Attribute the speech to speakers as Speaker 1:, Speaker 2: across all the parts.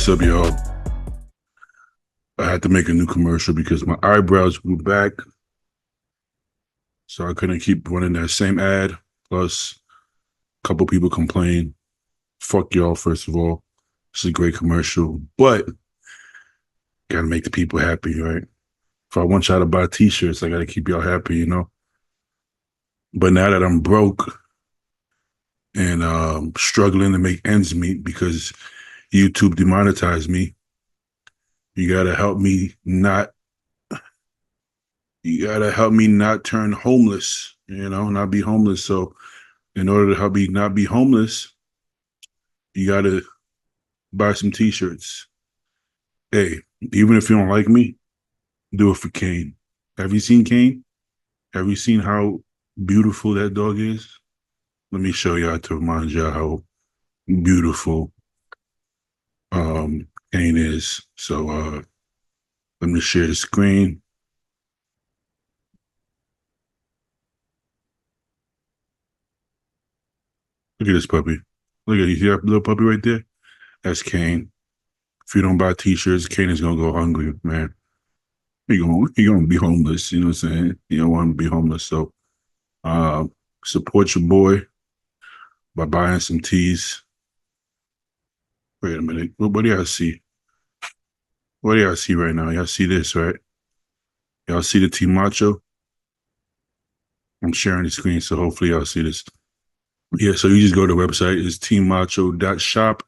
Speaker 1: What's up, y'all? I had to make a new commercial because my eyebrows grew back, so I couldn't keep running that same ad. Plus, a couple people complained. Fuck y'all, first of all. It's a great commercial, but gotta make the people happy, right? If I want y'all to buy t-shirts, I gotta keep y'all happy, you know? But now that I'm broke and struggling to make ends meet because YouTube demonetized me, you gotta help me not turn homeless, not be homeless. So in order to help me not be homeless, you gotta buy some t-shirts. Hey, even if you don't like me, do it for Kane. Have you seen Kane? Have you seen how beautiful that dog is? Let me show y'all to remind y'all how beautiful Kane is. So let me share the screen. Look at this puppy. Look at you see that little puppy right there? That's Kane. If you don't buy t-shirts, Kane is gonna go hungry, man. He gonna be homeless, you know what I'm saying? You don't want him to be homeless. So support your boy by buying some tees. Wait a minute. What do y'all see? What do y'all see right now? Y'all see this, right? Y'all see the Team Macho? I'm sharing the screen, so hopefully y'all see this. Yeah, so you just go to the website. It's teammacho.shop,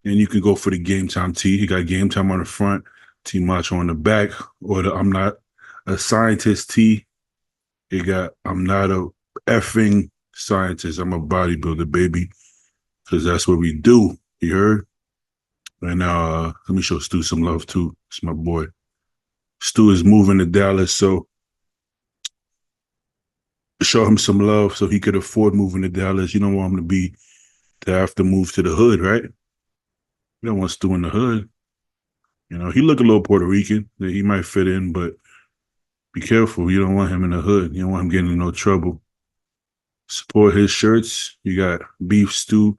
Speaker 1: and you can go for the Game Time tee. You got Game Time on the front, Team Macho on the back, or the I'm Not a Scientist tee. You got I'm Not a effing scientist. I'm a bodybuilder, baby, because that's what we do. You heard? And let me show Stu some love, too. It's my boy. Stu is moving to Dallas, so show him some love so he could afford moving to Dallas. You don't want him to have to move to the hood, right? You don't want Stu in the hood. You know, he look a little Puerto Rican. He might fit in, but be careful. You don't want him in the hood. You don't want him getting in no trouble. Support his shirts. You got Beef Stew,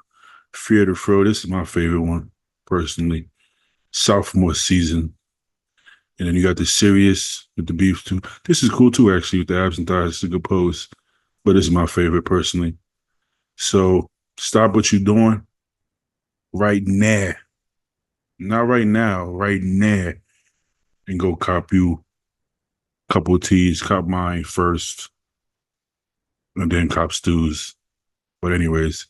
Speaker 1: Fear to Fro. This is my favorite one, personally. Sophomore season. And then you got the Serious with the Beef Stew. This is cool, too, actually, with the abs and thighs. It's a good pose. But this is my favorite, personally. So stop what you're doing right now. Not right now, right now. And go cop you a couple of teas. Cop mine first. And then cop Stu's. But anyways,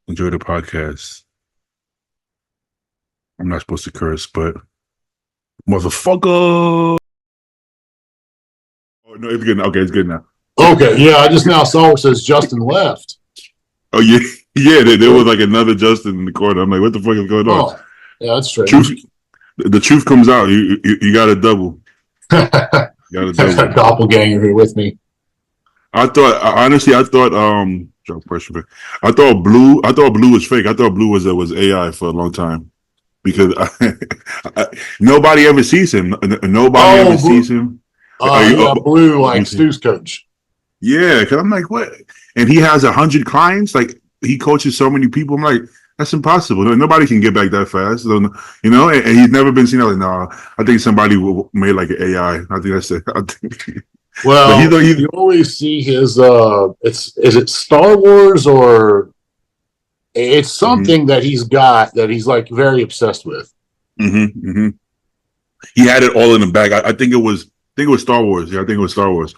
Speaker 1: enjoy the podcast. I'm not supposed to curse, but motherfucker. Oh, no, it's good now. Okay, it's good now.
Speaker 2: Okay, yeah, I just now saw it says Justin left.
Speaker 1: Oh, yeah. Yeah, there was like another Justin in the corner. I'm like, what the fuck is going on?
Speaker 2: Oh, yeah, that's strange.
Speaker 1: The truth comes out. You got a double. You got a double.
Speaker 2: Doppelganger here with me.
Speaker 1: Honestly, I thought Blue was fake. I thought Blue was AI for a long time because nobody ever sees him. Nobody ever sees him.
Speaker 2: Blue, like Stu's coach.
Speaker 1: Yeah, because I'm like, what? And he has 100 clients. Like he coaches so many people. I'm like, that's impossible. Nobody can get back that fast. So, you know, and he's never been seen. I was like, no, I think somebody made like an AI. I think that's it.
Speaker 2: Well, you always see his. Is it Star Wars or it's something that he's got that he's like very obsessed with.
Speaker 1: Mm-hmm, mm-hmm. He had it all in the bag. I think it was Star Wars. Yeah, I think it was Star Wars.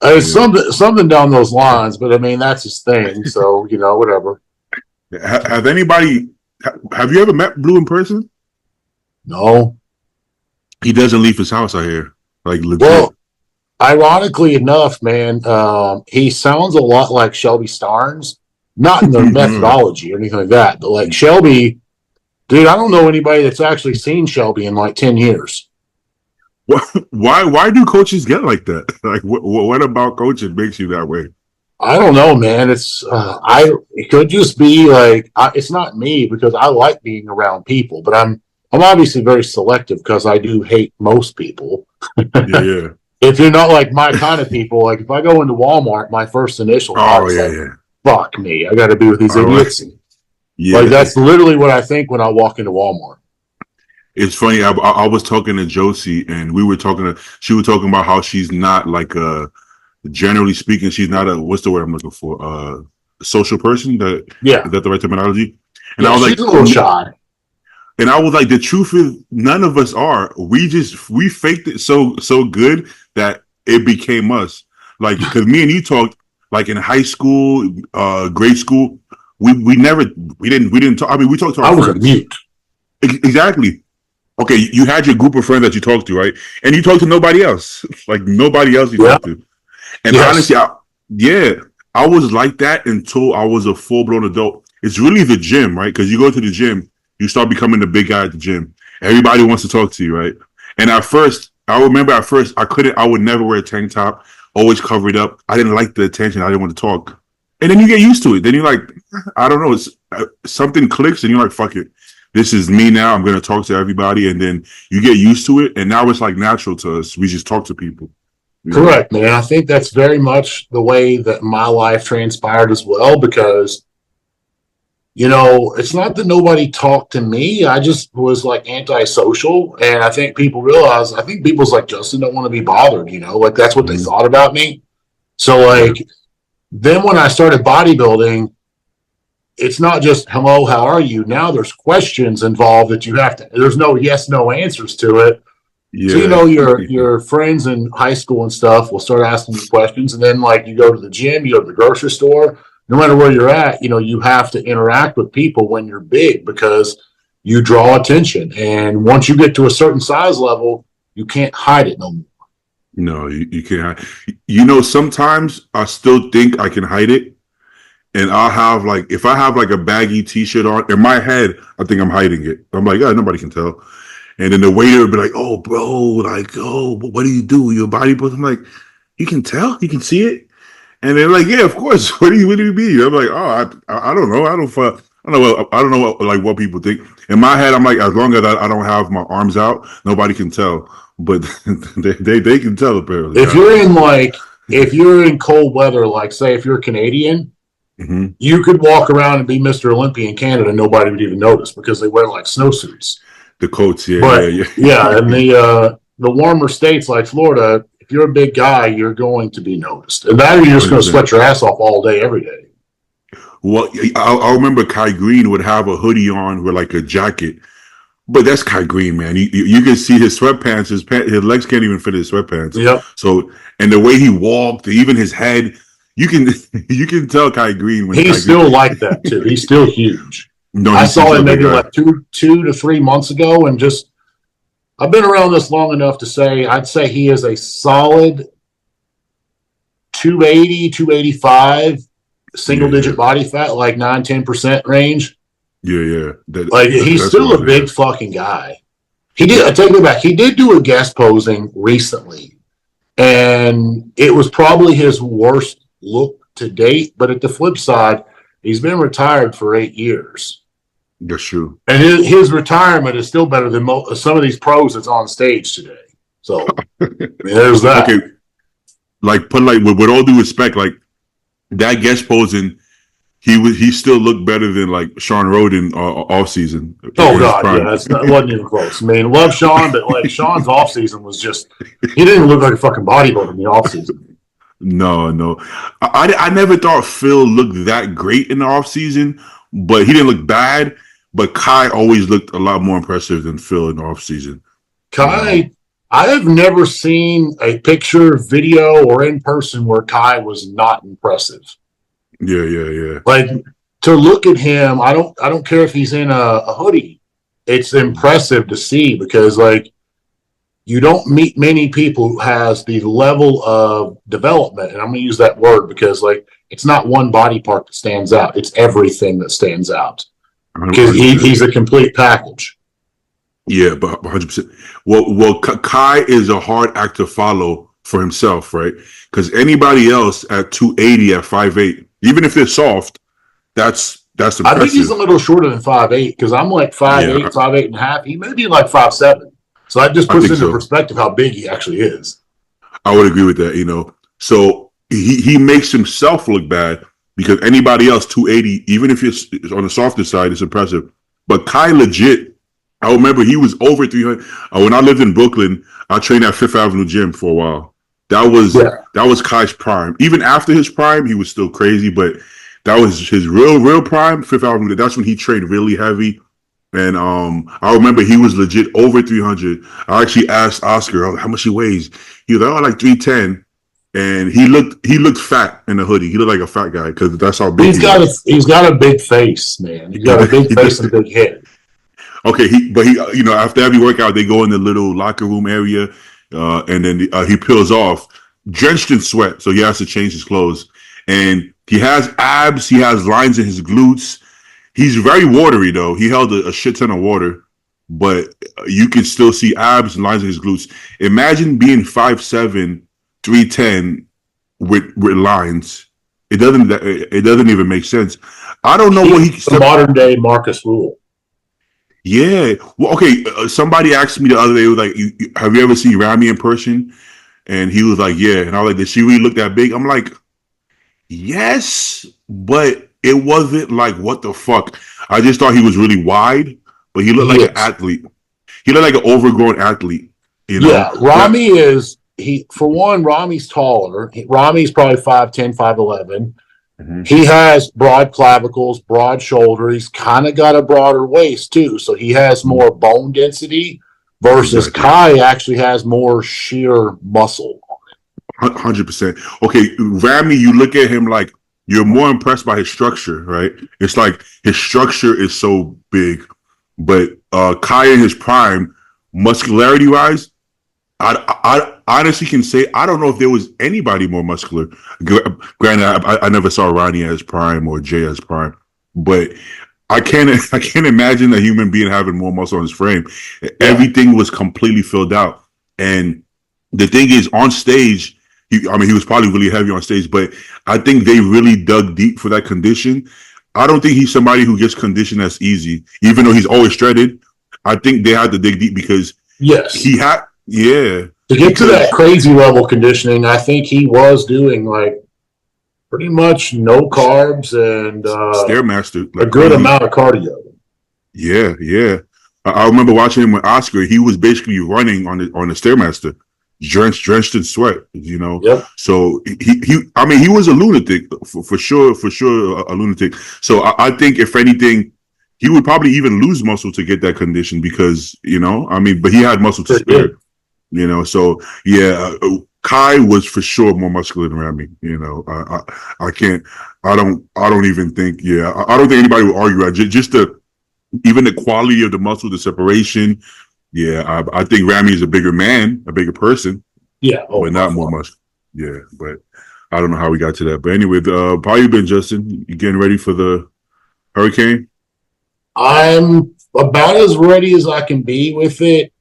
Speaker 2: It's something down those lines, but I mean that's his thing. So you know, whatever.
Speaker 1: Have you ever met Blue in person?
Speaker 2: No.
Speaker 1: He doesn't leave his house out here. Like legit.
Speaker 2: Well, ironically enough, man, he sounds a lot like Shelby Starnes. Not in the methodology or anything like that, but like Shelby, dude, I don't know anybody that's actually seen Shelby in like 10 years.
Speaker 1: Why do coaches get like that? Like, what about coaching makes you that way?
Speaker 2: I don't know, man. It could just be like it's not me because I like being around people, but I'm obviously very selective because I do hate most people.
Speaker 1: Yeah.
Speaker 2: If you're not like my kind of people, like if I go into Walmart, my first initial thought is like, fuck me, I got to be with these idiots.
Speaker 1: Yeah.
Speaker 2: Like that's literally what I think when I walk into Walmart.
Speaker 1: It's funny. I was talking to Josie, and we were talking. She was talking about how she's not like a. Generally speaking, she's not a. What's the word I'm looking for? Social person.
Speaker 2: Yeah,
Speaker 1: Is that the right terminology? And I
Speaker 2: yeah,
Speaker 1: was
Speaker 2: she's
Speaker 1: like,
Speaker 2: a little shy.
Speaker 1: and I was like, the truth is, none of us are. We faked it so good that it became us. Like, because me and you talked like in high school, grade school. We never we didn't talk. I mean, we talked to
Speaker 2: I
Speaker 1: our
Speaker 2: was a
Speaker 1: friends.
Speaker 2: mute.
Speaker 1: Exactly. Okay, you had your group of friends that you talked to, right? And you talked to nobody else. Like nobody else you
Speaker 2: Yeah.
Speaker 1: talked to. And
Speaker 2: Yes.
Speaker 1: honestly, I was like that until I was a full blown adult. It's really the gym, right? Because you go to the gym, you start becoming the big guy at the gym. Everybody wants to talk to you, right? And at first, I remember I would never wear a tank top, always covered up. I didn't like the attention. I didn't want to talk. And then you get used to it. Then you're like, I don't know, something clicks, and you're like, fuck it. This is me now. I'm going to talk to everybody. And then you get used to it. And now it's like natural to us. We just talk to people. You know?
Speaker 2: Correct, man. I think that's very much the way that my life transpired as well because, it's not that nobody talked to me. I just was like antisocial. And I think I think people's like, Justin don't want to be bothered, like that's what they
Speaker 1: Mm-hmm.
Speaker 2: thought about me. So,
Speaker 1: Yeah.
Speaker 2: like, then when I started bodybuilding, it's not just hello, how are you? Now there's questions involved that there's no yes, no answers to it. So
Speaker 1: Yeah.
Speaker 2: your friends in high school and stuff will start asking you questions, and then like you go to the gym, you go to the grocery store. No matter where you're at, you have to interact with people when you're big because you draw attention. And once you get to a certain size level, you can't hide it no more.
Speaker 1: No, you can't. Sometimes I still think I can hide it. And I'll have like, if I have like a baggy t shirt on, in my head, I think I'm hiding it. I'm like, yeah, nobody can tell. And then the waiter would be like, oh, bro, like, oh, what do you do? You're a bodybuilder? I'm like, you can tell? You can see it? And they're like, yeah, of course. What do you mean? I'm like, oh, I don't know. I don't know like what people think. In my head, I'm like, as long as I don't have my arms out, nobody can tell. But they can tell apparently.
Speaker 2: If you're in cold weather, like say if you're Canadian,
Speaker 1: Mm-hmm.
Speaker 2: you could walk around and be Mr. Olympia in Canada, nobody would even notice because they wear like snowsuits.
Speaker 1: The coats,
Speaker 2: But
Speaker 1: yeah.
Speaker 2: yeah, and the warmer states like Florida, if you're a big guy, you're going to be noticed. And that or you're just going to
Speaker 1: 100%.
Speaker 2: sweat your ass off all day, every day.
Speaker 1: Well, I remember Kai Green would have a hoodie on with like a jacket, but that's Kai Green, man. You can see his sweatpants. His legs can't even fit his sweatpants.
Speaker 2: Yep.
Speaker 1: So, and the way he walked, even his head, you can you can tell Kai Green when
Speaker 2: He's
Speaker 1: Kai
Speaker 2: still
Speaker 1: Green,
Speaker 2: like that too. He's still huge.
Speaker 1: no,
Speaker 2: I
Speaker 1: he's
Speaker 2: saw
Speaker 1: a
Speaker 2: him
Speaker 1: big
Speaker 2: maybe
Speaker 1: guy.
Speaker 2: like two to 3 months ago, and just I've been around this long enough to say I'd say he is a solid 280, 285, single digit body fat, like 9-10% range.
Speaker 1: Yeah.
Speaker 2: Like he's
Speaker 1: That's
Speaker 2: still
Speaker 1: what
Speaker 2: a
Speaker 1: it
Speaker 2: big
Speaker 1: is.
Speaker 2: fucking guy. I take it back. He did do a guest posing recently, and it was probably his worst look to date. But at the flip side, he's been retired for 8 years.
Speaker 1: That's true.
Speaker 2: And his retirement is still better than some of these pros that's on stage today. So I mean, there's that.
Speaker 1: Okay, with all due respect, like that guest posing, he still looked better than like Sean Roden off season
Speaker 2: Oh
Speaker 1: in his
Speaker 2: God, yeah,
Speaker 1: prime.
Speaker 2: it wasn't even close. I mean, love Sean, but like Sean's off season was he didn't look like a fucking bodybuilder in the off season.
Speaker 1: No. I never thought Phil looked that great in the off season, but he didn't look bad. But Kai always looked a lot more impressive than Phil in the off season.
Speaker 2: Kai, I have never seen a picture, video, or in person where Kai was not impressive.
Speaker 1: Yeah.
Speaker 2: Like to look at him, I don't care if he's in a hoodie. It's impressive to see because like you don't meet many people who has the level of development, and I'm going to use that word because like it's not one body part that stands out; it's everything that stands out because
Speaker 1: 100%.
Speaker 2: he's a complete package.
Speaker 1: Yeah, but 100%. Well, Kai is a hard act to follow for himself, right? Because anybody else at 280 at 5'8", even if they're soft, that's impressive.
Speaker 2: I think he's a little shorter than 5'8" because I'm like 5'8",
Speaker 1: Yeah,
Speaker 2: 5'8" and a half. He may be like 5'7". So that just
Speaker 1: I
Speaker 2: puts
Speaker 1: think
Speaker 2: into
Speaker 1: so.
Speaker 2: perspective how big he actually is.
Speaker 1: I would agree with that. So he makes himself look bad because anybody else 280, even if it's on the softer side, is impressive. But Kai legit, I remember he was over 300. When I lived in Brooklyn, I trained at Fifth Avenue Gym for a while. That was Kai's prime. Even after his prime, he was still crazy, but that was his real prime. Fifth Avenue. That's when he trained really heavy. And I remember he was legit over 300. I actually asked Oscar, how much he weighs. He was like, like 310. And he looked fat in the hoodie. He looked like a fat guy because that's how big
Speaker 2: he's got a big face, man. He's got a big face and a big head.
Speaker 1: Okay, after every workout, they go in the little locker room area, and then he peels off, drenched in sweat, so he has to change his clothes. And he has abs, he has lines in his glutes. He's very watery though. He held a shit ton of water, but you can still see abs and lines in his glutes. Imagine being 5'7", 310 with lines. It doesn't even make sense. I don't know what
Speaker 2: the modern day Marcus Rule.
Speaker 1: Yeah. Well, okay. Somebody asked me the other day, like, have you ever seen Ramy in person? And he was like, yeah. And I was like, did she really look that big? I'm like, yes, but it wasn't like, what the fuck? I just thought he was really wide, but he looked like an athlete. He looked like an overgrown athlete. You know?
Speaker 2: Yeah. Ramy is, for one, Ramy's taller. Ramy's probably 5'10", 5'11". Mm-hmm. He has broad clavicles, broad shoulder. He's kind of got a broader waist too, so he has more bone density versus Kai actually has more sheer muscle.
Speaker 1: 100%. Okay, Ramy, you look at him like you're more impressed by his structure, right? It's like his structure is so big, but Kai in his prime, muscularity-wise, I honestly can say I don't know if there was anybody more muscular. Granted, I never saw Ronnie as prime or Jay as prime, but I can't imagine a human being having more muscle on his frame. Yeah. Everything was completely filled out, and the thing is, on stage, he was probably really heavy on stage, but I think they really dug deep for that condition. I don't think he's somebody who gets conditioned as easy, even though he's always shredded. I think they had to dig deep because he had. Yeah.
Speaker 2: To get to that crazy level conditioning, I think he was doing like pretty much no carbs and
Speaker 1: Stairmaster,
Speaker 2: like a good amount of cardio.
Speaker 1: Yeah, yeah. I remember watching him with Oscar. He was basically running on the Stairmaster, drenched in sweat. You know.
Speaker 2: Yep.
Speaker 1: So he was a lunatic for sure, a lunatic. So I think if anything, he would probably even lose muscle to get that condition because but he had muscle to spare. You know, so yeah, Kai was for sure more muscular than Ramy. You know, I don't even think. Yeah, I don't think anybody would argue. Just even the quality of the muscle, the separation. Yeah, I think Ramy is a bigger man, a bigger person.
Speaker 2: Yeah,
Speaker 1: but not more muscle. Yeah, but I don't know how we got to that. But anyway, how you been, Justin? You getting ready for the hurricane?
Speaker 2: I'm about as ready as I can be with it.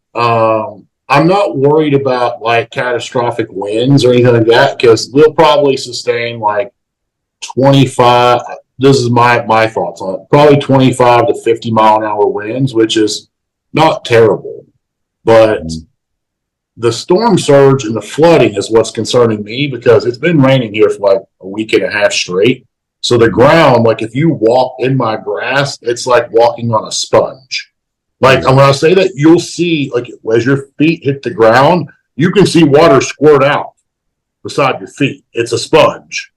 Speaker 2: I'm not worried about like catastrophic winds or anything like that because we'll probably sustain like 25. This is my thoughts on it. Probably 25 to 50 mile an hour winds, which is not terrible. But the storm surge and the flooding is what's concerning me because it's been raining here for like a week and a half straight. So the ground, like if you walk in my grass, it's like walking on a sponge. Like when I say that, you'll see, like as your feet hit the ground, you can see water squirt out beside your feet. It's a sponge.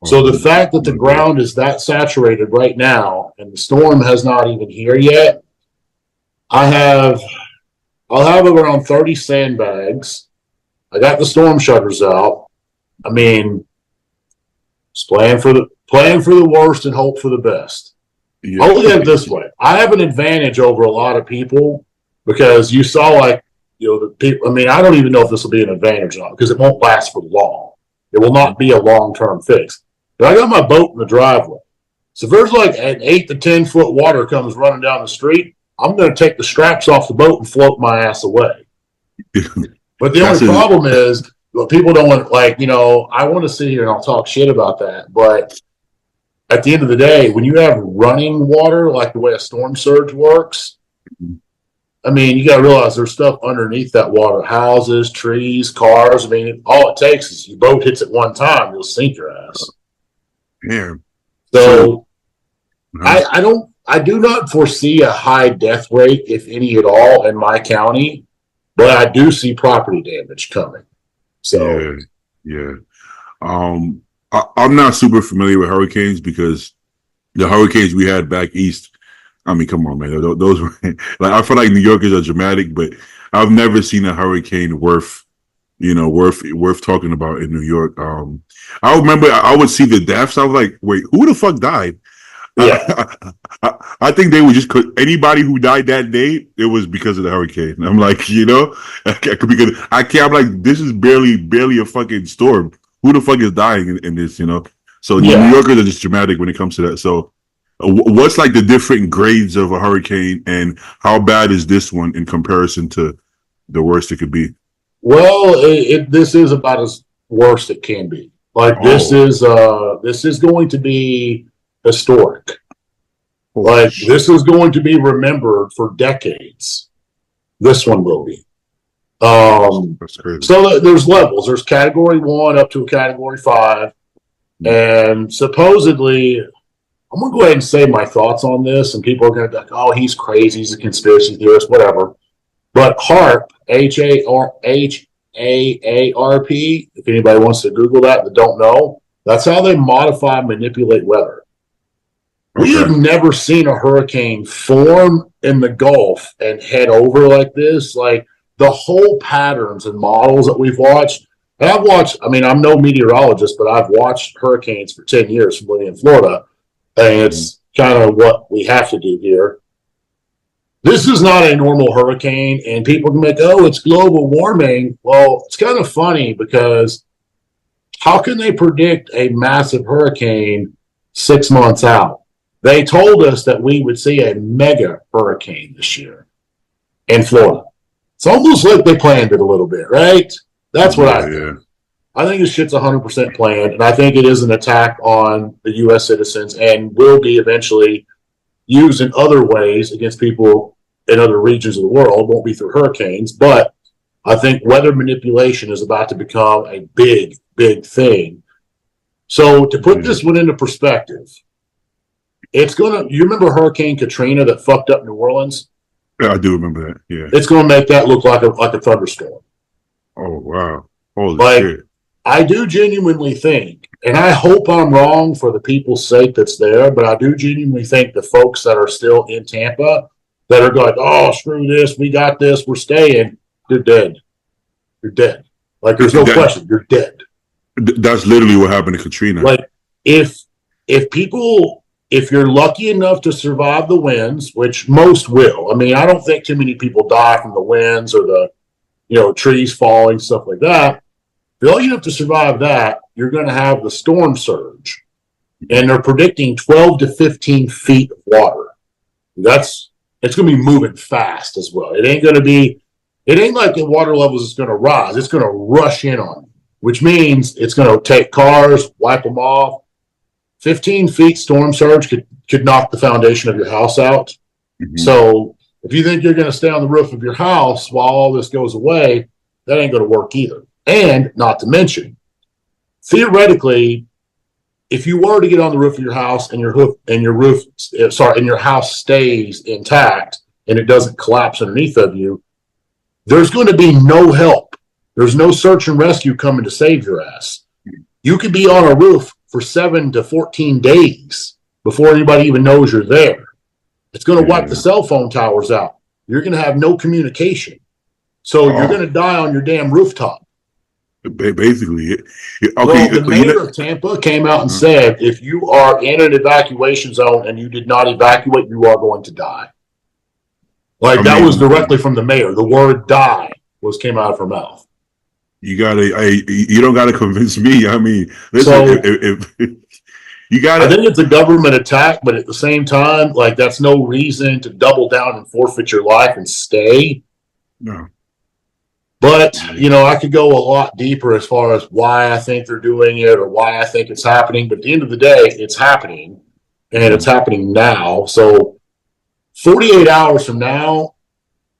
Speaker 2: So the fact that the ground is that saturated right now and the storm has not even here yet, I'll have around 30 sandbags. I got the storm shutters out. I mean, just plan for the worst and hope for the best. Yeah. I'll look at it this way. I have an advantage over a lot of people because you saw the people. I mean, I don't even know if this will be an advantage or not because it won't last for long. It will not be a long-term fix. But I got my boat in the driveway. So if there's like an 8 to 10 foot water comes running down the street, I'm going to take the straps off the boat and float my ass away. But the only problem is people don't want, I want to sit here and I'll talk shit about that, but at the end of the day, when you have running water, like the way a storm surge works, I mean, you got to realize there's stuff underneath that water, houses, trees, cars. I mean, all it takes is your boat hits it one time, you'll sink your ass.
Speaker 1: Yeah.
Speaker 2: So I don't I do not foresee a high death rate, if any at all, in my county, but I do see property damage coming. So,
Speaker 1: Yeah, yeah. I'm not super familiar with hurricanes because the hurricanes we had back east. I mean, come on, man. Those were like I feel like New Yorkers are dramatic, but I've never seen a hurricane worth talking about in New York. I remember I would see the deaths. I was like, wait, who the fuck died?
Speaker 2: yeah,
Speaker 1: I think they were just anybody who died that day. It was because of the hurricane. I'm like, because I can't. I'm like, this is barely a fucking storm. Who the fuck is dying in this? So New
Speaker 2: yeah.
Speaker 1: Yorkers are just dramatic when it comes to that. So, what's like the different grades of a hurricane, and how bad is this one in comparison to the worst it could be?
Speaker 2: Well, this is about as worst it can be. Like
Speaker 1: Oh,
Speaker 2: this is going to be historic.
Speaker 1: holy
Speaker 2: Like
Speaker 1: shit!
Speaker 2: this is going to be remembered for decades. This one will be.
Speaker 1: That's crazy.
Speaker 2: So there's levels. There's category 1 up to a category 5, and supposedly, I'm gonna go ahead and say my thoughts on this, and people are gonna be like, "Oh, he's crazy. He's a conspiracy theorist, whatever." But HARP, HARP. If anybody wants to Google that don't know, that's how they modify and manipulate weather. We have
Speaker 1: Okay.
Speaker 2: never seen a hurricane form in the Gulf and head over like this. Like the whole patterns and models that we've watched. And I've watched, I mean, I'm no meteorologist, but I've watched hurricanes for 10 years from living in Florida. And it's kind of what we have to do here. This is not a normal hurricane, and people can make, oh, it's global warming. Well, it's kind of funny because how can they predict a massive hurricane 6 months out? They told us that we would see a mega hurricane this year in Florida. It's almost like they planned it a little bit, right? That's what I
Speaker 1: Yeah,
Speaker 2: think.
Speaker 1: yeah.
Speaker 2: I think this shit's 100% planned, and I think it is an attack on the U.S. citizens and will be eventually used in other ways against people in other regions of the world. Won't be through hurricanes, but I think weather manipulation is about to become a big, big thing. So to put
Speaker 1: Yeah.
Speaker 2: this one into perspective, it's gonna. You remember Hurricane Katrina that fucked up New Orleans?
Speaker 1: Yeah, I do remember that. Yeah.
Speaker 2: It's gonna make that look like a thunderstorm.
Speaker 1: Oh wow. Holy
Speaker 2: Like
Speaker 1: shit.
Speaker 2: I do genuinely think, and I hope I'm wrong for the people's sake that's there, but I do genuinely think the folks that are still in Tampa that are going, oh, screw this, we got this, we're staying, they're dead. You're dead. Like there's no
Speaker 1: That
Speaker 2: question, you're dead.
Speaker 1: that's literally what happened to Katrina.
Speaker 2: Like if if you're lucky enough to survive the winds, which most will, I mean, I don't think too many people die from the winds or the trees falling, stuff like that. If you're lucky enough to survive that, you're going to have the storm surge, and they're predicting 12 to 15 feet of water. It's going to be moving fast as well. It ain't going to be. It ain't like the water levels is going to rise. It's going to rush in on you, which means it's going to take cars, wipe them off. 15 feet storm surge could knock the foundation of your house out.
Speaker 1: Mm-hmm.
Speaker 2: So if you think you're going to stay on the roof of your house while all this goes away, that ain't going to work either. And not to mention, theoretically, if you were to get on the roof of your house and your house stays intact and it doesn't collapse underneath of you, there's going to be no help. There's no search and rescue coming to save your ass. You could be on a roof for 7 to 14 days before anybody even knows you're there. It's going to wipe the cell phone towers out. You're going to have no communication. So you're going to die on your damn rooftop.
Speaker 1: Basically, okay.
Speaker 2: Well, the mayor of Tampa came out and said, if you are in an evacuation zone and you did not evacuate, you are going to die. Like that was directly from the mayor. The word "die" came out of her mouth.
Speaker 1: You don't gotta convince me. I mean, listen, if you gotta,
Speaker 2: I think it's a government attack, but at the same time, like that's no reason to double down and forfeit your life and stay.
Speaker 1: No.
Speaker 2: But, I could go a lot deeper as far as why I think they're doing it or why I think it's happening. But at the end of the day, it's happening, and it's happening now. So 48 hours from now,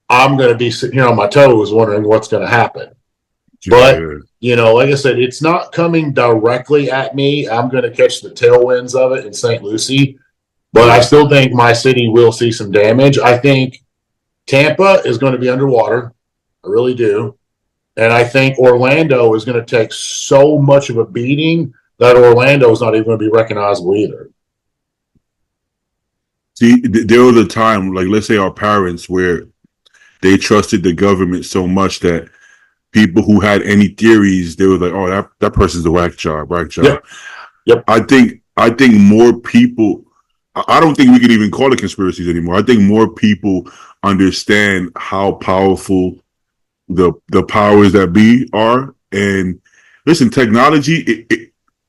Speaker 2: I'm going to be sitting here on my toes wondering what's going to happen. But, like I said, it's not coming directly at me. I'm going to catch the tailwinds of it in St. Lucie. but I
Speaker 1: Yeah.
Speaker 2: still think my city will see some damage. I think Tampa is going to be underwater. I really do. And I think Orlando is going to take so much of a beating that Orlando is not even going to be recognizable either.
Speaker 1: See, there was a time, like let's say our parents, where they trusted the government so much that people who had any theories, they were like, "Oh, that person's a whack job, whack job."
Speaker 2: Yep. Yep.
Speaker 1: I think more people. I don't think we can even call it conspiracies anymore. I think more people understand how powerful the powers that be are. And listen, technology.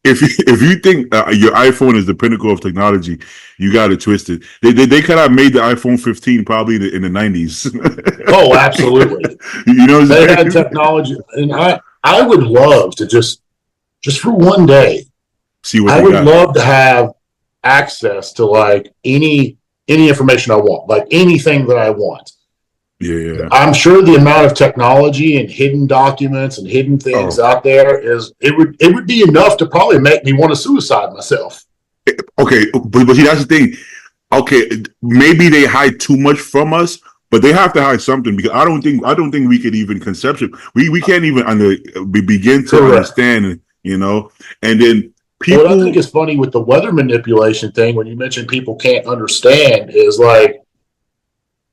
Speaker 1: If you think your iPhone is the pinnacle of technology, you got it twisted. They kind of made the iPhone 15 probably in the 90s.
Speaker 2: Oh, absolutely.
Speaker 1: You know what I'm
Speaker 2: They
Speaker 1: saying?
Speaker 2: had technology, and I would love to just for one day,
Speaker 1: See what
Speaker 2: I
Speaker 1: they
Speaker 2: would
Speaker 1: got.
Speaker 2: love to have access to like any information I want, like anything that I want.
Speaker 1: Yeah, yeah.
Speaker 2: I'm sure the amount of technology and hidden documents and hidden things
Speaker 1: Oh,
Speaker 2: out there is it would be enough to probably make me want to suicide myself.
Speaker 1: okay. But see, that's the thing. Okay, maybe they hide too much from us, but they have to hide something because I don't think we could even conception. We can't even begin to
Speaker 2: Correct.
Speaker 1: understand. And then
Speaker 2: What I think
Speaker 1: people.
Speaker 2: is funny with the weather manipulation thing, when you mentioned people can't understand, is like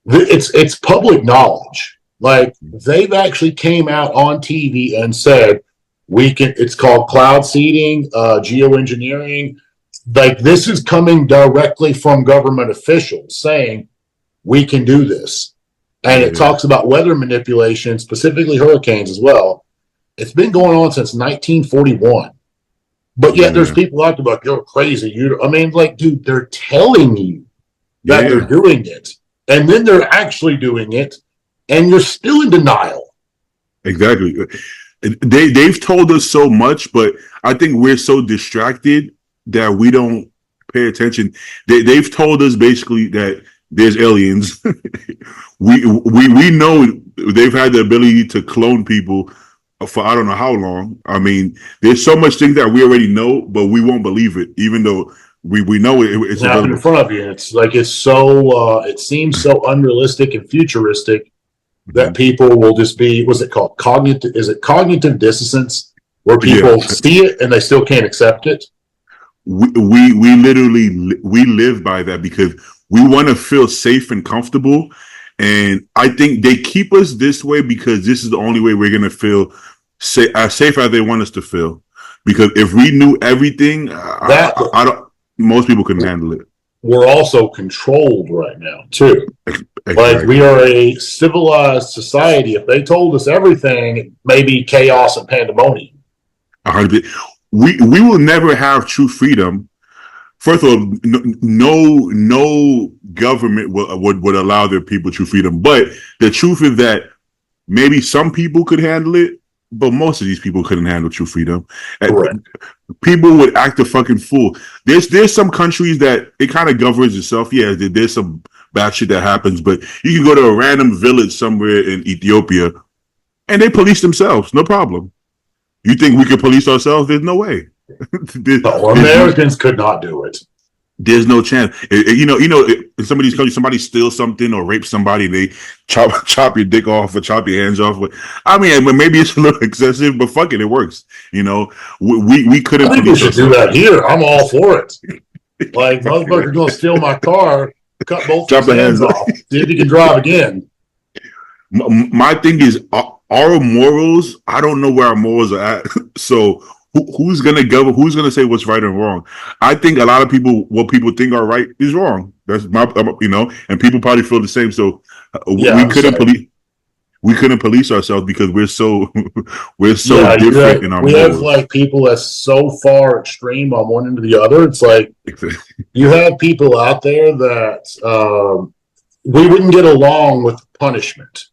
Speaker 2: it's public knowledge. Like they've actually came out on TV and said we can. It's called cloud seeding, geoengineering. Like this is coming directly from government officials saying we can do this, and it
Speaker 1: Yeah,
Speaker 2: talks about weather manipulation, specifically hurricanes as well. It's been going on since 1941. But yet there's
Speaker 1: yeah,
Speaker 2: people out there like, you're crazy. I mean, like, dude, they're telling you that they're
Speaker 1: yeah.
Speaker 2: doing it. And then they're actually doing it. And you're still in denial.
Speaker 1: Exactly. They've told us so much, but I think we're so distracted that we don't pay attention. They've told us basically that there's aliens. We know they've had the ability to clone people for I don't know how long. I mean, there's so much things that we already know, but we won't believe it, even though we know it's
Speaker 2: It's happening in
Speaker 1: available.
Speaker 2: front of you. It's like it's so it seems so unrealistic and futuristic that
Speaker 1: Mhm.
Speaker 2: people will just be what's it called? Cognitive is it cognitive dissonance where
Speaker 1: Yeah,
Speaker 2: people see it and they still can't accept it?
Speaker 1: we literally we live by that because we want to feel safe and comfortable, and I think they keep us this way because this is the only way we're gonna feel as safe as they want us to feel. Because if we knew everything,
Speaker 2: That
Speaker 1: I don't. Most people couldn't handle it.
Speaker 2: we're also controlled right now too. Like we
Speaker 1: Exactly.
Speaker 2: are a civilized society. If they told us everything, maybe chaos and pandemonium.
Speaker 1: 100. We will never have true freedom. First of all, no government would allow their people true freedom. But the truth is that maybe some people could handle it, but most of these people couldn't handle true freedom.
Speaker 2: Correct.
Speaker 1: People would act a fucking fool. There's some countries that it kind of governs itself. Yeah, there's some bad shit that happens, but you can go to a random village somewhere in Ethiopia and they police themselves, no problem. You think we could police ourselves? There's no way. there,
Speaker 2: No,
Speaker 1: there's no
Speaker 2: Americans could not do it.
Speaker 1: there's no chance. In some of these countries, somebody steals something or rapes somebody, they chop your dick off or chop your hands off. I mean, maybe it's a little excessive, but fuck it, it works. We
Speaker 2: I
Speaker 1: couldn't
Speaker 2: think we
Speaker 1: police
Speaker 2: should do
Speaker 1: ourselves.
Speaker 2: that here. I'm all for it. Like motherfucker's gonna steal my car, cut both of
Speaker 1: Chop
Speaker 2: his
Speaker 1: the
Speaker 2: hands
Speaker 1: hands off.
Speaker 2: off, see if he can drive again.
Speaker 1: My thing is our morals. I don't know where our morals are at. So who's gonna govern? Who's gonna say what's right and wrong? I think a lot of people, what people think are right is wrong. That's and people probably feel the same. So
Speaker 2: Yeah,
Speaker 1: we
Speaker 2: I'm
Speaker 1: couldn't
Speaker 2: saying.
Speaker 1: police. We couldn't police ourselves because we're so we're so
Speaker 2: Yeah,
Speaker 1: different in our
Speaker 2: we have
Speaker 1: morals.
Speaker 2: like people that's so far extreme on one end to the other. It's like you have people out there that we wouldn't get along with punishment.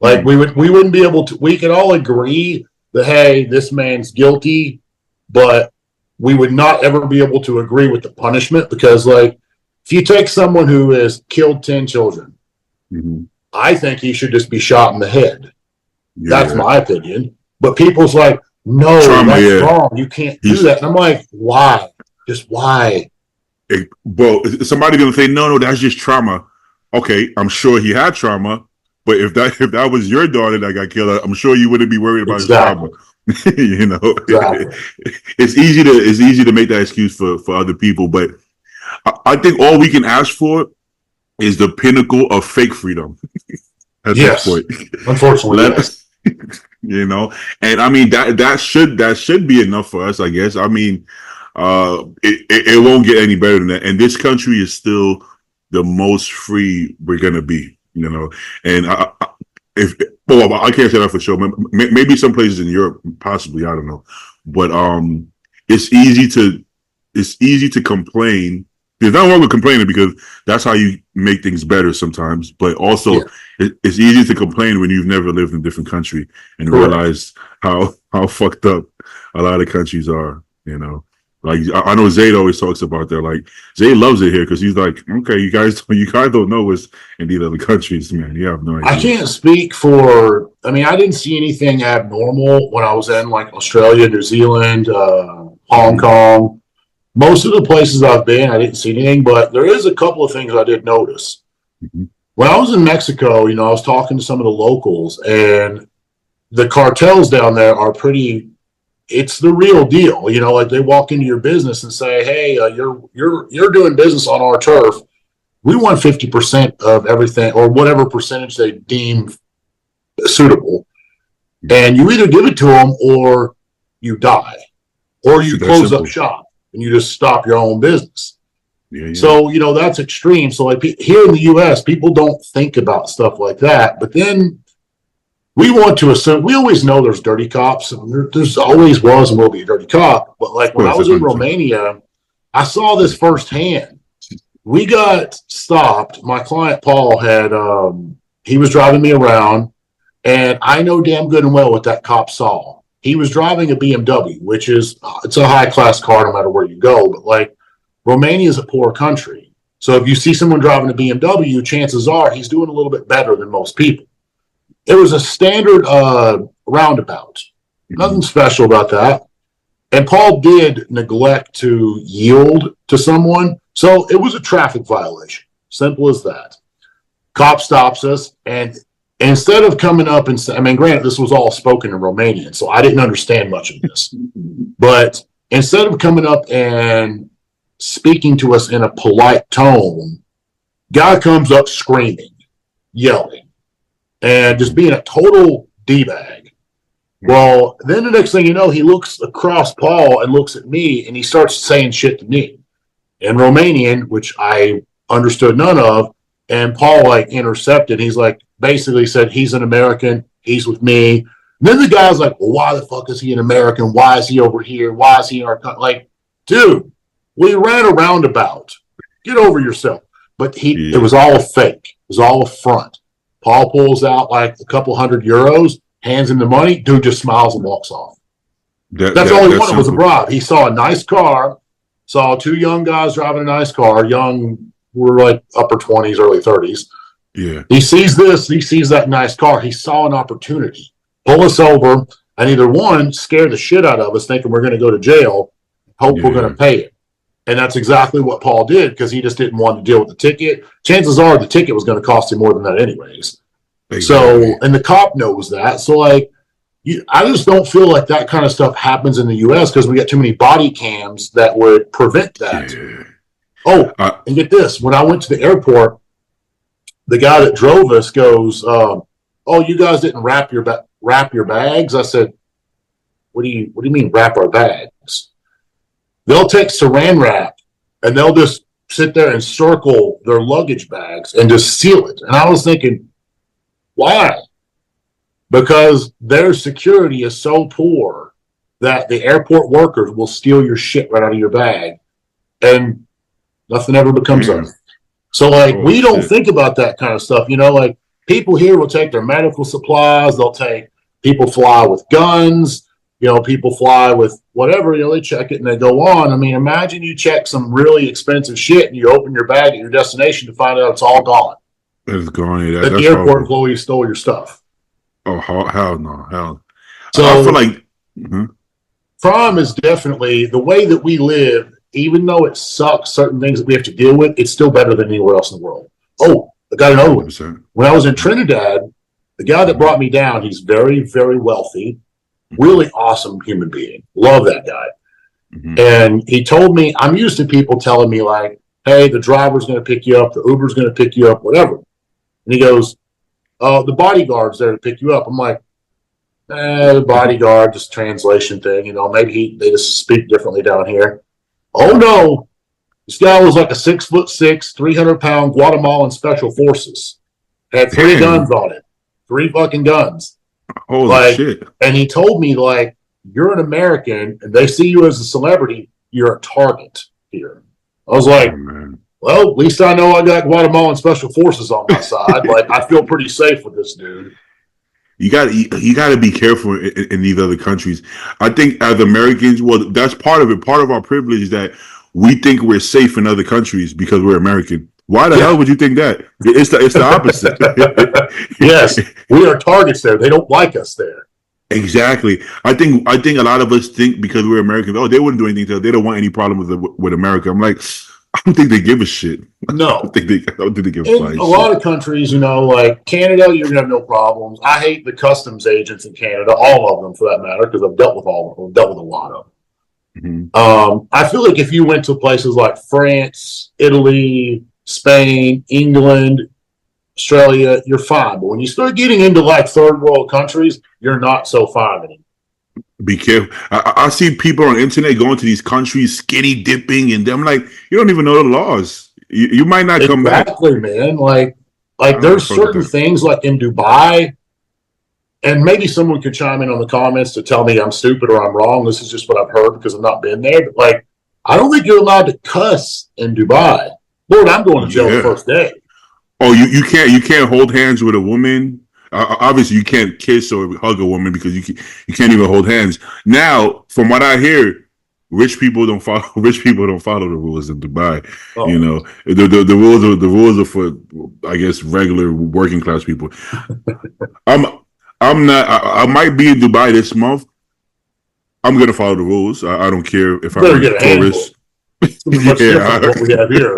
Speaker 2: Like we wouldn't be able to. We could all agree that hey, this man's guilty, but we would not ever be able to agree with the punishment because like if you take someone who has killed 10 children,
Speaker 1: Mhm.
Speaker 2: I think he should just be shot in the head.
Speaker 1: Yeah,
Speaker 2: That's
Speaker 1: yeah.
Speaker 2: my opinion. But people's like, no,
Speaker 1: Trauma.
Speaker 2: that's
Speaker 1: Yeah,
Speaker 2: wrong. You can't do
Speaker 1: he's
Speaker 2: that. And I'm like, why? Just why?
Speaker 1: Well, is somebody going to say, no, that's just trauma? Okay, I'm sure he had trauma, but if that was your daughter that got killed, I'm sure you wouldn't be worried about his trauma.
Speaker 2: Exactly.
Speaker 1: You know,
Speaker 2: Exactly.
Speaker 1: it's easy to make that excuse for other people, but I think all we can ask for is the pinnacle of fake freedom at this
Speaker 2: Yes.
Speaker 1: point.
Speaker 2: Unfortunately,
Speaker 1: Let
Speaker 2: yes.
Speaker 1: us, you know, and I mean that should be enough for us, I guess. I mean, it won't get any better than that, and this country is still the most free we're gonna be, you know. And if well, I can't say that for sure. Maybe some places in Europe, possibly, I don't know, but it's easy to it's easy to complain. There's nothing wrong with complaining because that's how you make things better sometimes. But also,
Speaker 2: Yeah.
Speaker 1: it's easy to complain when you've never lived in a different country and
Speaker 2: Correct.
Speaker 1: realize how fucked up a lot of countries are. You know, like I know Zayd always talks about that. Like Zayd loves it here because he's like, okay, you guys don't know what's in these other countries, man. You have no
Speaker 2: I
Speaker 1: idea.
Speaker 2: can't speak for, I mean, I didn't see anything abnormal when I was in like Australia, New Zealand, Hong
Speaker 1: Mm-hmm.
Speaker 2: Kong. Most of the places I've been, I didn't see anything, but there is a couple of things I did notice.
Speaker 1: Mm-hmm.
Speaker 2: When I was in Mexico, I was talking to some of the locals, and the cartels down there are pretty. It's the real deal, Like they walk into your business and say, "Hey, you're doing business on our turf. We want 50% of everything, or whatever percentage they deem suitable, and you either give it to them or you die, or
Speaker 1: It's
Speaker 2: you
Speaker 1: that
Speaker 2: close up
Speaker 1: simple.
Speaker 2: shop and you just stop your own business."
Speaker 1: Yeah, yeah.
Speaker 2: So, that's extreme. So, like here in the US, people don't think about stuff like that. But then we want to assume, we always know there's dirty cops, and there's always was and will be a dirty cop. But
Speaker 1: Of
Speaker 2: like when I
Speaker 1: course,
Speaker 2: was in
Speaker 1: 100%.
Speaker 2: Romania, I saw this firsthand. We got stopped. My client, Paul, he was driving me around, and I know damn good and well what that cop saw. He was driving a BMW, which is, it's a high class car no matter where you go. But like, Romania is a poor country. So if you see someone driving a BMW, chances are he's doing a little bit better than most people. It was a standard roundabout.
Speaker 1: Mm-hmm.
Speaker 2: Nothing special about that. And Paul did neglect to yield to someone. So it was a traffic violation. Simple as that. Cop stops us, and instead of coming up and say, I mean, granted, this was all spoken in Romanian, so I didn't understand much of this. But instead of coming up and speaking to us in a polite tone, guy comes up screaming, yelling, and just being a total D-bag. Well, then the next thing you know, he looks across Paul and looks at me, and he starts saying shit to me in Romanian, which I understood none of. And Paul like intercepted. He's like, basically said, he's an American. He's with me. And then the guy's like, well, why the fuck is he an American? Why is he over here? Why is he in our country? Like, dude, we ran a roundabout. Get over yourself. But it
Speaker 1: Yeah.
Speaker 2: was all fake. It was all a front. Paul pulls out like a couple $100, hands him the money. Dude just smiles and walks off.
Speaker 1: That
Speaker 2: That's all
Speaker 1: that
Speaker 2: he
Speaker 1: that's
Speaker 2: wanted was a
Speaker 1: simple.
Speaker 2: bribe. He saw a nice car, saw two young guys driving a nice car. Young, were like upper 20s, early 30s.
Speaker 1: Yeah.
Speaker 2: He sees this, he sees that nice car. He saw an opportunity. Pull us over, and either one, scare the shit out of us, thinking we're going to go to jail, hope we're going
Speaker 1: Yeah.
Speaker 2: to pay it. And that's exactly what Paul did, because he just didn't want to deal with the ticket. Chances are the ticket was going to cost him more than that, anyways. So,
Speaker 1: Exactly.
Speaker 2: and the cop knows that. So, like, I just don't feel like that kind of stuff happens in the U.S. because we got too many body cams that would prevent that.
Speaker 1: Yeah.
Speaker 2: Oh,
Speaker 1: I,
Speaker 2: and get this: when I went to the airport, the guy that drove us goes, "Oh, you guys didn't wrap your bags." I said, What do you mean wrap our bags?" They'll take Saran wrap and they'll just sit there and circle their luggage bags and just seal it. And I was thinking, why? Because their security is so poor that the airport workers will steal your shit right out of your bag, and nothing ever becomes of
Speaker 1: damn.
Speaker 2: it. So, like,
Speaker 1: Oh
Speaker 2: we don't
Speaker 1: shit.
Speaker 2: think about that kind of stuff. Like, people here will take their medical supplies. They'll take, people fly with guns. People fly with whatever. They check it and they go on. I mean, imagine you check some really expensive shit and you open your bag at your destination to find out it's all gone.
Speaker 1: That's gone. Yeah,
Speaker 2: That the
Speaker 1: that's
Speaker 2: airport
Speaker 1: horrible.
Speaker 2: employee stole your stuff.
Speaker 1: Oh hell no, hell. I feel
Speaker 2: So
Speaker 1: like. Mhm.
Speaker 2: crime is definitely the way that we live even though it sucks, certain things that we have to deal with, it's still better than anywhere else in the world. Oh, I got another one.
Speaker 1: 100%.
Speaker 2: When I was in Trinidad, the guy that brought me down, he's very, very wealthy, really awesome human being. Love that guy.
Speaker 1: Mm-hmm.
Speaker 2: And he told me, I'm used to people telling me like, hey, the driver's going to pick you up, the Uber's going to pick you up, whatever. And he goes, the bodyguard's there to pick you up. I'm like, the bodyguard, just translation thing, maybe they just speak differently down here. Oh no, this guy was like a 6'6", 300-pound Guatemalan special forces. Had 3 guns on it, 3 fucking guns.
Speaker 1: Holy shit!
Speaker 2: And he told me like, you're an American, and they see you as a celebrity. You're a target here. I was like, well, at least I know I got Guatemalan special forces on my side. Like, I feel pretty safe with this dude.
Speaker 1: You got to be careful in these other countries. I think as Americans, well, that's part of it. Part of our privilege is that we think we're safe in other countries because we're American. Why the hell would you think that? It's the opposite.
Speaker 2: Yes, we are targets there. They don't like us there.
Speaker 1: Exactly. I think a lot of us think because we're Americans, they wouldn't do anything to us. They don't want any problem with America. I'm like, I don't think they give a shit.
Speaker 2: No.
Speaker 1: I don't think they give
Speaker 2: a shit. A lot of countries, like Canada, you're going to have no problems. I hate the customs agents in Canada, all of them for that matter, because I've dealt with all of them. I've dealt with a lot of them. Mm-hmm. I feel like if you went to places like France, Italy, Spain, England, Australia, you're fine. But when you start getting into like third world countries, you're not so fine anymore.
Speaker 1: Be careful. I see people on the internet going to these countries, skinny dipping, and I'm like, you don't even know the laws. You might not come back.
Speaker 2: Exactly, man. Like there's certain things like in Dubai, and maybe someone could chime in on the comments to tell me I'm stupid or I'm wrong. This is just what I've heard because I've not been there. But like, I don't think you're allowed to cuss in Dubai. Lord, I'm going to jail the first day.
Speaker 1: Oh, you can't hold hands with a woman. Obviously, you can't kiss or hug a woman because you can't even hold hands. Now, from what I hear, rich people don't follow the rules in Dubai. Oh. The rules are for, I guess, regular working class people. I'm not. I might be in Dubai this month. I'm gonna follow the rules. I don't care if I'm a tourist.
Speaker 2: What we have here.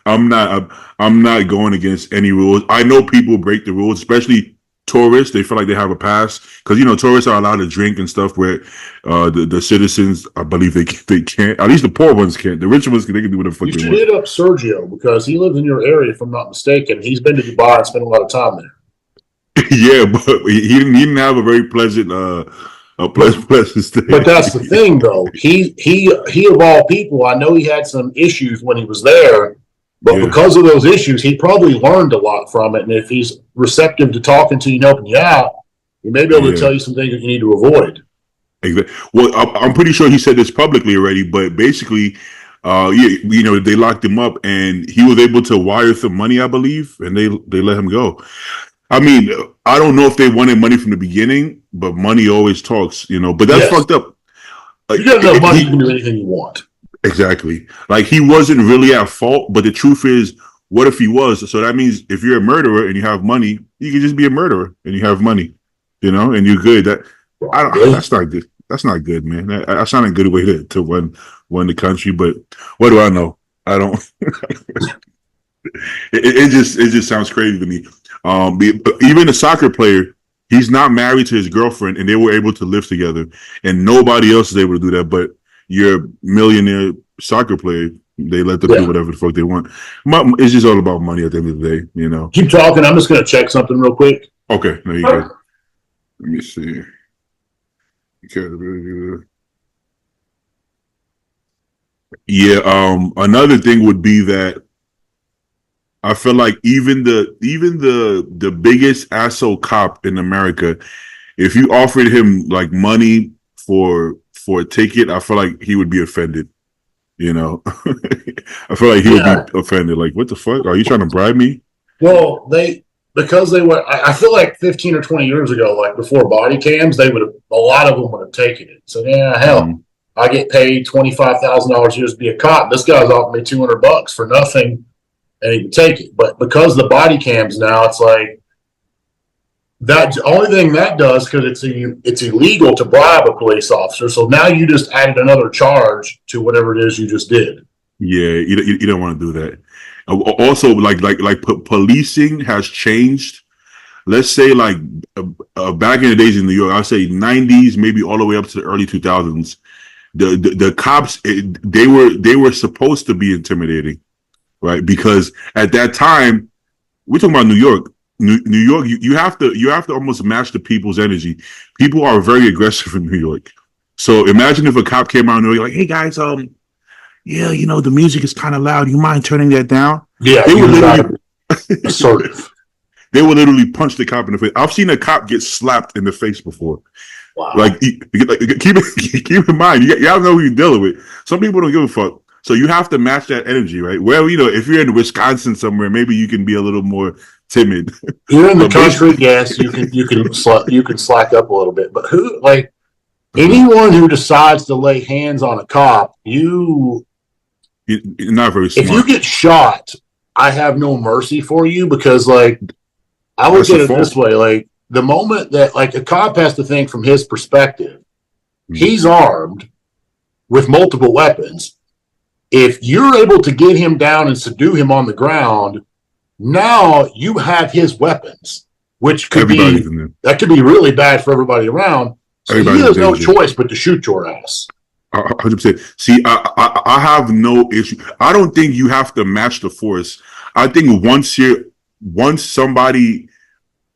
Speaker 1: I'm not going against any rules. I know people break the rules, especially tourists. They feel like they have a pass because tourists are allowed to drink and stuff. Where the citizens, I believe they can't. At least the poor ones can't. The rich ones they can do whatever the fuck they want.
Speaker 2: You should hit up Sergio because he lives in your area, if I'm not mistaken. He's been to Dubai and spent a lot of time there.
Speaker 1: Yeah, but he didn't have a very pleasant. Pleasant stay.
Speaker 2: But that's the thing, though. He of all people, I know he had some issues when he was there, but because of those issues, he probably learned a lot from it. And if he's receptive to talking to you and helping you out, he may be able to tell you some things that you need to avoid.
Speaker 1: Exactly. Well, I'm pretty sure he said this publicly already, but basically, they locked him up, and he was able to wire some money, I believe, and they let him go. I mean, I don't know if they wanted money from the beginning, but money always talks, But that's fucked up.
Speaker 2: Like, you got enough money, you can do anything you want.
Speaker 1: Exactly. Like, he wasn't really at fault, but the truth is, what if he was? So that means if you're a murderer and you have money, you can just be a murderer and you have money, and you're good. That's not good. That's not good, man. That's not a good way to run the country. But what do I know? I don't. It just sounds crazy to me. Even a soccer player, he's not married to his girlfriend, and they were able to live together, and nobody else is able to do that. But your millionaire soccer player, they let them do whatever the fuck they want. It's just all about money at the end of the day,
Speaker 2: Keep talking. I'm just going to check something real quick.
Speaker 1: Okay, there you go. Let me see. Yeah. Another thing would be that I feel like even the biggest asshole cop in America, if you offered him like money for a ticket, I feel like he would be offended. I feel like he would be offended. Like, what the fuck? Are you trying to bribe me?
Speaker 2: Well, because they were. I feel like 15 or 20 years ago, like before body cams, a lot of them would have taken it. So hell, I get paid $25,000 a year to be a cop. This guy's offering me $200 for nothing. And he can take it. But because the body cams now, it's like That's the only thing that does, because it's illegal to bribe a police officer. So now you just added another charge to whatever it is you just did.
Speaker 1: Yeah, you don't want to do that. Also, policing has changed. Let's say back in the days in New York, I'd say 90s, maybe all the way up to the early 2000s. The cops, they were supposed to be intimidating, right? Because at that time, we're talking about New York. New York, you have to almost match the people's energy. People are very aggressive in New York. So imagine if a cop came out and they're like, "Hey guys, yeah, the music is kind of loud. You mind turning that down?"
Speaker 2: Yeah,
Speaker 1: They would literally
Speaker 2: assertive.
Speaker 1: they would literally punch the cop in the face. I've seen a cop get slapped in the face before.
Speaker 2: Wow.
Speaker 1: Like keep in mind, you gotta know who you're dealing with. Some people don't give a fuck. So you have to match that energy, right? Well, if you're in Wisconsin somewhere, maybe you can be a little more timid.
Speaker 2: You're in the country, yes, you can slack up a little bit. But anyone who decides to lay hands on a cop, you're
Speaker 1: not very smart.
Speaker 2: If you get shot, I have no mercy for you, because I would get it this way: the moment that a cop has to think from his perspective, he's armed with multiple weapons. If you're able to get him down and subdue him on the ground, now you have his weapons, which could be really bad for everybody around. So he has no choice but to shoot your ass.
Speaker 1: 100%. See, I have no issue. I don't think you have to match the force. I think once somebody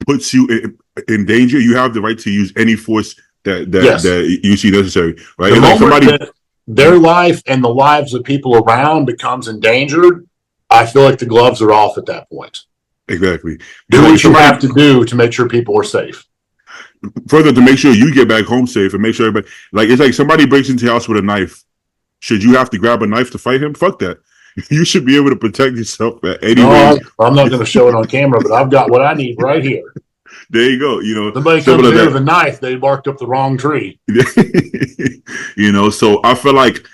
Speaker 1: puts you in danger, you have the right to use any force that you see necessary. Right?
Speaker 2: The moment that their life and the lives of people around becomes endangered, I feel like the gloves are off at that point.
Speaker 1: Exactly.
Speaker 2: Do what you have to do to make sure people are safe.
Speaker 1: Further, to make sure you get back home safe and make sure everybody, it's like somebody breaks into your house with a knife. Should you have to grab a knife to fight him? Fuck that. You should be able to protect yourself at any way.
Speaker 2: I'm not going to show it on camera, but I've got what I need right here.
Speaker 1: There you go.
Speaker 2: Somebody comes in with a knife, they barked up the wrong tree.
Speaker 1: So I feel like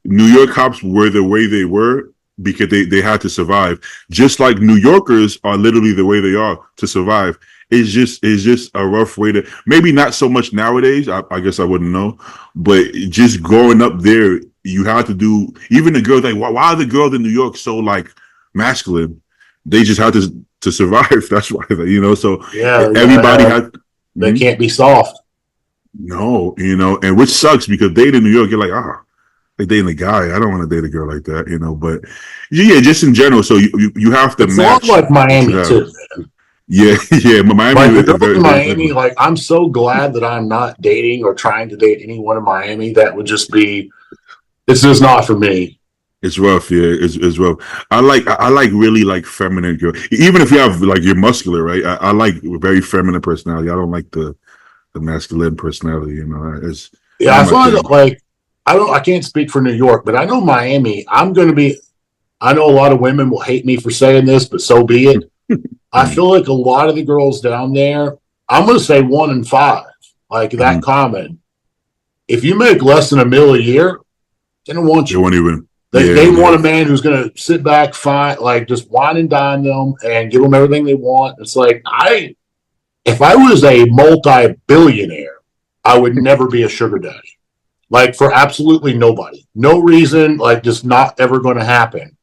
Speaker 1: New York cops were the way they were because they had to survive. Just like New Yorkers are literally the way they are to survive. It's just a rough way to, maybe not so much nowadays. I guess I wouldn't know, but just growing up there, you had to do. Even the girls, why are the girls in New York so masculine? They just had to survive. That's why, So everybody had.
Speaker 2: They can't be soft.
Speaker 1: No, and which sucks because dating in New York, you're like dating a guy. I don't want to date a girl like that, But yeah, just in general. So you have to match.
Speaker 2: It's like Miami too, man.
Speaker 1: Yeah, Miami.
Speaker 2: Miami, I'm so glad that I'm not dating or trying to date anyone in Miami. That would just be, this is not for me.
Speaker 1: It's rough, yeah. It's rough. I like really feminine girl. Even if you have you're muscular, right? I like very feminine personality. I don't like the masculine personality.
Speaker 2: I find that I can't speak for New York, but I know Miami. I know a lot of women will hate me for saying this, but so be it. I feel like a lot of the girls down there, I'm going to say 1 in 5, that common. If you make less than $1 million a year, they don't want you.
Speaker 1: They won't even.
Speaker 2: They want a man who's going to sit back, just wine and dine them and give them everything they want. It's if I was a multi-billionaire, I would never be a sugar daddy. For absolutely nobody. No reason, just not ever going to happen.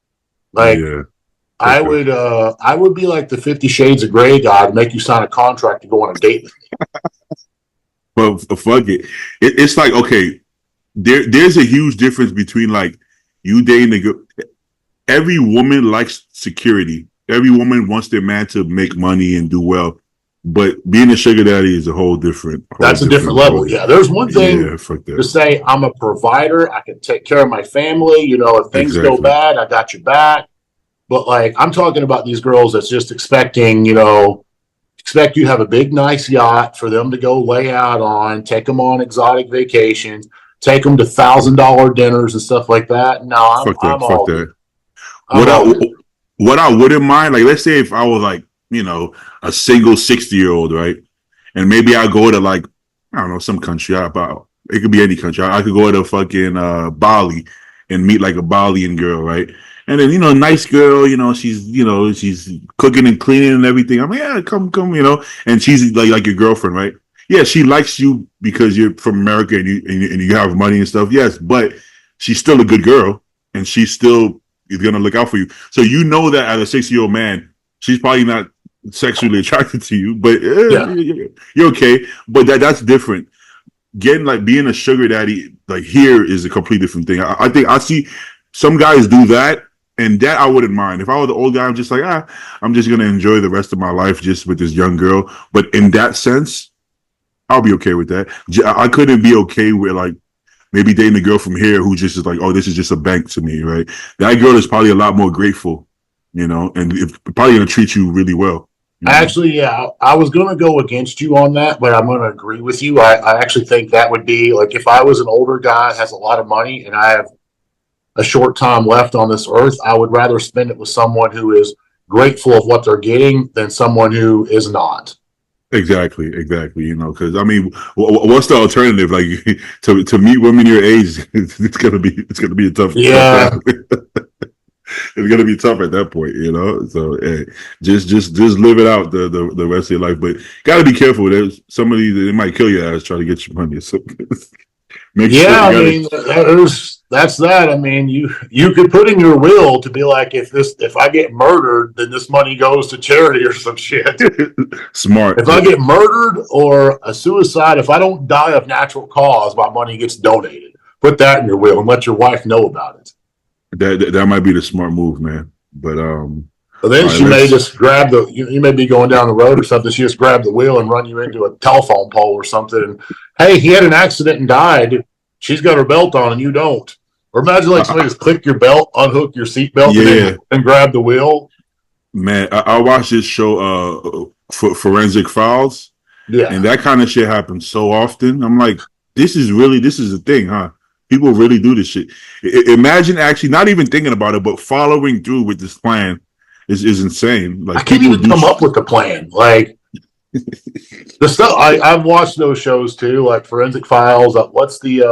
Speaker 2: I would be like the 50 Shades of Grey guy to make you sign a contract to go on a date with me.
Speaker 1: Well, fuck it. It's okay, there's a huge difference between you dating a girl. Every woman likes security. Every woman wants their man to make money and do well. But being a sugar daddy is a whole different.
Speaker 2: That's a different level. Yeah, there's one thing to say, I'm a provider. I can take care of my family. If things go bad, I got your back. But I'm talking about these girls that's just expect you to have a big, nice yacht for them to go lay out on, take them on exotic vacations, take them to $1,000 dinners and stuff like that. No, I'm all that.
Speaker 1: What I wouldn't mind, let's say if I was a single 60-year-old, right? And maybe I go to I don't know, some country. It could be any country. I could go to fucking Bali and meet a Balian girl, right? And then, nice girl, she's cooking and cleaning and everything. I'm like, yeah, come, and she's like your girlfriend, right? Yeah, she likes you because you're from America and you have money and stuff. Yes, but she's still a good girl and she's still is gonna look out for you. So you know that as a 60-year-old man, she's probably not sexually attracted to you, but
Speaker 2: Yeah.
Speaker 1: you're okay. But that's different. Getting like being a sugar daddy like here is a complete different thing. I think I see some guys do that, and that I wouldn't mind. If I were the old guy, I'm just like, I'm just gonna enjoy the rest of my life just with this young girl. But in that sense, I'll be okay with that. I couldn't be okay with like maybe dating a girl from here who just is like, oh, this is just a bank to me, right? That girl is probably a lot more grateful, and it's probably gonna treat you really well.
Speaker 2: Actually, yeah, I was going to go against you on that, but I'm going to agree with you. I actually think that would be like if I was an older guy, has a lot of money, and I have a short time left on this earth, I would rather spend it with someone who is grateful of what they're getting than someone who is not.
Speaker 1: Exactly. Because I mean, what's the alternative? Like to meet women your age, it's gonna be a tough
Speaker 2: Yeah,
Speaker 1: time. It's gonna be tough at that point, So just live it out the rest of your life, but gotta be careful. There's somebody that might kill your ass trying to get your money. So make sure
Speaker 2: yeah.
Speaker 1: you
Speaker 2: I
Speaker 1: gotta.
Speaker 2: mean, that's that. I mean, you could put in your will to be like, if I get murdered, then this money goes to charity or some shit.
Speaker 1: Smart.
Speaker 2: If I get murdered or a suicide, if I don't die of natural cause, my money gets donated. Put that in your will and let your wife know about it.
Speaker 1: That might be the smart move, man. But
Speaker 2: So then
Speaker 1: all right,
Speaker 2: she may
Speaker 1: let's.
Speaker 2: just grab you may be going down the road or something. She just grab the wheel and run you into a telephone pole or something. And hey, he had an accident and died. She's got her belt on and you don't. Or imagine like somebody just click your belt, unhook your seatbelt,
Speaker 1: Yeah,
Speaker 2: and grab the wheel.
Speaker 1: man. I watched this show, Forensic Files. And
Speaker 2: Yeah.
Speaker 1: that kind of shit happens so often. I'm like, this is a thing, huh? People really do this shit. Imagine actually not even thinking about it, but following through with this plan is insane.
Speaker 2: I
Speaker 1: Like
Speaker 2: can't
Speaker 1: people
Speaker 2: even
Speaker 1: do.
Speaker 2: come up with the plan. Like the stuff I've watched those shows too, like Forensic Files. What's the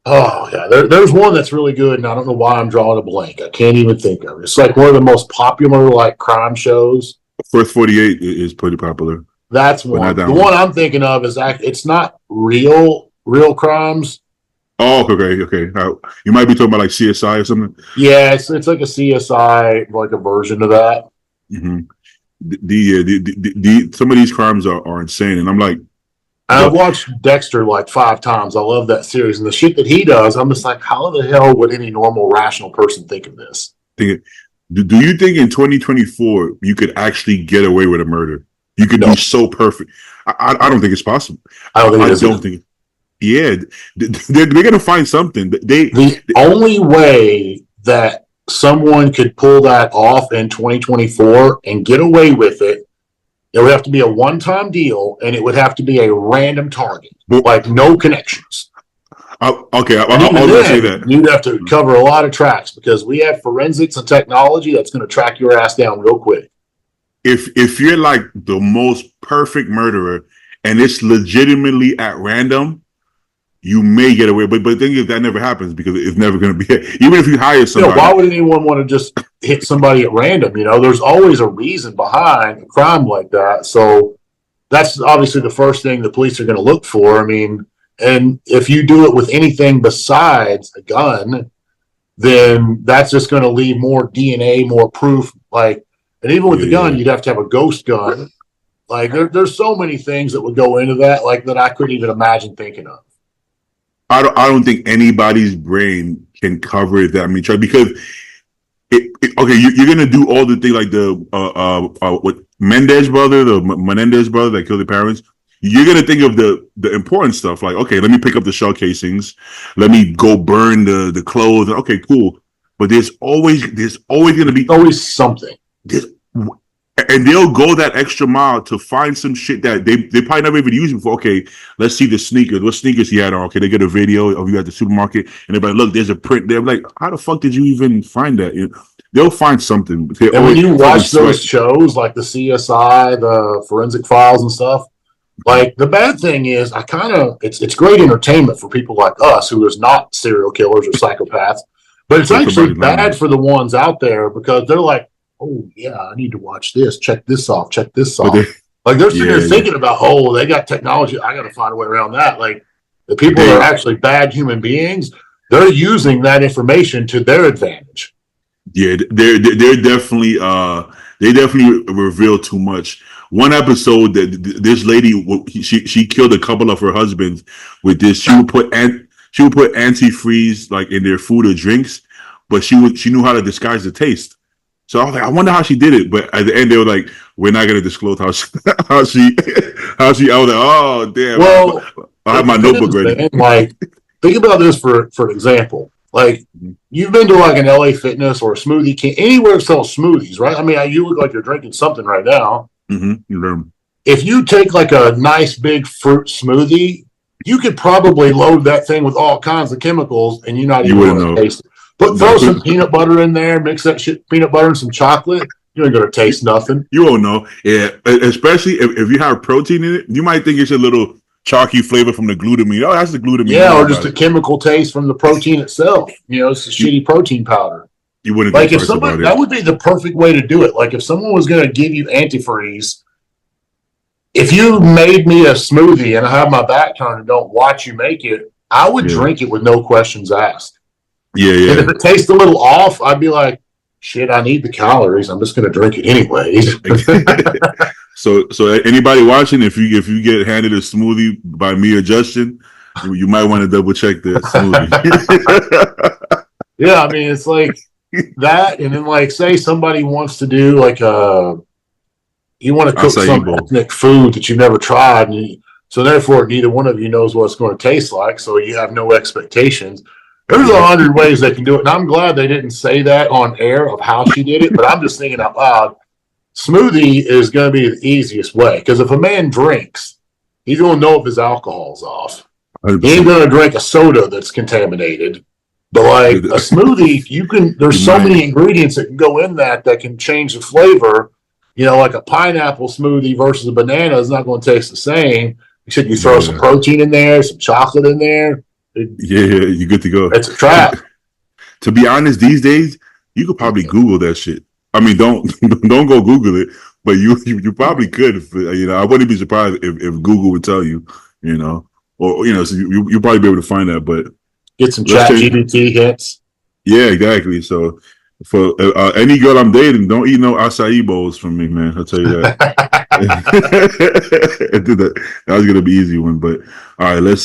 Speaker 2: Oh yeah, there's one that's really good, and I don't know why I'm drawing a blank. I can't even think of it. It's like one of the most popular like crime shows.
Speaker 1: First 48 is pretty popular,
Speaker 2: That's
Speaker 1: but not
Speaker 2: one.
Speaker 1: that
Speaker 2: The
Speaker 1: one.
Speaker 2: one I'm thinking of is it's not real crimes.
Speaker 1: Oh, okay. You might be talking about like CSI or something.
Speaker 2: Yeah, it's like a CSI, like a version of that.
Speaker 1: Mm-hmm. Some of these crimes are insane, and I'm like,
Speaker 2: I've
Speaker 1: the
Speaker 2: watched Dexter like 5 times. I love that series, and the shit that he does, I'm just like, how the hell would any normal, rational person think of this?
Speaker 1: thing. Do you think in 2024 you could actually get away with a murder? You could be
Speaker 2: No,
Speaker 1: so perfect. I don't think it's possible.
Speaker 2: I don't think it
Speaker 1: I
Speaker 2: is
Speaker 1: don't
Speaker 2: either.
Speaker 1: think. Yeah, they're gonna find something.
Speaker 2: The only way that someone could pull that off in 2024 and get away with it, it would have to be a one-time deal, and it would have to be a random target,
Speaker 1: Well,
Speaker 2: like no connections.
Speaker 1: okay,
Speaker 2: And
Speaker 1: I
Speaker 2: even
Speaker 1: was gonna say
Speaker 2: then,
Speaker 1: that.
Speaker 2: you'd have to cover a lot of tracks because we have forensics and technology that's going to track your ass down real quick.
Speaker 1: If you're like the most perfect murderer and it's legitimately at random, you may get away. But the thing is that never happens because it's never gonna be. Even if you hire
Speaker 2: Why
Speaker 1: somebody,
Speaker 2: would anyone want to just hit somebody at random? There's always a reason behind a crime like that. So that's obviously the first thing the police are going to look for. I mean, and if you do it with anything besides a gun, then that's just going to leave more DNA, more proof. Like, and even with the gun,
Speaker 1: yeah.
Speaker 2: you'd have to have a ghost gun. Like, there's so many things that would go into that, like that I couldn't even imagine thinking of.
Speaker 1: I don't think anybody's brain can cover it that much because okay, you're gonna do all the things like the what Menendez brother that killed the parents. You're gonna think of the important stuff like, okay, let me pick up the shell casings, let me go burn the clothes. Okay, cool. But there's always gonna be
Speaker 2: Always something.
Speaker 1: this, and they'll go that extra mile to find some shit that they probably never even used before. Okay, let's see the sneakers. What sneakers he had on? Okay, they get a video of you at the supermarket, and they're like, "Look, there's a print." They're like, "How the fuck did you even find that?" They'll find something. They
Speaker 2: And when
Speaker 1: always
Speaker 2: you
Speaker 1: fucking
Speaker 2: watch
Speaker 1: sweat.
Speaker 2: those shows, like the CSI, the Forensic Files and stuff, like the bad thing is, it's great entertainment for people like us who is not serial killers or psychopaths. But it's
Speaker 1: So
Speaker 2: actually
Speaker 1: somebody
Speaker 2: bad
Speaker 1: lying.
Speaker 2: for the ones out there because they're like, oh, yeah, I need to watch this. Check this off. Check this
Speaker 1: But
Speaker 2: off. Like they're sitting there
Speaker 1: yeah,
Speaker 2: thinking about, oh, they got technology. I got to find a way around that. Like the people that are
Speaker 1: they
Speaker 2: actually bad human beings, they're using that information to their advantage.
Speaker 1: yeah, they're definitely they definitely reveal too much. One episode that this lady she killed a couple of her husbands with this. She would put antifreeze like in their food or drinks, but she knew how to disguise the taste. So I was like, I wonder how she did it. But at the end, they were like, we're not gonna disclose how she how she how she. I was like, oh damn,
Speaker 2: Well,
Speaker 1: I
Speaker 2: it
Speaker 1: have my notebook
Speaker 2: depends,
Speaker 1: ready.
Speaker 2: man. Like, think about this for an example. Like, you've been to like an LA Fitness or a smoothie king, anywhere that sells smoothies, right? I mean, you look like you're drinking something right now.
Speaker 1: Mm-hmm.
Speaker 2: If you take like a nice big fruit smoothie, you could probably load that thing with all kinds of chemicals and you're not
Speaker 1: You
Speaker 2: even
Speaker 1: wouldn't
Speaker 2: going to
Speaker 1: know.
Speaker 2: taste it. But
Speaker 1: No.
Speaker 2: throw some peanut butter in there, mix that shit, peanut butter and some chocolate. You ain't going to taste nothing.
Speaker 1: You won't know. Yeah, especially if you have protein in it, you might think it's a little chalky flavor from the glutamine. Oh, that's the glutamine. Don't
Speaker 2: Yeah,
Speaker 1: worry
Speaker 2: or just
Speaker 1: about
Speaker 2: a
Speaker 1: it.
Speaker 2: chemical taste from the protein itself. You know, it's a
Speaker 1: You
Speaker 2: shitty protein powder.
Speaker 1: you wouldn't think
Speaker 2: Like if
Speaker 1: twice
Speaker 2: somebody,
Speaker 1: about
Speaker 2: that
Speaker 1: it.
Speaker 2: would be the perfect way to do it. Like if someone was going to give you antifreeze, if you made me a smoothie and I have my back turned and don't watch you make it, I would
Speaker 1: Yeah,
Speaker 2: drink it with no questions asked.
Speaker 1: yeah,
Speaker 2: And if
Speaker 1: yeah.
Speaker 2: it tastes a little off, I'd be like, shit, I need the calories. I'm just going to drink it anyways.
Speaker 1: So anybody watching, if you get handed a smoothie by me or Justin, you might want to double check the smoothie.
Speaker 2: Yeah, I mean, it's like that. And then, like, say somebody wants to do like you want to cook
Speaker 1: Acai
Speaker 2: some
Speaker 1: bowl.
Speaker 2: ethnic food that you've never tried. So, therefore, neither one of you knows what it's going to taste like. So, you have no expectations. There's
Speaker 1: Yeah,
Speaker 2: 100 ways they can do it. And I'm glad they didn't say that on air of how she did it. But I'm just thinking out loud smoothie is going to be the easiest way. Because if a man drinks, he's going to know if his alcohol's off. He ain't
Speaker 1: 100%.
Speaker 2: going to drink a soda that's contaminated. But like a smoothie,
Speaker 1: You
Speaker 2: there's so
Speaker 1: might.
Speaker 2: many ingredients that can go in that can change the flavor. You know, like a pineapple smoothie versus a banana is not going to taste the same. Except you throw some
Speaker 1: Yeah,
Speaker 2: protein in there, some chocolate in there.
Speaker 1: yeah. You're good to go.
Speaker 2: It's a trap.
Speaker 1: To be honest, these days you could probably Google that shit. I mean, don't don't go Google it, but you probably could. I wouldn't be surprised if Google would tell you, or so you probably be able to find that. But
Speaker 2: Get some
Speaker 1: let's
Speaker 2: chat
Speaker 1: change.
Speaker 2: GBT hits.
Speaker 1: Yeah, exactly. So for any girl I'm dating, don't eat no acai bowls from me, man. I'll tell you that. That was gonna be an easy one, but all right, let's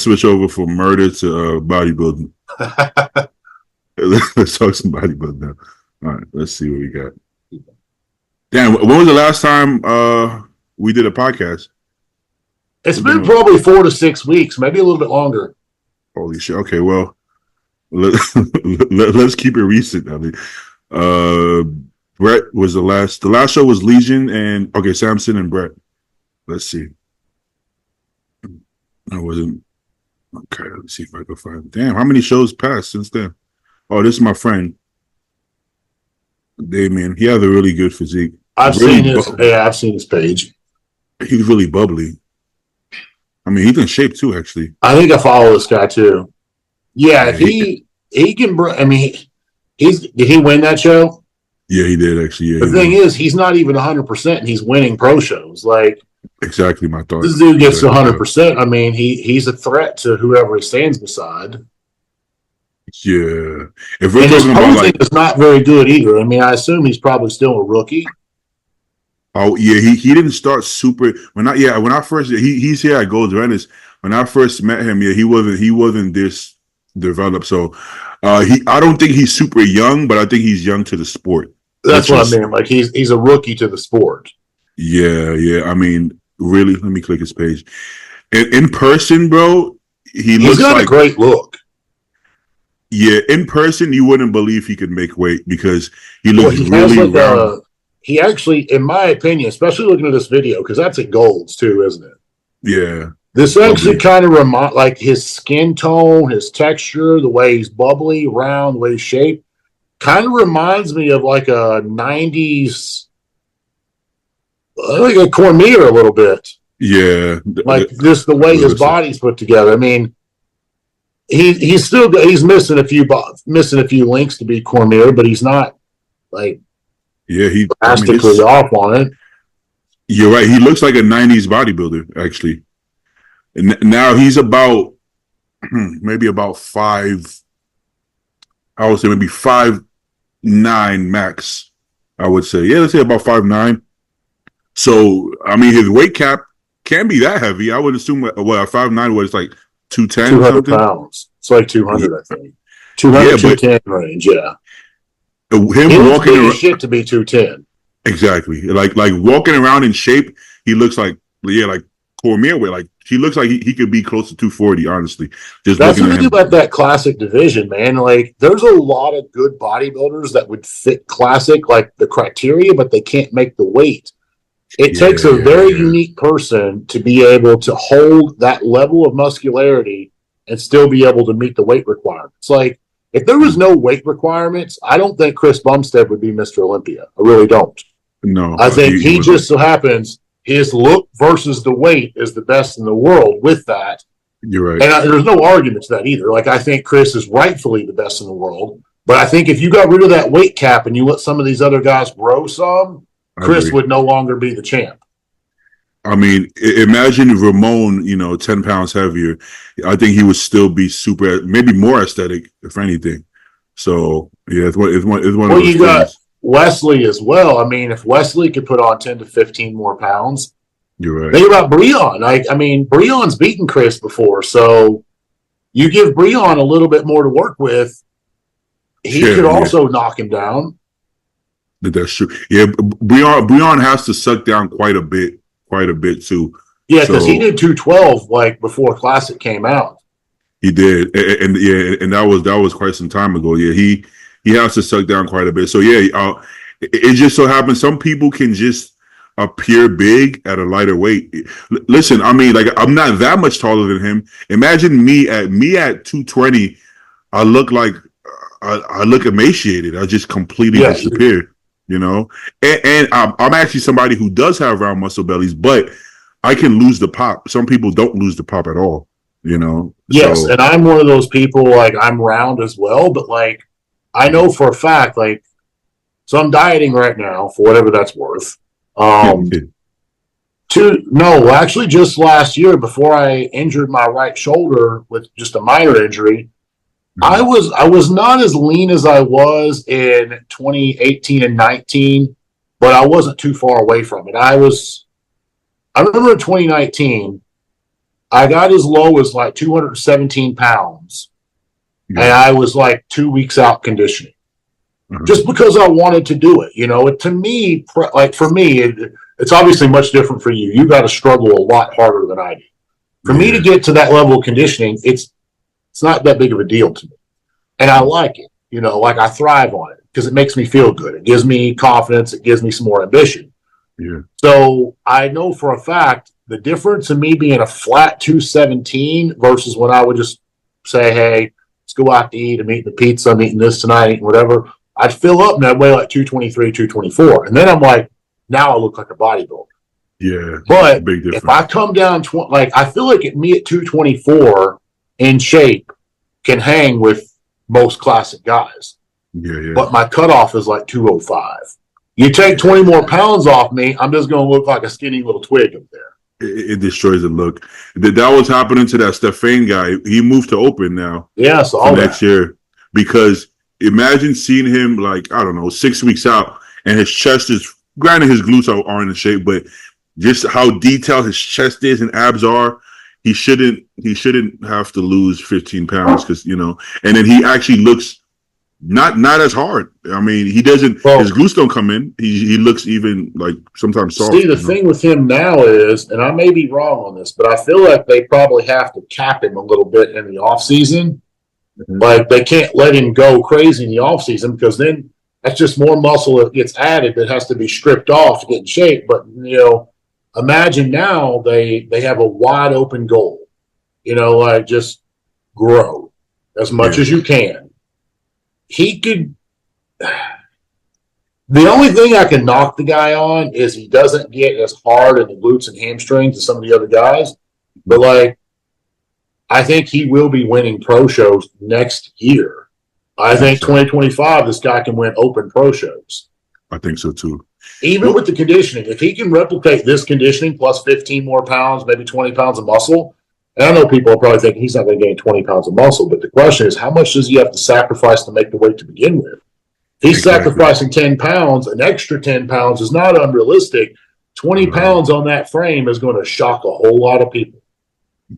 Speaker 1: switch over from murder to bodybuilding. Let's talk some bodybuilding now. All right, let's see what we got. Damn, when was the last time we did a podcast?
Speaker 2: It's
Speaker 1: It's
Speaker 2: been
Speaker 1: been
Speaker 2: probably 4 to 6 weeks, maybe a little bit longer.
Speaker 1: holy shit. Okay, well, let's keep it recent. I mean, uh, Brett was the last. The last show was Legion and okay, Samson and Brett. Let's see. I wasn't okay. Let's see if I can find. Damn, how many shows passed since then? Oh, this is my friend Damien. He has a really good physique.
Speaker 2: I've
Speaker 1: Really,
Speaker 2: seen his. Yeah, I've seen his page.
Speaker 1: he's really bubbly. I mean, he's in shape too. Actually,
Speaker 2: I think I follow this guy too. Yeah,
Speaker 1: yeah,
Speaker 2: if he can. I mean, did he win that show?
Speaker 1: he did actually. Yeah,
Speaker 2: The
Speaker 1: he
Speaker 2: thing
Speaker 1: did.
Speaker 2: is, he's not even 100%, and he's winning pro shows. Like
Speaker 1: Exactly my thought.
Speaker 2: this dude gets to
Speaker 1: Exactly.
Speaker 2: 100%. I mean, he's a threat to whoever he stands beside.
Speaker 1: Yeah, if we're
Speaker 2: And his
Speaker 1: talking about
Speaker 2: posing is not very good either. I mean, I assume he's probably still a rookie.
Speaker 1: oh yeah, he didn't start super when I first he's here at Gold Venice. When I first met him, yeah, he wasn't this developed. So I don't think he's super young, but I think he's young to the sport.
Speaker 2: That's
Speaker 1: Which
Speaker 2: what I
Speaker 1: is
Speaker 2: mean. Like he's a rookie to the sport.
Speaker 1: yeah. I mean, really, let me click his page. In person, bro, he
Speaker 2: He's
Speaker 1: looks
Speaker 2: got a
Speaker 1: like
Speaker 2: great look.
Speaker 1: yeah. In person, you wouldn't believe he could make weight because he
Speaker 2: Well,
Speaker 1: looks
Speaker 2: he has
Speaker 1: really
Speaker 2: like
Speaker 1: round.
Speaker 2: he actually, in my opinion, especially looking at this video, because that's at Gold's too, isn't it?
Speaker 1: Yeah,
Speaker 2: This actually
Speaker 1: bubbly.
Speaker 2: kind of remind like his skin tone, his texture, the way he's bubbly, round, the way he's shaped, kind of reminds me of like a '90s, like a Cormier a little bit.
Speaker 1: Yeah,
Speaker 2: Like just the way his body's put together. I mean, he's missing a few links to be Cormier, but he's not like drastically off on it.
Speaker 1: You're right. He looks like a '90s bodybuilder, actually. And now he's about maybe about five. I would say maybe 5'9" max. I would say, yeah, let's say about 5'9". So I mean, his weight cap can be that heavy. I would assume what 5'9" was like 210 or something.
Speaker 2: Pounds. It's like 200, I think. 200, 210 range. Yeah.
Speaker 1: Him walking around
Speaker 2: shit to be 210.
Speaker 1: Exactly. Like walking around in shape, he looks like Cormier way. Like he looks like he could be close to 240, honestly. Just
Speaker 2: that's what you about that classic division, man. Like there's a lot of good bodybuilders that would fit classic, like the criteria, but they can't make the weight. It takes a very unique person to be able to hold that level of muscularity and still be able to meet the weight requirements. Like if there was no weight requirements, I don't think Chris Bumstead would be Mr. Olympia. I really don't.
Speaker 1: No,
Speaker 2: I think he just so happens his look versus the weight is the best in the world with that.
Speaker 1: You're right.
Speaker 2: And there's no argument to that either. Like, I think Chris is rightfully the best in the world. But I think if you got rid of that weight cap and you let some of these other guys grow some, Chris would no longer be the champ.
Speaker 1: I mean, imagine Ramon, 10 pounds heavier. I think he would still be maybe more aesthetic, if anything. So, yeah, it's one of those things.
Speaker 2: Got Wesley as well. I mean, if Wesley could put on 10 to 15 more pounds,
Speaker 1: you're right.
Speaker 2: Think about Breon. I mean, Breon's beaten Chris before, so you give Breon a little bit more to work with. He could also knock him down.
Speaker 1: That's true. Yeah, Breon has to suck down quite a bit too.
Speaker 2: Yeah, because he did 212 like before Classic came out.
Speaker 1: He did, and that was quite some time ago. Yeah, he has to suck down quite a bit. So yeah, it just so happens some people can just appear big at a lighter weight. Listen, I mean, like I'm not that much taller than him. Imagine me at 220. I look like I look emaciated. I just completely disappear. And I'm actually somebody who does have round muscle bellies, but I can lose the pop. Some people don't lose the pop at all.
Speaker 2: Yes, and I'm one of those people. Like I'm round as well, but like I know for a fact, like, so I'm dieting right now for whatever that's worth. Actually, just last year before I injured my right shoulder with just a minor injury, I was not as lean as I was in 2018 and 19, but I wasn't too far away from it. I remember in 2019, I got as low as like 217 pounds, and I was like 2 weeks out conditioning, just because I wanted to do it. To me, like for me, it's obviously much different for you. You got to struggle a lot harder than I do. For me to get to that level of conditioning, it's not that big of a deal to me. And I like it, like I thrive on it because it makes me feel good. It gives me confidence. It gives me some more ambition.
Speaker 1: Yeah.
Speaker 2: So I know for a fact the difference in me being a flat 217 versus when I would just say, hey, let's go out to eat. I'm eating the pizza. I'm eating this tonight, eating whatever. I'd fill up and I'd weigh like 223, 224. And then I'm like, now I look like a bodybuilder.
Speaker 1: Yeah.
Speaker 2: But if I come down, I feel like me at 224 in shape can hang with most classic guys.
Speaker 1: Yeah.
Speaker 2: But my cutoff is like 205. You take 20 more pounds off me, I'm just going to look like a skinny little twig up there.
Speaker 1: It destroys the look. That was happening to that Stefan guy. He moved to open now.
Speaker 2: Yeah, so
Speaker 1: next year. Because imagine seeing him 6 weeks out, and his chest is, granted his glutes aren't in shape, but just how detailed his chest is and abs are, he shouldn't have to lose 15 pounds because, and then he actually looks not as hard. I mean, he doesn't, his glutes don't come in. He looks even like sometimes soft.
Speaker 2: See, the thing with him now is, and I may be wrong on this, but I feel like they probably have to cap him a little bit in the off season. Mm-hmm. Like they can't let him go crazy in the off season because then that's just more muscle that gets added that has to be stripped off to get in shape. But, imagine now they have a wide open goal, like just grow as much as you can. He could, the only thing I can knock the guy on is he doesn't get as hard in the glutes and hamstrings as some of the other guys. But I think he will be winning pro shows next year. I think
Speaker 1: so.
Speaker 2: 2025, this guy can win open pro shows.
Speaker 1: I think so too.
Speaker 2: Even with the conditioning, if he can replicate this conditioning plus 15 more pounds, maybe 20 pounds of muscle, and I know people are probably thinking he's not going to gain 20 pounds of muscle, but the question is, how much does he have to sacrifice to make the weight to begin with? If he's sacrificing 10 pounds, an extra 10 pounds is not unrealistic. 20 pounds on that frame is going to shock a whole lot of people.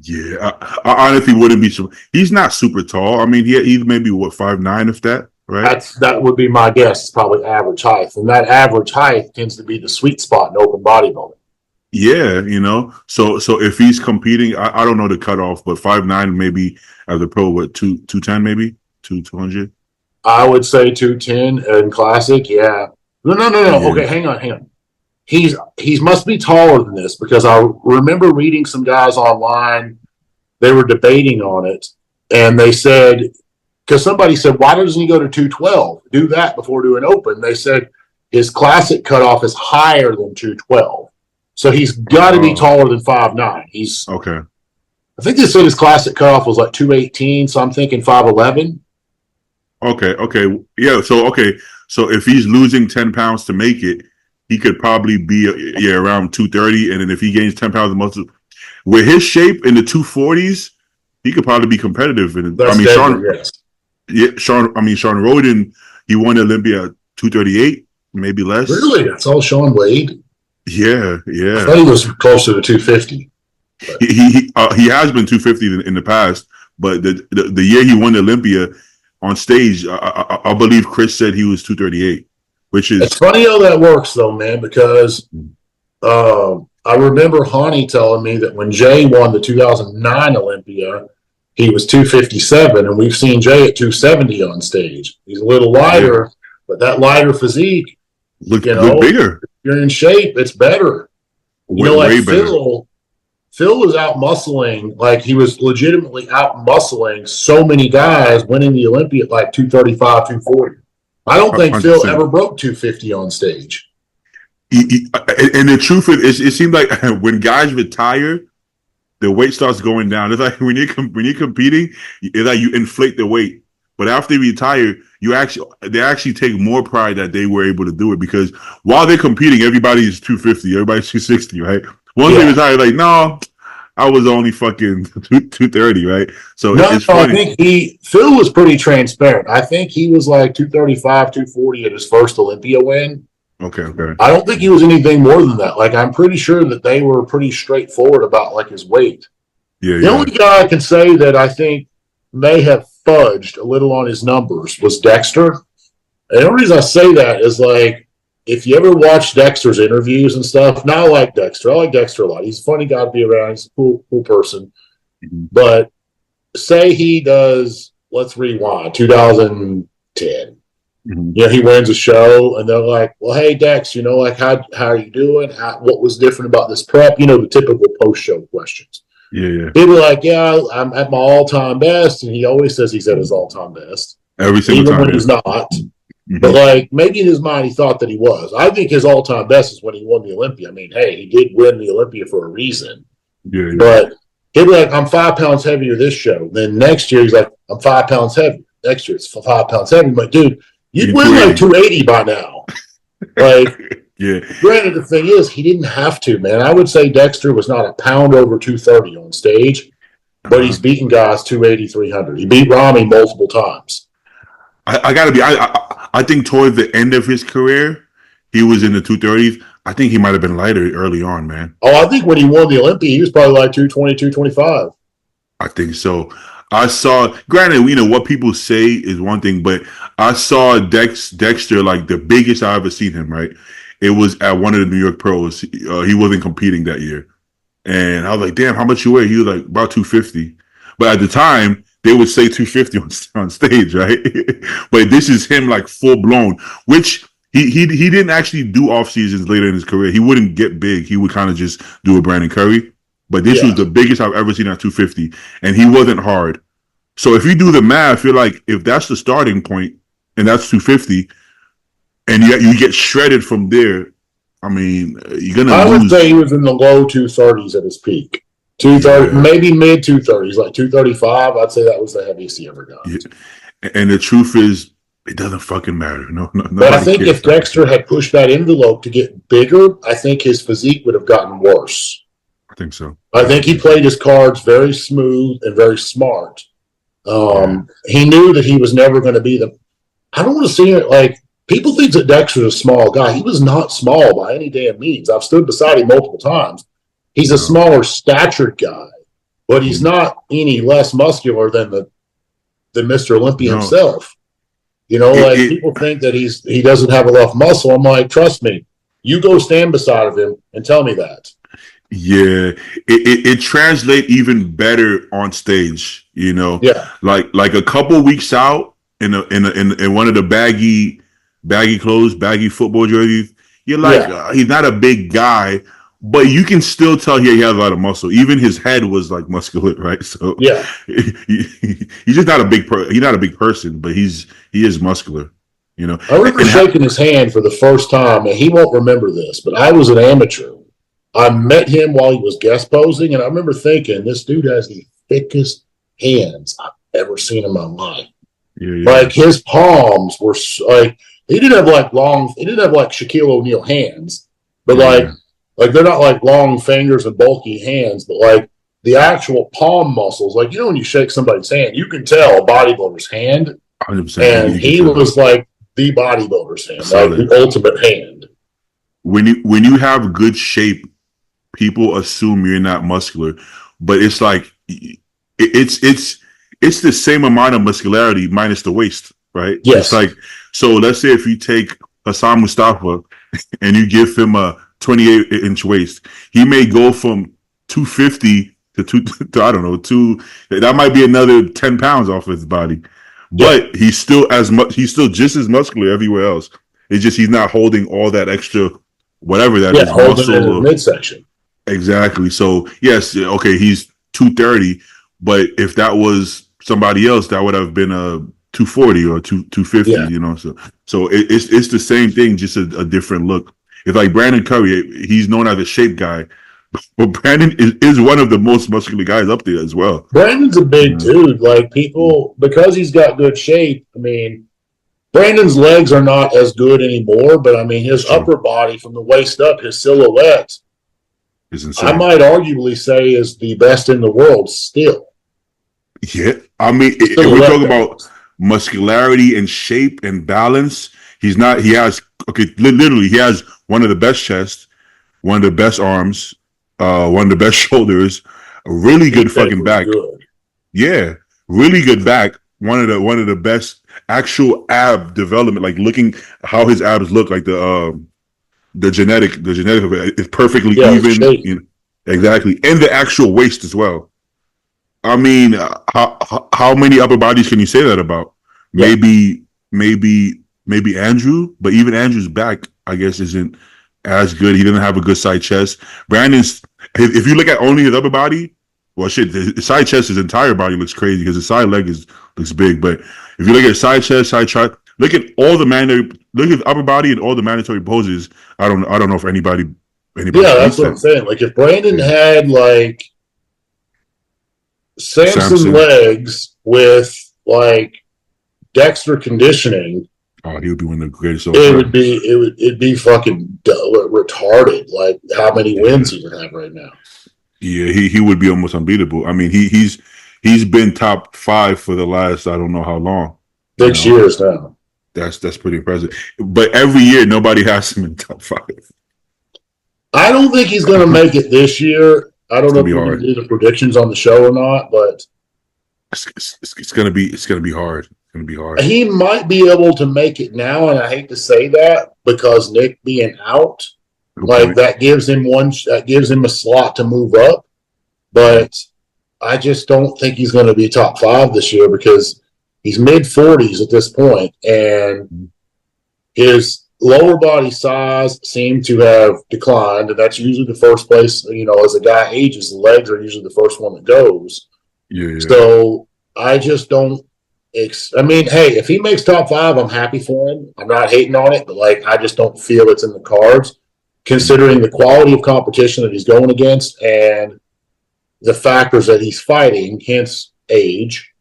Speaker 1: Yeah, I honestly wouldn't be sure. He's not super tall. I mean, he's maybe, what, 5'9", if that, right?
Speaker 2: That would be my guess. It's probably average height. And that average height tends to be the sweet spot in open bodybuilding.
Speaker 1: Yeah, So if he's competing, I don't know the cutoff, but 5'9", maybe as a pro, what, 210 maybe? 200?
Speaker 2: I would say 210 in classic, yeah. No. Yeah. Okay, hang on. He's must be taller than this because I remember reading some guys online. They were debating on it, and they said, because somebody said, why doesn't he go to 212? Do that before doing open. They said his classic cutoff is higher than 212. So he's got to be taller than 5'9". He's
Speaker 1: okay.
Speaker 2: I think they said his classic cutoff was like 218, so I'm thinking 5'11".
Speaker 1: Okay. Yeah, so if he's losing 10 pounds to make it, he could probably be around 230, and then if he gains 10 pounds of muscle, with his shape in the 240s, he could probably be competitive. And Sean Roden, he won Olympia at 238, maybe less.
Speaker 2: Really? That's all Sean weighed?
Speaker 1: Yeah.
Speaker 2: I thought he was closer to 250.
Speaker 1: He has been 250 in the past, but the year he won Olympia on stage, I believe Chris said he was 238. Which is,
Speaker 2: it's funny how that works, though, man, because I remember Hani telling me that when Jay won the 2009 Olympia, he was 257, and we've seen Jay at 270 on stage. He's a little lighter, but that lighter physique,
Speaker 1: look bigger.
Speaker 2: If you're in shape, it's better.
Speaker 1: Way better.
Speaker 2: Phil was out muscling, like he was legitimately out muscling so many guys winning the Olympia at like 235, 240. I don't think 100%. Phil ever broke 250 on stage.
Speaker 1: And the truth is, it seems like when guys retire, the weight starts going down. It's like when you're competing, it's like you inflate the weight. But after you retire, they actually take more pride that they were able to do it, because while they're competing, everybody's 250, everybody's 260, right? Once they retire, like, no, I was only fucking 230, right? So it's funny.
Speaker 2: I think Phil was pretty transparent. I think he was like 235, 240 at his first Olympia win.
Speaker 1: Okay.
Speaker 2: I don't think he was anything more than that. Like, I'm pretty sure that they were pretty straightforward about like his weight. The only guy I can say that I think may have fudged a little on his numbers was Dexter. And the only reason I say that is, like, if you ever watch Dexter's interviews and stuff, now I like Dexter. I like Dexter a lot. He's a funny guy to be around. He's a cool person. Mm-hmm. But say he does, let's rewind, 2010. Mm-hmm. He wins a show, and they're like, well, hey, Dex, like, how are you doing? What was different about this prep? The typical post-show questions.
Speaker 1: Yeah.
Speaker 2: He'd be like, yeah, I'm at my all-time best, and he always says he's at his all-time best.
Speaker 1: Every single time.
Speaker 2: Even when he's not. Mm-hmm. But, like, maybe in his mind he thought that he was. I think his all-time best is when he won the Olympia. I mean, hey, he did win the Olympia for a reason.
Speaker 1: Yeah.
Speaker 2: But he'd be like, I'm 5 pounds heavier this show. Then next year he's like, I'm 5 pounds heavier. Next year it's 5 pounds heavier. I'm like, dude, you'd win like 280 by now. Like,
Speaker 1: yeah.
Speaker 2: Granted, the thing is, he didn't have to, man. I would say Dexter was not a pound over 230 on stage, but he's beaten guys 280, 300. He beat Rami multiple times.
Speaker 1: I gotta be. I think toward the end of his career, he was in the 230s. I think he might have been lighter early on, man.
Speaker 2: Oh, I think when he won the Olympia, he was probably like 220, 225.
Speaker 1: I think so. I saw, granted, what people say is one thing, but I saw Dexter, like, the biggest I ever seen him, right? It was at one of the New York pros. He wasn't competing that year. And I was like, damn, how much you weigh? He was like, about 250. But at the time, they would say 250 on stage, right? But this is him, like, full blown, which he didn't actually do off seasons later in his career. He wouldn't get big. He would kind of just do a Brandon Curry. But this was the biggest I've ever seen at 250. And he wasn't hard. So if you do the math, you're like, if that's the starting point and that's 250, and you get shredded from there, I mean, you're going to lose.
Speaker 2: I would say he was in the low 230s at his peak. 230,
Speaker 1: Yeah,
Speaker 2: maybe mid 230s, like 235. I'd say that was the heaviest he ever got.
Speaker 1: yeah. And the truth is, it doesn't fucking matter. No,
Speaker 2: But I
Speaker 1: nobody
Speaker 2: think
Speaker 1: cares.
Speaker 2: if Dexter had pushed that envelope to get bigger, I think his physique would have gotten worse.
Speaker 1: I think so.
Speaker 2: I think
Speaker 1: Definitely
Speaker 2: he
Speaker 1: think so.
Speaker 2: played his cards very smooth and very smart.
Speaker 1: Yeah.
Speaker 2: He knew that he was never going to be the. I don't want to see it like people think that Dexter's a small guy. He was not small by any damn means. I've stood beside him multiple times. He's a
Speaker 1: No.
Speaker 2: smaller statured guy, but he's
Speaker 1: Mhm.
Speaker 2: not any less muscular than Mr. Olympia
Speaker 1: No.
Speaker 2: himself. You know,
Speaker 1: It,
Speaker 2: like
Speaker 1: it
Speaker 2: people think that he doesn't have enough muscle. I'm like, trust me, you go stand beside of him and tell me that.
Speaker 1: Yeah, it translate even better on stage.
Speaker 2: Yeah,
Speaker 1: Like a couple weeks out in one of the baggy clothes, baggy football jerseys. You're like,
Speaker 2: yeah,
Speaker 1: he's not a big guy, but you can still tell he has a lot of muscle. Even his head was like muscular, right? So
Speaker 2: yeah.
Speaker 1: he's just not a he's not a big person, but he is muscular.
Speaker 2: I remember
Speaker 1: And
Speaker 2: shaking his hand for the first time, and he won't remember this, but I was an amateur. I met him while he was guest posing, and I remember thinking, this dude has the thickest hands I've ever seen in my life.
Speaker 1: yeah, yeah,
Speaker 2: Like his palms were like he didn't have like long, he didn't have like Shaquille O'Neal hands, but
Speaker 1: yeah, yeah.
Speaker 2: like they're not like long fingers and bulky hands, but like the actual palm muscles, like when you shake somebody's hand, you can tell a bodybuilder's hand,
Speaker 1: 100%.
Speaker 2: and
Speaker 1: You can
Speaker 2: he
Speaker 1: tell.
Speaker 2: was like the bodybuilder's hand, like the
Speaker 1: Solid.
Speaker 2: ultimate hand.
Speaker 1: When you have good shape, people assume you're not muscular, but it's like it's the same amount of muscularity minus the waist, right? It's
Speaker 2: Yes,
Speaker 1: like, so let's say if you take Hassan Mustafa and you give him a 28-inch waist, he may go from 250 to I don't know, two. That might be another 10 pounds off of his body,
Speaker 2: yeah,
Speaker 1: but he's still as much. He's still just as muscular everywhere else. It's just he's not holding all that extra, whatever that
Speaker 2: yeah,
Speaker 1: is,
Speaker 2: holding in
Speaker 1: muscle
Speaker 2: his
Speaker 1: or
Speaker 2: midsection.
Speaker 1: exactly. So yes, okay, he's 230, but if that was somebody else, that would have been a 240 or 250.
Speaker 2: Yeah,
Speaker 1: So it's the same thing, just a different look. It's like Brandon Curry. He's known as a shape guy, but Brandon is one of the most muscular guys up there as well.
Speaker 2: Brandon's a big
Speaker 1: Yeah.
Speaker 2: dude. Like people, because he's got good shape. I mean, Brandon's legs are not as good anymore, but I mean, his
Speaker 1: It's true.
Speaker 2: upper body from the waist up, his silhouette,
Speaker 1: It's
Speaker 2: I
Speaker 1: insane.
Speaker 2: might arguably say is the best in the world still.
Speaker 1: Yeah, I mean, if we're
Speaker 2: Silhouette
Speaker 1: talking
Speaker 2: that
Speaker 1: about
Speaker 2: is.
Speaker 1: muscularity and shape and balance, he's not. He has okay, literally, he has one of the best chests, one of the best arms, one of the best shoulders, a really good
Speaker 2: Beefcake
Speaker 1: fucking
Speaker 2: was
Speaker 1: back.
Speaker 2: good.
Speaker 1: Yeah, really good back. One of the best actual ab development. Like looking how his abs look, like the genetic of it is perfectly
Speaker 2: Yeah, the
Speaker 1: even.
Speaker 2: shape.
Speaker 1: Exactly, and the actual waist as well. I mean, how many upper bodies can you say that about?
Speaker 2: Yeah.
Speaker 1: Maybe Andrew, but even Andrew's back, I guess, isn't as good. He doesn't have a good side chest. Brandon's, if you look at only his upper body, well, shit, his side chest, his entire body looks crazy because his side leg looks big. But if you look at side chest, side chest, look at all the mandatory, look at his upper body and all the mandatory poses. I don't know if anybody
Speaker 2: Yeah, that's
Speaker 1: beats
Speaker 2: what I'm
Speaker 1: that.
Speaker 2: saying. Like if Brandon
Speaker 1: Yeah.
Speaker 2: had like Samson
Speaker 1: Samson,
Speaker 2: legs with like Dexter conditioning,
Speaker 1: oh, he would be one of the greatest of all
Speaker 2: it would
Speaker 1: time.
Speaker 2: be it'd be fucking retarded. Like how many wins
Speaker 1: Yeah.
Speaker 2: he would have right now.
Speaker 1: Yeah, he would be almost unbeatable. I mean, he's been top five for the last I don't know how long. You
Speaker 2: 6 years now.
Speaker 1: that's pretty impressive. But every year nobody has him in top five.
Speaker 2: I don't think he's going to make it this year. I don't
Speaker 1: It's
Speaker 2: know
Speaker 1: gonna
Speaker 2: if
Speaker 1: be
Speaker 2: we're going to
Speaker 1: hard.
Speaker 2: do the predictions on the show or not, but
Speaker 1: It's gonna be hard. It's gonna be hard.
Speaker 2: he might be able to make it now. And I hate to say that because Nick being out,
Speaker 1: Good
Speaker 2: like
Speaker 1: point.
Speaker 2: that gives him a slot to move up. But I just don't think he's going to be top five this year because he's mid 40s at this point, and his lower body size seemed to have declined, and that's usually the first place. As a guy ages, the legs are usually the first one that goes.
Speaker 1: Yeah, yeah.
Speaker 2: So I just don't. I mean, hey, if he makes top five, I'm happy for him. I'm not hating on it, but like I just don't feel it's in the cards, considering the quality of competition that he's going against and the factors that he's fighting, hence age,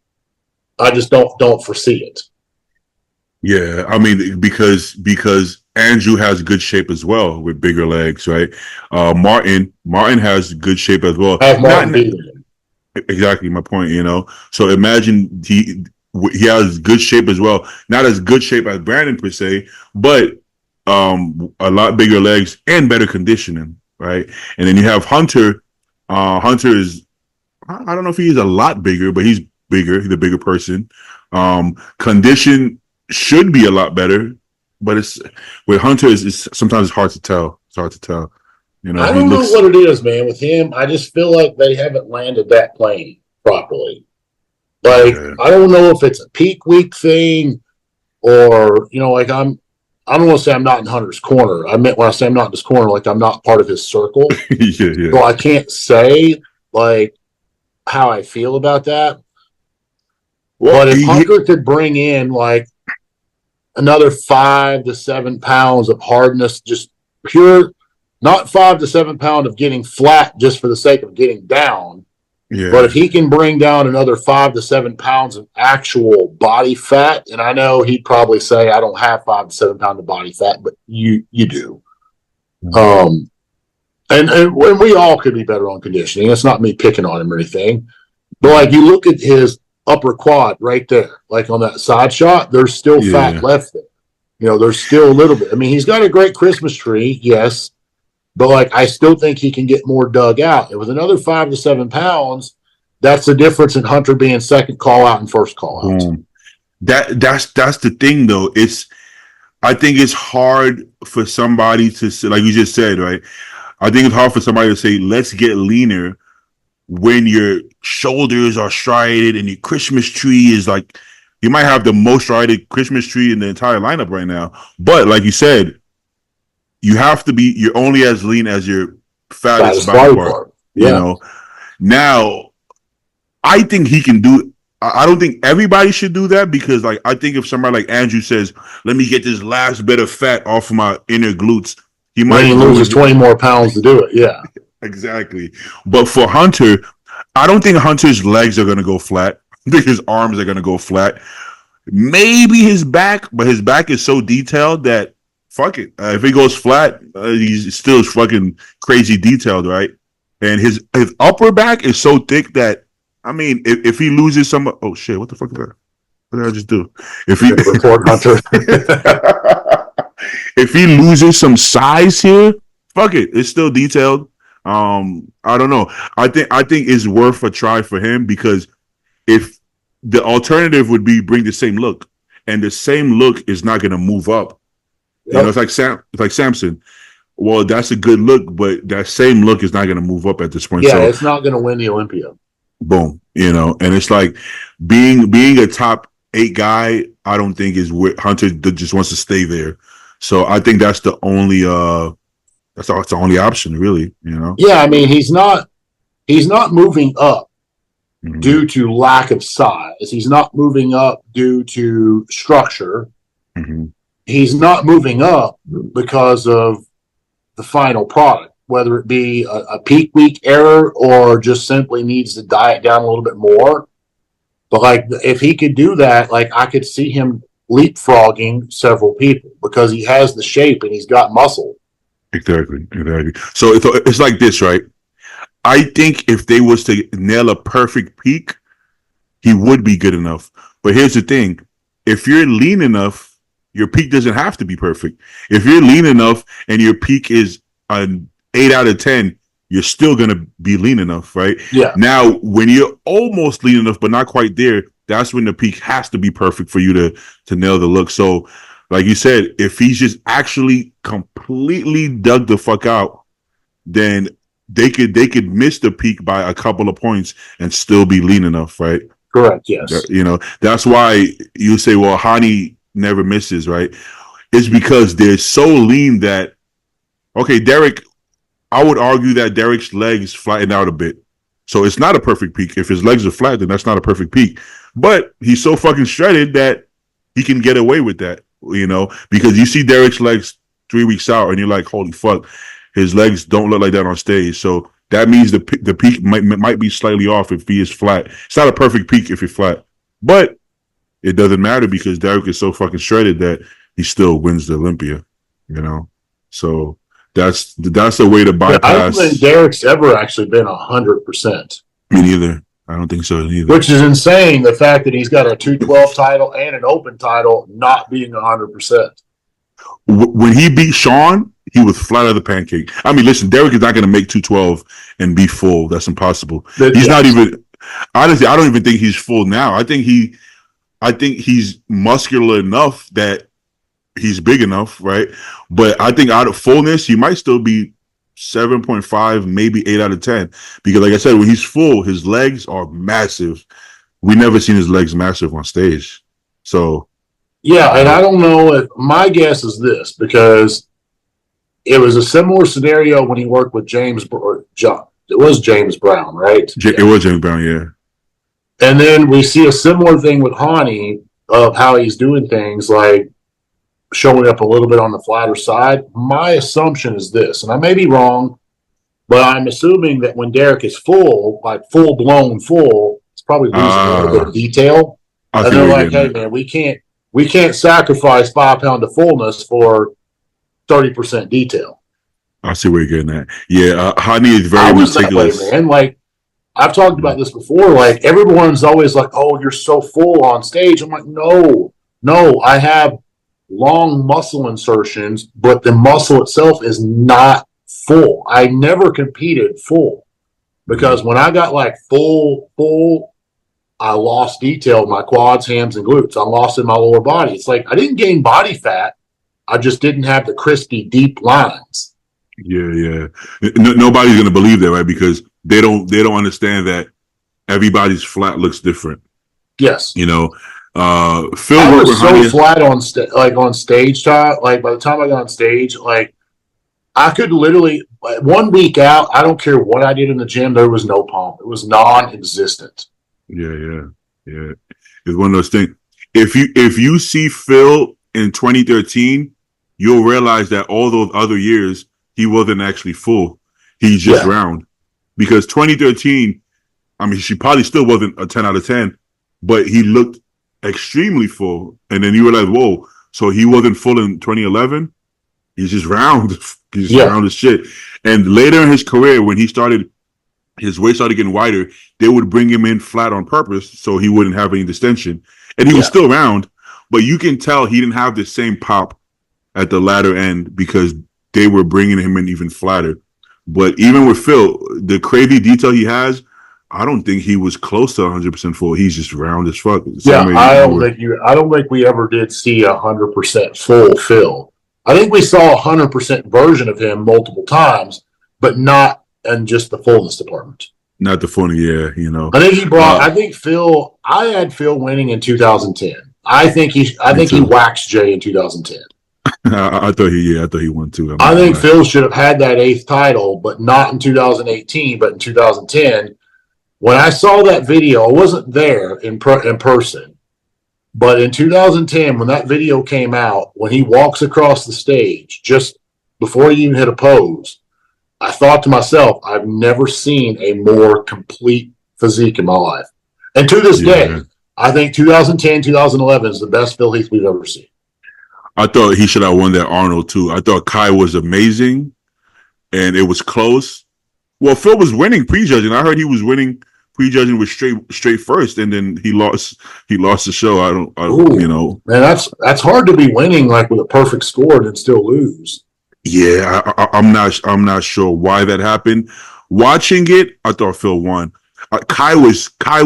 Speaker 2: I just don't foresee it.
Speaker 1: Yeah, I mean because Andrew has good shape as well with bigger legs, right? Martin has good shape as well.
Speaker 2: I have
Speaker 1: Not
Speaker 2: Martin beating him.
Speaker 1: exactly my point, you know. So imagine he has good shape as well. Not as good shape as Brandon per se, but a lot bigger legs and better conditioning, right? And then you have Hunter. Hunter is I don't know if he's a lot bigger, but he's bigger. He's a bigger person. Condition should be a lot better, but it's with Hunter is sometimes it's hard to tell. It's hard to tell. You know,
Speaker 2: I
Speaker 1: he
Speaker 2: don't know
Speaker 1: looks.
Speaker 2: what it is, man. With him, I just feel like they haven't landed that plane properly. Like,
Speaker 1: Yeah,
Speaker 2: I don't know if it's a peak week thing or, like I don't want to say I'm not in Hunter's corner. I meant when I say I'm not in his corner, like I'm not part of his circle.
Speaker 1: yeah, yeah.
Speaker 2: So I can't say like how I feel about that.
Speaker 1: Well,
Speaker 2: But if Hunter could bring in like another 5 to 7 pounds of hardness, just pure, not 5 to 7 pounds of getting flat just for the sake of getting down.
Speaker 1: yeah,
Speaker 2: But if he can bring down another 5 to 7 pounds of actual body fat, and I know he'd probably say I don't have 5 to 7 pounds of body fat, but you do. And we all could be better on conditioning. It's not me picking on him or anything. But like you look at his upper quad right there, like on that side shot, there's still fat left there. There's still a little bit. I mean, he's got a great Christmas tree, yes, but like I still think he can get more dug out. And with another 5 to 7 pounds, that's the difference in Hunter being second call out and first call out.
Speaker 1: That's the thing though. I think it's hard for somebody to say, like you just said, right? I think it's hard for somebody to say, let's get leaner when your shoulders are striated and your Christmas tree is like, you might have the most striated Christmas tree in the entire lineup right now. But like you said, you're only as lean as your fattest body part.
Speaker 2: Yeah.
Speaker 1: Now, I think he can do. I don't think everybody should do that because, like, I think if somebody like Andrew says, "Let me get this last bit of fat off of my inner glutes," he might
Speaker 2: lose 20 more pounds to do it. Yeah,
Speaker 1: exactly. But for Hunter, I don't think Hunter's legs are going to go flat. I think his arms are going to go flat. Maybe his back, but his back is so detailed that fuck it. If he goes flat, he's still fucking crazy detailed, right? And his upper back is so thick that I mean, if he loses some, oh shit, what the fuck did I just do? If he
Speaker 2: report Hunter,
Speaker 1: if he loses some size here, fuck it, it's still detailed. I don't know. I think it's worth a try for him because if the alternative would be bring the same look, and the same look is not going to move up. Yep. It's like Samson. Well, that's a good look, but that same look is not going to move up at this point.
Speaker 2: Yeah,
Speaker 1: so,
Speaker 2: it's not going to win the Olympia.
Speaker 1: Boom, and it's like being a top 8 guy. I don't think is where Hunter just wants to stay there. So I think that's the only that's the only option, really.
Speaker 2: Yeah, I mean he's not moving up due to lack of size. He's not moving up due to structure. He's not moving up because of the final product, whether it be a peak week error or just simply needs to diet down a little bit more. But like, if he could do that, like I could see him leapfrogging several people because he has the shape and he's got muscle.
Speaker 1: Exactly. So it's like this, right? I think if they was to nail a perfect peak, he would be good enough. But here's the thing. If you're lean enough, your peak doesn't have to be perfect. If you're lean enough and your peak is an 8 out of 10, you're still going to be lean enough, right?
Speaker 2: Yeah.
Speaker 1: Now, when you're almost lean enough, but not quite there, that's when the peak has to be perfect for you to nail the look. So, like you said, if he's just actually completely dug the fuck out, then they could miss the peak by a couple of points and still be lean enough, right?
Speaker 2: Correct, yes.
Speaker 1: That's why you say, well, Hani never misses, right? It's because they're so lean that, okay, Derek, I would argue that Derek's legs flattened out a bit. So it's not a perfect peak. If his legs are flat, then that's not a perfect peak. But he's so fucking shredded that he can get away with that, because you see Derek's legs 3 weeks out and you're like, holy fuck, his legs don't look like that on stage. So that means the peak might be slightly off if he is flat. It's not a perfect peak if you're flat, but it doesn't matter because Derek is so fucking shredded that he still wins the Olympia. So that's the way to bypass.
Speaker 2: I don't think Derek's ever actually been 100%.
Speaker 1: Me neither. I don't think so either.
Speaker 2: Which is insane. The fact that he's got a 212 title and an open title, not being 100%.
Speaker 1: When he beat Sean, he was flat as a pancake. I mean, listen, Derek is not going to make 212 and be full. That's impossible. He's not even. Honestly, I don't even think he's full now. I think he's muscular enough that he's big enough, right? But I think out of fullness, he might still be 7.5, maybe 8 out of 10. Because like I said, when he's full, his legs are massive. We never seen his legs massive on stage. So
Speaker 2: yeah, and I don't know if my guess is this, because it was a similar scenario when he worked with James or John. It was James Brown, right?
Speaker 1: It was James Brown, yeah.
Speaker 2: And then we see a similar thing with Hani of how he's doing things, like showing up a little bit on the flatter side. My assumption is this, and I may be wrong, but I'm assuming that when Derek is full, like full blown full, it's probably losing a little bit of detail. And they're like, hey man, we can't sacrifice 5 pounds of fullness for 30% detail.
Speaker 1: I see where you're getting at. Yeah, Hani is very meticulous.
Speaker 2: That way, man. Like I've talked about this before. Like everyone's always like, "Oh, you're so full on stage." I'm like, no, I have long muscle insertions, but the muscle itself is not full. I never competed full because when I got like full, I lost detail in my quads, hams, and glutes. I lost in my lower body. It's like I didn't gain body fat. I just didn't have the crispy, deep lines.
Speaker 1: Yeah. Nobody's gonna believe that, right? Because they don't understand that everybody's flat looks different.
Speaker 2: Yes.
Speaker 1: Phil
Speaker 2: I was so flat on stage time. Like by the time I got on stage, like I could literally 1 week out. I don't care what I did in the gym. There was no pump. It was non-existent.
Speaker 1: Yeah. It's one of those things. If you see Phil in 2013, you'll realize that all those other years he wasn't actually full. He's just round. Because 2013, I mean, she probably still wasn't a 10 out of 10, but he looked extremely full. And then you realize, whoa, so he wasn't full in 2011? He's just round. He's just round as shit. And later in his career, when his waist started getting wider, they would bring him in flat on purpose so he wouldn't have any distension. And he was still round, but you can tell he didn't have the same pop at the latter end because they were bringing him in even flatter. But even with Phil, the crazy detail he has, I don't think he was close to 100% full. He's just round as fuck.
Speaker 2: I don't think we ever did see 100% full Phil. I think we saw 100% version of him multiple times, but not in just the fullness department.
Speaker 1: Not the fullness,
Speaker 2: I think he brought. I think Phil. I had Phil winning in 2010. I think he waxed Jay in 2010.
Speaker 1: I thought he won too.
Speaker 2: I think Phil should have had that 8th title, but not in 2018, but in 2010. When I saw that video, I wasn't there in person, but in 2010, when that video came out, when he walks across the stage, just before he even hit a pose, I thought to myself, I've never seen a more complete physique in my life. And to this day, I think 2010, 2011 is the best Phil Heath we've ever seen.
Speaker 1: I thought he should have won that Arnold too. I thought Kai was amazing, and it was close. Well, Phil was winning prejudging. I heard he was winning prejudging with straight first, and then he lost the show.
Speaker 2: Man, that's hard to be winning like with a perfect score and then still lose.
Speaker 1: Yeah, I'm not sure why that happened. Watching it, I thought Phil won. Kai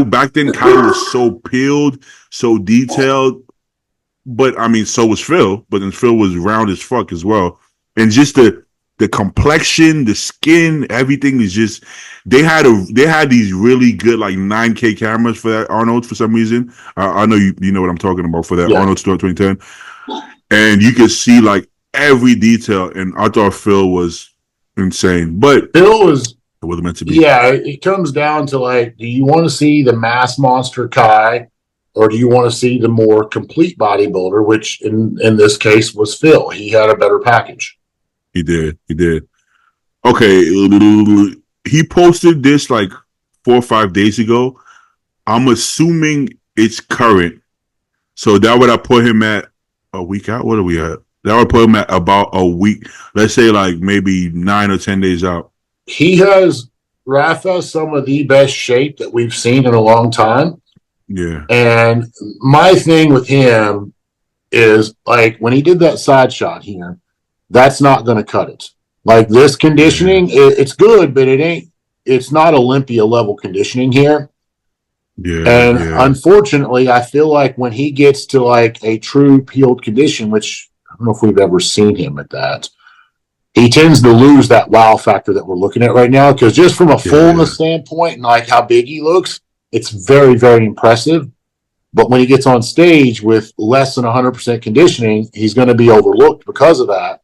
Speaker 1: back then. Kai was so peeled, so detailed. But I mean, so was Phil. But then Phil was round as fuck as well, and just the complexion, the skin, everything is just. They had these really good like 9K cameras for that Arnold for some reason. I know you know what I'm talking about for that Arnold 2010, and you could see like every detail. And I thought Phil was insane, but
Speaker 2: Phil was.
Speaker 1: It wasn't meant to be.
Speaker 2: Yeah, it comes down to like, do you want to see the mass monster Kai? Or do you want to see the more complete bodybuilder, which in this case was Phil? He had a better package.
Speaker 1: He did. Okay. he posted this like 4 or 5 days ago. I'm assuming it's current. So that would I put him at a week out? What are we at? That would put him at about a week. Let's say like maybe 9 or 10 days out.
Speaker 2: He has Rafa some of the best shape that we've seen in a long time.
Speaker 1: Yeah.
Speaker 2: And my thing with him is like when he did that side shot here, that's not going to cut it. Like this conditioning, it's good, but it's not Olympia level conditioning here.
Speaker 1: Yeah.
Speaker 2: And
Speaker 1: yeah.
Speaker 2: unfortunately, I feel like when he gets to like a true peeled condition, which I don't know if we've ever seen him at that, he tends to lose that wow factor that we're looking at right now. Because just from a fullness standpoint and like how big he looks, it's very, very impressive. But when he gets on stage with less than 100% conditioning, he's going to be overlooked because of that.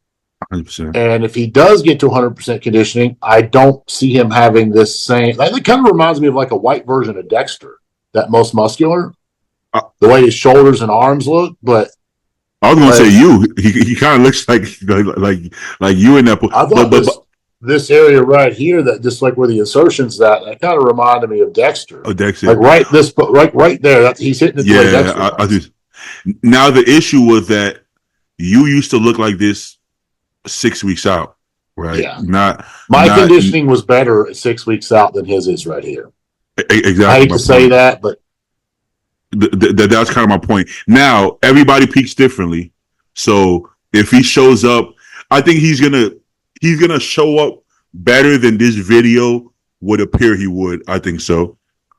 Speaker 1: 100%.
Speaker 2: And if he does get to 100% conditioning, I don't see him having this same. Like, it kind of reminds me of like a white version of Dexter, that most muscular, the way his shoulders and arms look. But
Speaker 1: I was going to say you. He kind of looks like you in that.
Speaker 2: I thought this area right here, that just like where the insertions that kind of reminded me of Dexter.
Speaker 1: Oh, Dexter.
Speaker 2: Like right there. He's hitting it the way Dexter does.
Speaker 1: Now the issue was that you used to look like this 6 weeks out, right?
Speaker 2: Yeah. My conditioning was better at 6 weeks out than his is right here.
Speaker 1: Exactly.
Speaker 2: I hate to say that, but
Speaker 1: that's kind of my point. Now everybody peaks differently, so if he shows up, I think he's gonna show up better than this video would appear he would. I think so,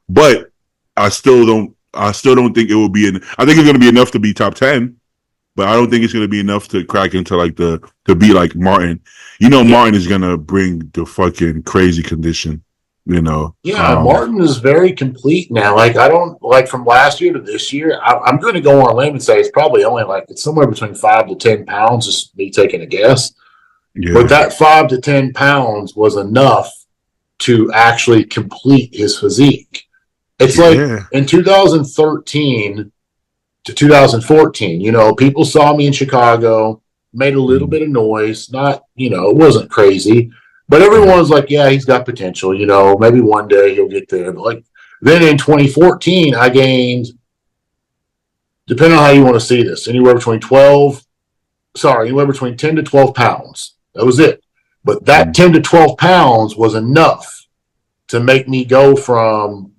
Speaker 1: but I still don't think it will be. I think it's gonna be enough to be top 10, but I don't think it's gonna be enough to crack into like to be like Martin. Martin is gonna bring the fucking crazy condition.
Speaker 2: Martin is very complete now. Like I don't like from last year to this year. I'm going to go on a limb and say it's probably only like it's somewhere between 5 to 10 pounds. Just me taking a guess. Yeah. But that 5 to 10 pounds was enough to actually complete his physique. It's like in 2013 to 2014. People saw me in Chicago, made a little bit of noise. Not it wasn't crazy. But everyone's like, yeah, he's got potential, maybe one day he'll get there. But like then in 2014, I gained, depending on how you want to see this, anywhere between 10 to 12 pounds. That was it. But that 10 to 12 pounds was enough to make me go from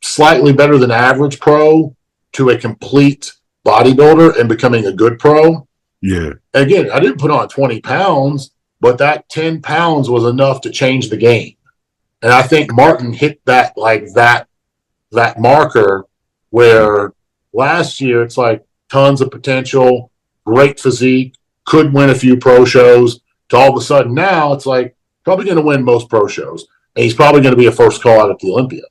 Speaker 2: slightly better than average pro to a complete bodybuilder and becoming a good pro.
Speaker 1: Yeah.
Speaker 2: Again, I didn't put on 20 pounds. But that 10 pounds was enough to change the game. And I think Martin hit that marker where last year it's like tons of potential, great physique, could win a few pro shows, to all of a sudden now it's like probably going to win most pro shows. And he's probably going to be a first call out at the Olympia.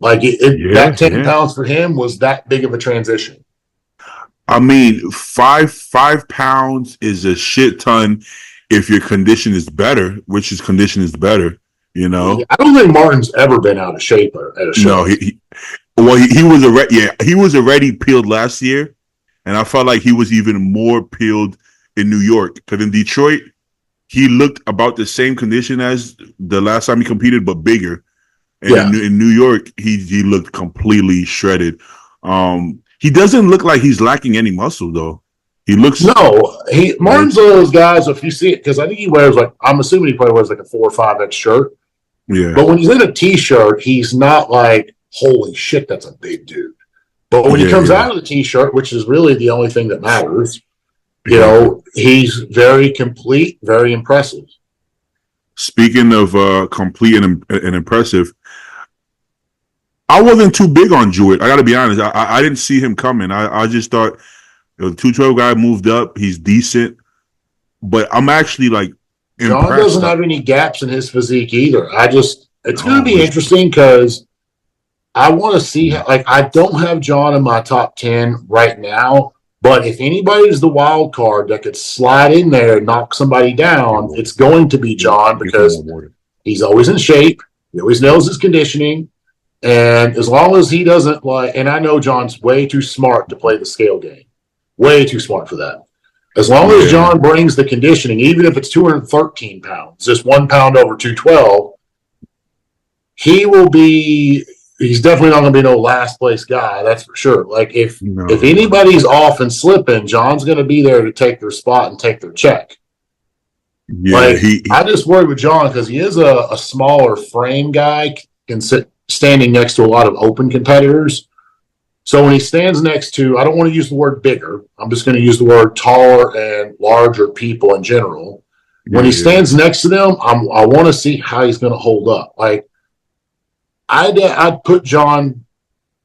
Speaker 2: Like that 10 pounds for him was that big of a transition.
Speaker 1: I mean, 5 pounds is a shit ton. If your condition is better, which his condition is better, I
Speaker 2: don't think Martin's ever been out of shape at a show.
Speaker 1: No, he was already peeled last year, and I felt like he was even more peeled in New York. Because in Detroit, he looked about the same condition as the last time he competed, but bigger. And in New York, he looked completely shredded. He doesn't look like he's lacking any muscle though. He looks
Speaker 2: Martin's one of those guys. If you see it, because I think he wears I'm assuming he probably wears like a 4 or 5X shirt.
Speaker 1: Yeah.
Speaker 2: But when he's in a t-shirt, he's not like, holy shit, that's a big dude. But when he comes out of the t-shirt, which is really the only thing that matters, he's very complete, very impressive.
Speaker 1: Speaking of complete and impressive, I wasn't too big on Jewett. I got to be honest. I didn't see him coming. I just thought. The 212 guy moved up. He's decent, but I'm actually like impressed.
Speaker 2: John doesn't have any gaps in his physique either. It's going to be interesting because I want to see. I don't have John in my top 10 right now, but if anybody's the wild card that could slide in there and knock somebody down, it's going to be John because he's always in shape. He always knows his conditioning, and as long as he doesn't and I know John's way too smart to play the scale game. Way too smart for that. As long as John brings the conditioning, even if it's 213 pounds, just 1 pound over 212, he will be. He's definitely not going to be no last place guy. That's for sure. Like if anybody's off and slipping, John's going to be there to take their spot and take their check.
Speaker 1: Yeah,
Speaker 2: like I just worry with John because he is a smaller frame guy, can sit standing next to a lot of open competitors. So when he stands next to, I don't want to use the word bigger. I'm just going to use the word taller and larger people in general. When he stands next to them, I want to see how he's going to hold up. Like I'd put John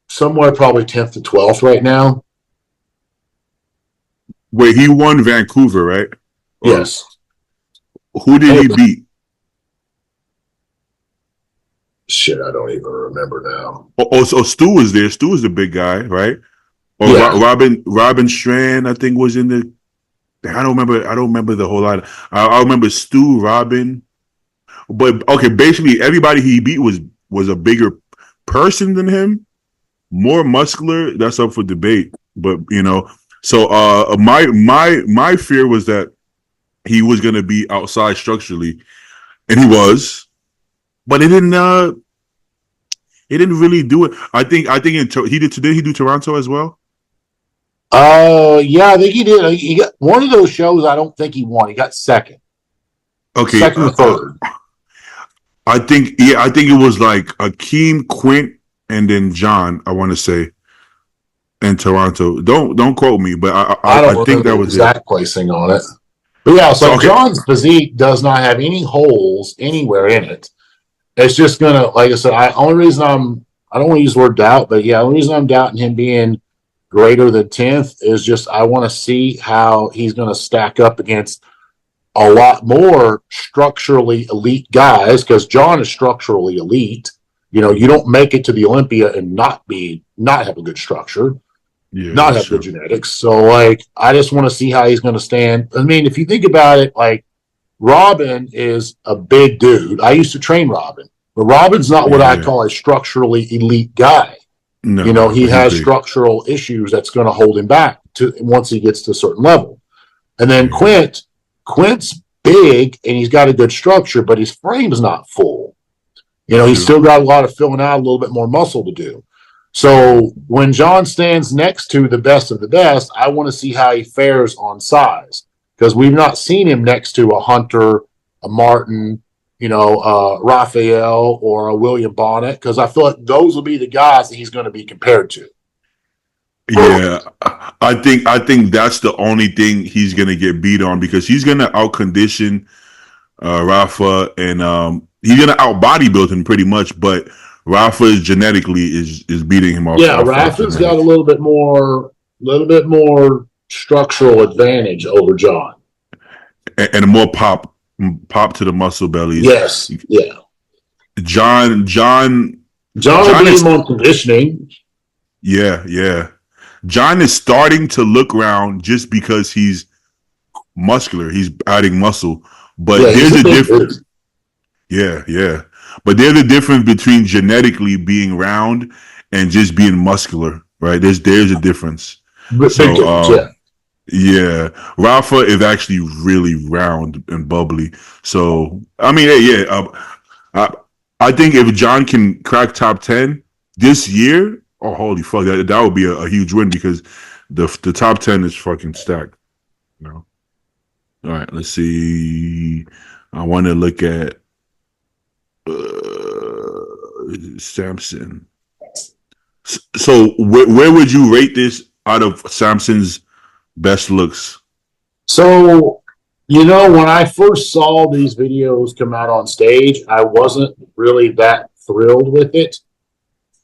Speaker 2: somewhere probably 10th to 12th right now.
Speaker 1: Wait, he won Vancouver, right?
Speaker 2: Yes.
Speaker 1: Who did he beat?
Speaker 2: Shit, I don't even remember now.
Speaker 1: So Stu was there. Stu was the big guy, right? Or Robin Strand, I think, was in the. I don't remember the whole lot. I remember Stu, Robin, but okay. Basically, everybody he beat was a bigger person than him, more muscular. That's up for debate. But so my fear was that he was going to be outside structurally, and he was, but it didn't really do it. I think he did. Did he do Toronto as well?
Speaker 2: Yeah, I think he did. He got one of those shows. I don't think he won. He got second.
Speaker 1: Okay,
Speaker 2: second or third.
Speaker 1: I think it was like Akeem, Quint, and then John. I want to say in Toronto. Don't quote me, but I think that was
Speaker 2: exact placing on it. But yeah, so John's physique does not have any holes anywhere in it. It's just gonna, like I said, I don't want to use the word doubt, but yeah, the only reason I'm doubting him being greater than 10th is just I want to see how he's going to stack up against a lot more structurally elite guys, because John is structurally elite. You don't make it to the Olympia and not have a good structure, not have good genetics. So I just want to see how he's going to stand. I mean, if you think about it, Robin is a big dude. I used to train Robin, but Robin's not what I call a structurally elite guy. No, he has structural issues that's going to hold him back once he gets to a certain level. And then Quint's big and he's got a good structure, but his frame's not full. He's still got a lot of filling out, a little bit more muscle to do. So when John stands next to the best of the best, I want to see how he fares on size, because we've not seen him next to a Hunter, a Martin, Raphael or a William Bonnet, because I feel like those will be the guys that he's going to be compared to.
Speaker 1: Yeah, I think that's the only thing he's going to get beat on, because he's going to outcondition Rafa, and he's going to out bodybuild him pretty much. But Rafa genetically is beating him off.
Speaker 2: Yeah, Rafa's got a little bit more structural advantage over John,
Speaker 1: and more pop to the muscle bellies.
Speaker 2: Yes, yeah.
Speaker 1: John will be more conditioning. Yeah. John is starting to look around just because he's muscular. He's adding muscle, but there's a difference. Yeah. But there's a difference between genetically being round and just being muscular, right? There's a difference. Yeah, Rafa is actually really round and bubbly. So I mean, I think if John can crack top 10 this year, oh holy fuck, that would be a huge win, because the top 10 is fucking stacked. All right, let's see. I want to look at Samson. So where would you rate this out of Samson's best looks?
Speaker 2: So, when I first saw these videos come out on stage, I wasn't really that thrilled with it.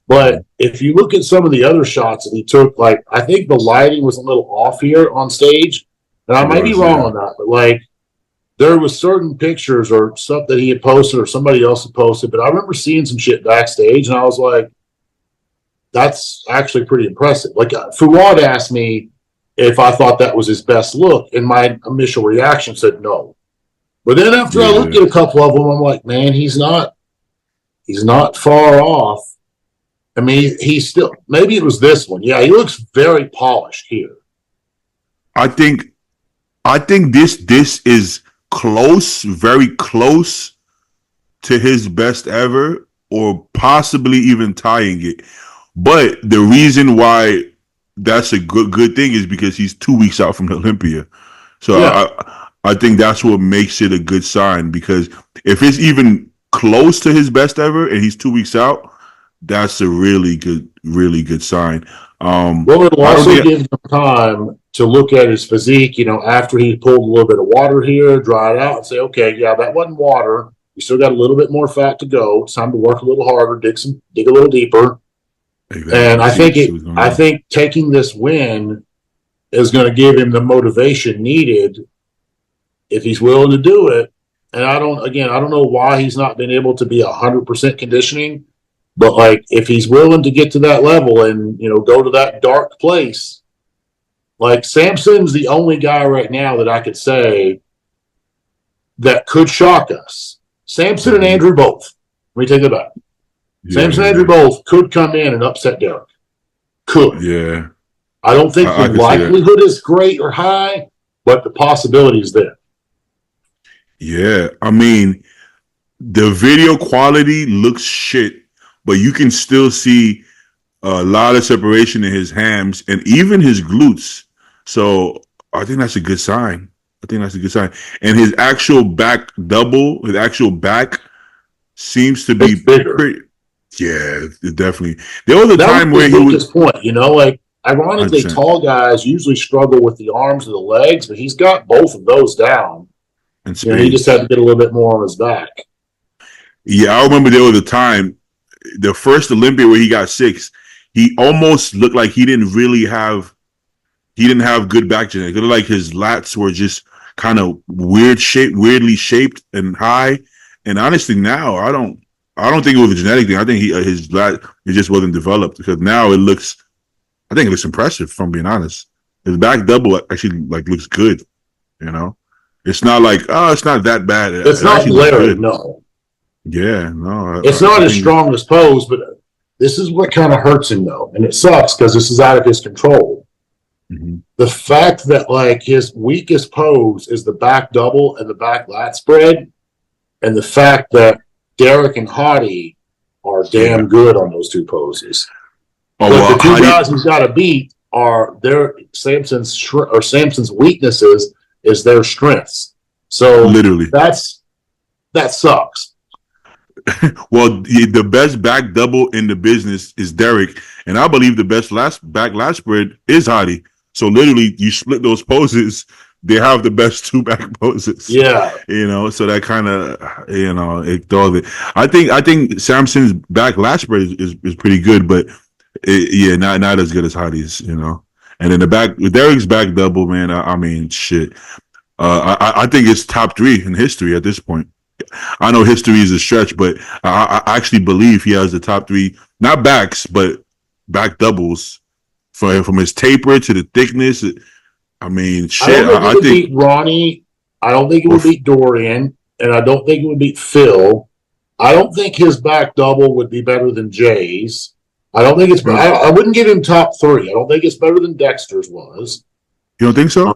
Speaker 2: But if you look at some of the other shots that he took, I think the lighting was a little off here on stage. And I might be wrong on that, but there was certain pictures or stuff that he had posted or somebody else had posted, but I remember seeing some shit backstage and I was like, that's actually pretty impressive. Fuad asked me if I thought that was his best look, and my initial reaction said no. But then after I looked at a couple of them, I'm like, man, he's not far off. I mean, he's still, maybe it was this one. Yeah, he looks very polished here.
Speaker 1: I think this is close, very close to his best ever, or possibly even tying it. But the reason why that's a good thing is because he's 2 weeks out from the Olympia. So
Speaker 2: Yeah.
Speaker 1: I think that's what makes it a good sign, because if it's even close to his best ever and he's 2 weeks out, that's a really good sign.
Speaker 2: Well, it'll
Speaker 1: I don't
Speaker 2: also
Speaker 1: think.
Speaker 2: give him time to look at his physique, after he pulled a little bit of water here, dry it out, and say, okay, yeah, that wasn't water. You still got a little bit more fat to go. It's time to work a little harder, dig a little deeper. And
Speaker 1: Exactly. See what's going
Speaker 2: I
Speaker 1: on.
Speaker 2: think taking this win is going to give him the motivation needed if he's willing to do it. And I don't know why he's not been able to be 100% conditioning, but like if he's willing to get to that level and go to that dark place, like Samson's the only guy right now that I could say that could shock us. Samson and
Speaker 1: Mhm.
Speaker 2: Andrew both. Let me take that back. Samson and Andrew
Speaker 1: Yeah,
Speaker 2: both could come in and upset Derek. Could.
Speaker 1: yeah.
Speaker 2: I don't think the
Speaker 1: I could see that.
Speaker 2: likelihood is great or high, but the possibility is there.
Speaker 1: Yeah, I mean, the video quality looks shit, but you can still see a lot of separation in his hams and even his glutes. So I think that's a good sign. I think that's a good sign. And his actual back double, his actual back seems to
Speaker 2: It's
Speaker 1: be
Speaker 2: bigger.
Speaker 1: pretty. Yeah, definitely. There was a
Speaker 2: That was
Speaker 1: time
Speaker 2: his
Speaker 1: where he was
Speaker 2: weakest point, like ironically,
Speaker 1: 100%
Speaker 2: tall guys usually struggle with the arms or the legs, but he's got both of those down.
Speaker 1: in
Speaker 2: He just had
Speaker 1: spades.
Speaker 2: to get a little bit more on his back.
Speaker 1: Yeah, I remember there was a time, the first Olympia where he got six, he almost looked like he didn't have good back genetics. It looked like his lats were just kind of weirdly shaped and high. And honestly, now I don't think it was a genetic thing. I think his lat it just wasn't developed, because now I think it looks impressive. If I'm being honest, his back double actually like looks good. You know, it's not like, oh, it's not that bad.
Speaker 2: It's
Speaker 1: It
Speaker 2: not
Speaker 1: actually looks
Speaker 2: glaring,
Speaker 1: good.
Speaker 2: no.
Speaker 1: Yeah, no,
Speaker 2: It's not
Speaker 1: I
Speaker 2: his
Speaker 1: think
Speaker 2: strongest pose, but this is what kind of hurts him though, and it sucks because this is out of his control.
Speaker 1: mhm.
Speaker 2: The fact that like his weakest pose is the back double and the back lat spread, and the fact that Derek and Hottie are
Speaker 1: Yeah.
Speaker 2: damn good on those two poses.
Speaker 1: Oh
Speaker 2: But the
Speaker 1: well,
Speaker 2: two
Speaker 1: how do you
Speaker 2: guys he's got to beat are their Samson's weaknesses is their strengths. So
Speaker 1: literally?
Speaker 2: that sucks.
Speaker 1: Well, the best back double in the business is Derek, and I believe the best last spread is Hottie. So literally, you split those poses, they have the best two back poses.
Speaker 2: Yeah,
Speaker 1: So that kind of it throws it. I think Samson's back last spread is pretty good, but yeah, not as good as Hottie's. And then the back Derek's back double, man. I mean, shit. I think it's top three in history at this point. I know history is a stretch, but I actually believe he has the top three, not backs, but back doubles from his taper to the thickness. I mean,
Speaker 2: I don't
Speaker 1: shit.
Speaker 2: think it
Speaker 1: I
Speaker 2: would
Speaker 1: think,
Speaker 2: beat Ronnie. I don't think it
Speaker 1: or
Speaker 2: would beat Dorian, and I don't think it would beat Phil. I don't think his back double would be better than Jay's. I don't think it's.
Speaker 1: you
Speaker 2: I wouldn't give him top three. I don't think it's better than Dexter's was.
Speaker 1: don't think so?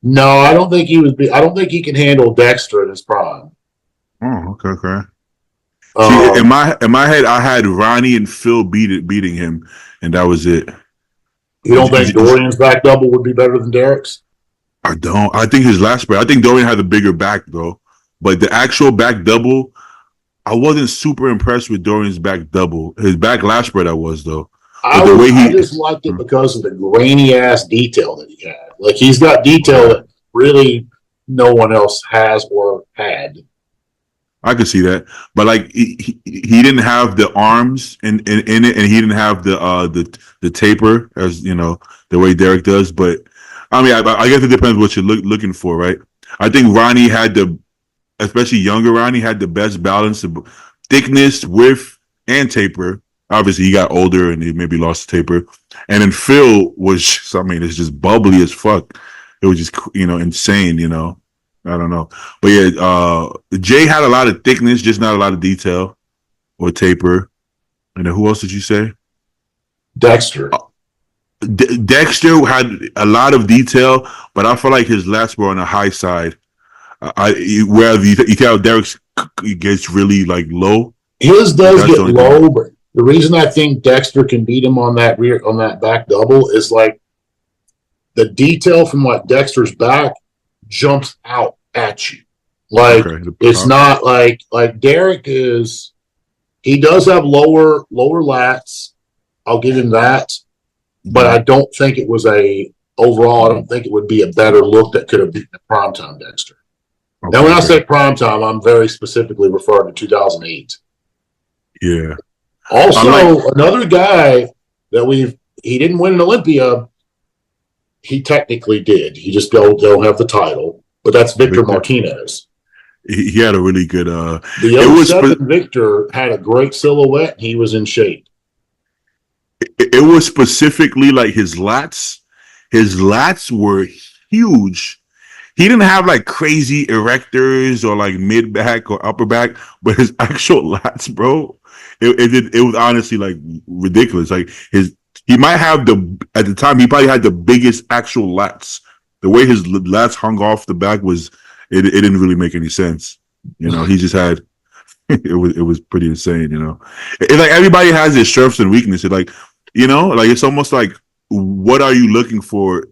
Speaker 2: No, I don't think he would be. I don't think he can handle Dexter in his prime.
Speaker 1: Oh, okay, okay. See,
Speaker 2: Um,
Speaker 1: in my head, I had Ronnie and Phil beating him, and that was it.
Speaker 2: you don't think Dorian's back double would be better than Derek's?
Speaker 1: I don't. I think his last spread. I think Dorian had a bigger back though, but the actual back double, I wasn't super impressed with Dorian's back double. His back last spread, I was though. But the way
Speaker 2: I
Speaker 1: he,
Speaker 2: just liked it because of the grainy ass detail that he had. Like he's got detail
Speaker 1: okay,
Speaker 2: that really no one else has or had.
Speaker 1: I could see that. But like he didn't have the arms in it, and he didn't have the taper, as the way Derek does. But I mean, I guess it depends what you're looking for, right? I think Ronnie had especially younger Ronnie had the best balance of thickness, width, and taper. Obviously, he got older and he maybe lost the taper. And then Phil was, I mean, it's just bubbly as fuck. It was just, insane. I don't know. But yeah, Jay had a lot of thickness, just not a lot of detail or taper. And then who else did you say?
Speaker 2: Dexter.
Speaker 1: Dexter had a lot of detail, but I feel like his lats were on the high side. Where you can how Derek gets really like low.
Speaker 2: His does
Speaker 1: That's the
Speaker 2: get
Speaker 1: only thing.
Speaker 2: low, but the reason I think Dexter can beat him on that back double is like the detail from like Dexter's back jumps out at you. Like
Speaker 1: Okay.
Speaker 2: it's not like Derek is. He does have lower lats. I'll give him that, but I don't think it was a overall. I don't think it would be a better look that could have beaten the primetime Dexter. Now, when I say primetime, I'm very specifically referring to 2008.
Speaker 1: Yeah.
Speaker 2: Also, another guy that he didn't win an Olympia. He technically did. He just don't have the title, but that's Victor Martinez.
Speaker 1: He had a really good.
Speaker 2: The 07 Victor had a great silhouette. He was in shape.
Speaker 1: It was specifically like his lats. His lats were huge. He didn't have like crazy erectors or like mid back or upper back, but his actual lats, bro, it was honestly like ridiculous. Like he might have at the time he probably had the biggest actual lats. The way his lats hung off the back it didn't really make any sense. You know, he just had it was pretty insane. You know, like everybody has their strengths and weaknesses. Like, you know, like it's almost like what are you looking for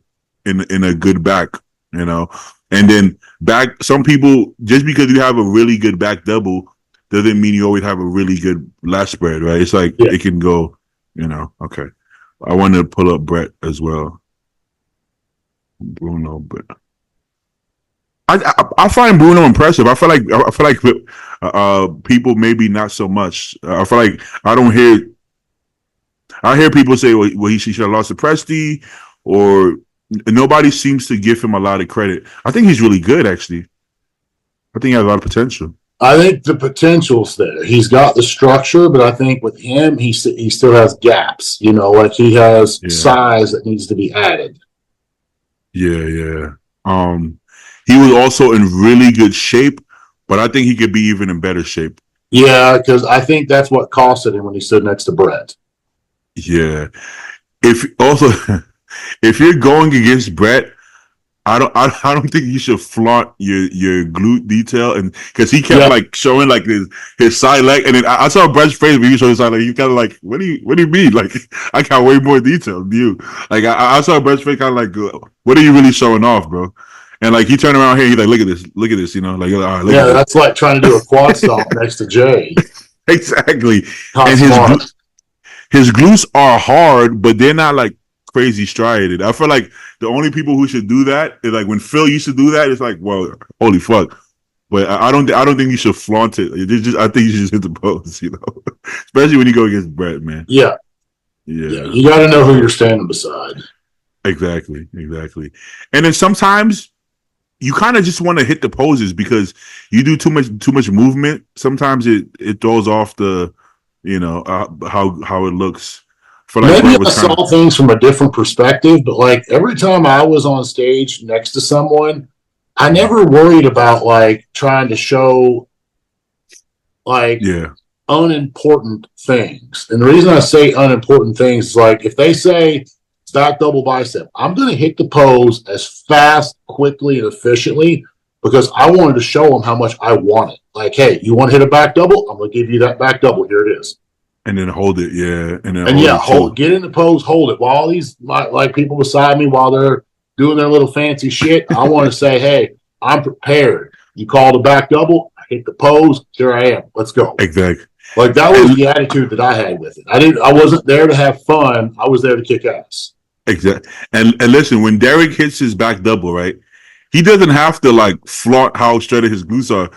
Speaker 1: in a good back? You know, and then back. Some people, just because you have a really good back double doesn't mean you always have a really good lat spread, right? It's like it can go. You know, okay. I wanted to pull up Brett as well. Bruno, but I find Bruno impressive. I feel like people maybe not so much. I feel like I hear people say, well, he should have lost to Presti, or nobody seems to give him a lot of credit. I think he's really good, actually. I think he has a lot of potential.
Speaker 2: I think the potential's there. He's got the structure, but I think with him, he still has gaps. You know, like he has size that needs to be added.
Speaker 1: Yeah. He was also in really good shape, but I think he could be even in better shape.
Speaker 2: Yeah, because I think that's what costed him when he stood next to Brett.
Speaker 1: Yeah. If you're going against Brett, I don't think you should flaunt your glute detail, and because he kept like showing like his side leg, and then I saw Brett's face when he showed his side leg. He kind of like, what do you mean? Like, I got way more detail than you. Like I saw Brett's face kind of like, what are you really showing off, bro? And like he turned around here, he's like, look at this, you know, like, all right, look at this.
Speaker 2: That's like trying to do a quad stomp next to Jay.
Speaker 1: Exactly.
Speaker 2: Not
Speaker 1: and
Speaker 2: smart.
Speaker 1: his glutes are hard, but they're not like crazy striated. I feel like the only people who should do that is like when Phil used to do that. It's like, well, holy fuck! But I don't think you should flaunt it. I think you should just hit the pose, you know, especially when you go against Brett, man.
Speaker 2: Yeah. You got to know who you're standing beside.
Speaker 1: Exactly. And then sometimes you kind of just want to hit the poses because you do too much movement. Sometimes it throws off the, you know, how it looks. For like
Speaker 2: maybe I saw things from a different perspective, but like every time I was on stage next to someone, I never worried about like trying to show like unimportant things. And the reason I say unimportant things is like if they say stack double bicep, I'm going to hit the pose as fast, quickly, and efficiently because I wanted to show them how much I want it. Like, hey, you want to hit a back double? I'm going to give you that back double. Here it is.
Speaker 1: And then hold it,
Speaker 2: get in the pose, hold it. While all these like people beside me, while they're doing their little fancy shit, I want to say, hey, I'm prepared. You called a back double, I hit the pose, here I am. Let's go.
Speaker 1: Exactly.
Speaker 2: Like that was the attitude that I had with it. I wasn't there to have fun. I was there to kick ass.
Speaker 1: Exactly. And listen, when Derek hits his back double, right? He doesn't have to like flaunt how shredded his glutes are.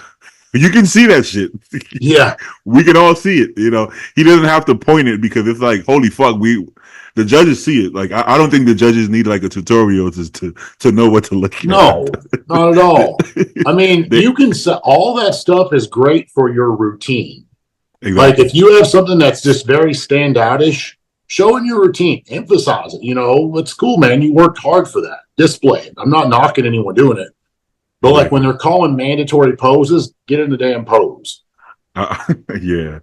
Speaker 1: You can see that shit.
Speaker 2: Yeah.
Speaker 1: We can all see it, you know. He doesn't have to point it because it's like, holy fuck, the judges see it. Like I don't think the judges need like a tutorial to know what to look at.
Speaker 2: No, not at all. I mean, you can say all that stuff is great for your routine. Exactly. Like if you have something that's just very standoutish, show in your routine, emphasize it. You know, it's cool, man. You worked hard for that. Display it. I'm not knocking anyone doing it. But like when they're calling mandatory poses, get in the damn pose.
Speaker 1: Yeah,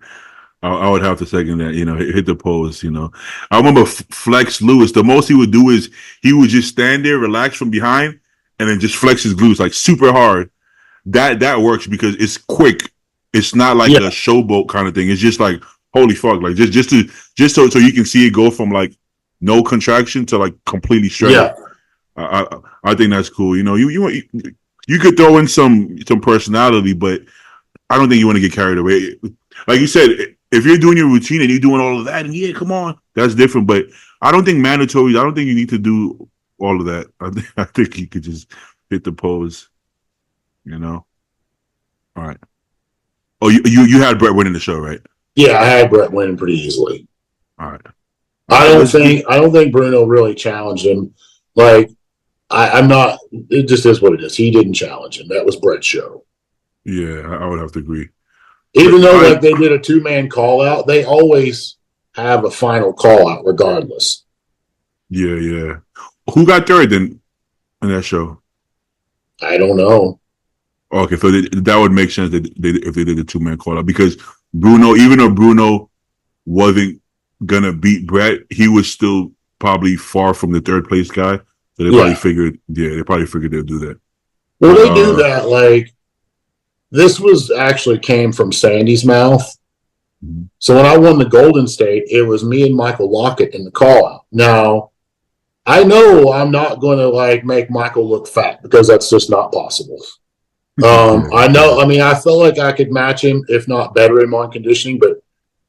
Speaker 1: I would have to second that. You know, hit the pose. You know, I remember Flex Lewis. The most he would do is he would just stand there, relax from behind, and then just flex his glutes like super hard. That works because it's quick. It's not like a showboat kind of thing. It's just like holy fuck, like just so you can see it go from like no contraction to like completely shredded.
Speaker 2: Yeah.
Speaker 1: I think that's cool. You know, you could throw in some personality, but I don't think you want to get carried away. Like you said, if you're doing your routine and you're doing all of that, and yeah, come on, that's different. But I don't think mandatory. I don't think you need to do all of that. I think you could just hit the pose. You know. All right. Oh, you had Brett winning the show, right?
Speaker 2: Yeah, I had Brett winning pretty easily.
Speaker 1: All right.
Speaker 2: I don't think Bruno really challenged him. Like I'm not. It just is what it is. He didn't challenge him. That was Brett's show.
Speaker 1: Yeah, I would have to agree.
Speaker 2: Even though like they did a 2-man call out, they always have a final call out regardless.
Speaker 1: Yeah. Who got third then in that show?
Speaker 2: I don't know.
Speaker 1: Okay, so that would make sense that if they did a 2-man call out, because Bruno, even though Bruno wasn't gonna beat Brett, he was still probably far from the third place guy. So they probably figured they'd do that.
Speaker 2: Well, they do that. Like this was actually came from Sandy's mouth. Mm-hmm. So when I won the Golden State, it was me and Michael Lockett in the call out. Now, I know I'm not going to like make Michael look fat because that's just not possible. I know. I mean, I felt like I could match him, if not better him on conditioning, but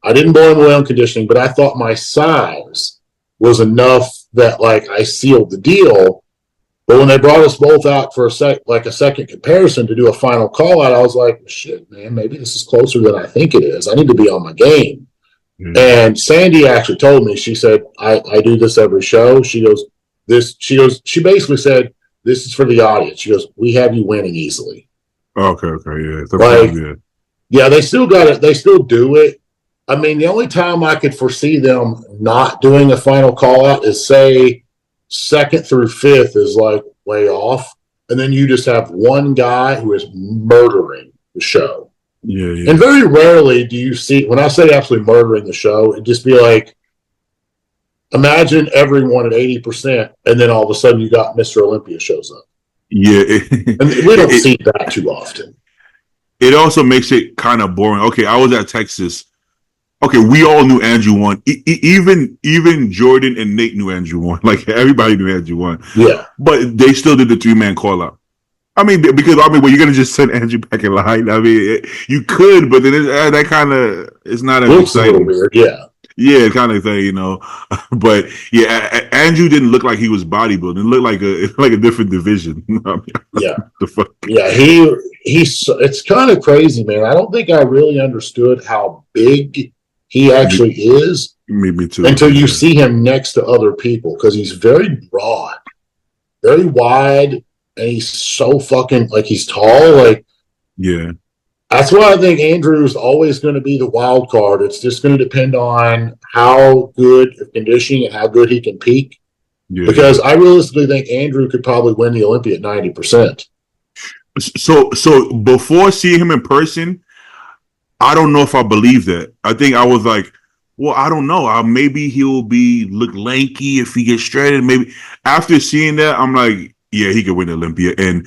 Speaker 2: I didn't blow him away on conditioning. But I thought my size was enough that like I sealed the deal. But when they brought us both out for a second comparison to do a final call out, I was like, shit, man, maybe this is closer than I think it is. I need to be on my game. Mm-hmm. And Sandy actually told me, she said, I do this every show. She basically said, this is for the audience. She goes, we have you winning easily.
Speaker 1: Okay, yeah.
Speaker 2: Yeah, they still got it. They still do it. I mean, the only time I could foresee them not doing a final call out is say 2nd through 5th is like way off. And then you just have one guy who is murdering the show.
Speaker 1: Yeah.
Speaker 2: And very rarely do you see, when I say absolutely murdering the show, it'd just be like, imagine everyone at 80%, and then all of a sudden you got Mr. Olympia shows up.
Speaker 1: Yeah.
Speaker 2: And we don't see that too often.
Speaker 1: It also makes it kind of boring. Okay, I was at Texas. Okay, we all knew Andrew won. Even Jordan and Nate knew Andrew won. Like everybody knew Andrew won.
Speaker 2: Yeah,
Speaker 1: but they still did the 3-man call out. I mean, because well, you're gonna just send Andrew back in line. I mean, you could, but then that kind of it's not as exciting.
Speaker 2: A little weird, yeah.
Speaker 1: Yeah, kind of thing, you know. But yeah, Andrew didn't look like he was bodybuilding. It looked like a different division.
Speaker 2: Yeah,
Speaker 1: the fuck.
Speaker 2: Yeah, he's. It's kind of crazy, man. I don't think I really understood how big he actually is.
Speaker 1: Me too.
Speaker 2: Until you see him next to other people, because he's very broad, very wide, and he's so fucking like he's tall. Like,
Speaker 1: yeah.
Speaker 2: That's why I think Andrew's always going to be the wild card. It's just going to depend on how good of conditioning and how good he can peak. Yeah. Because I realistically think Andrew could probably win the Olympia at 90%.
Speaker 1: So before seeing him in person, I don't know if I believe that. I think I was like, well, I don't know. Maybe he'll look lanky if he gets shredded. Maybe after seeing that, I'm like, yeah, he could win Olympia. And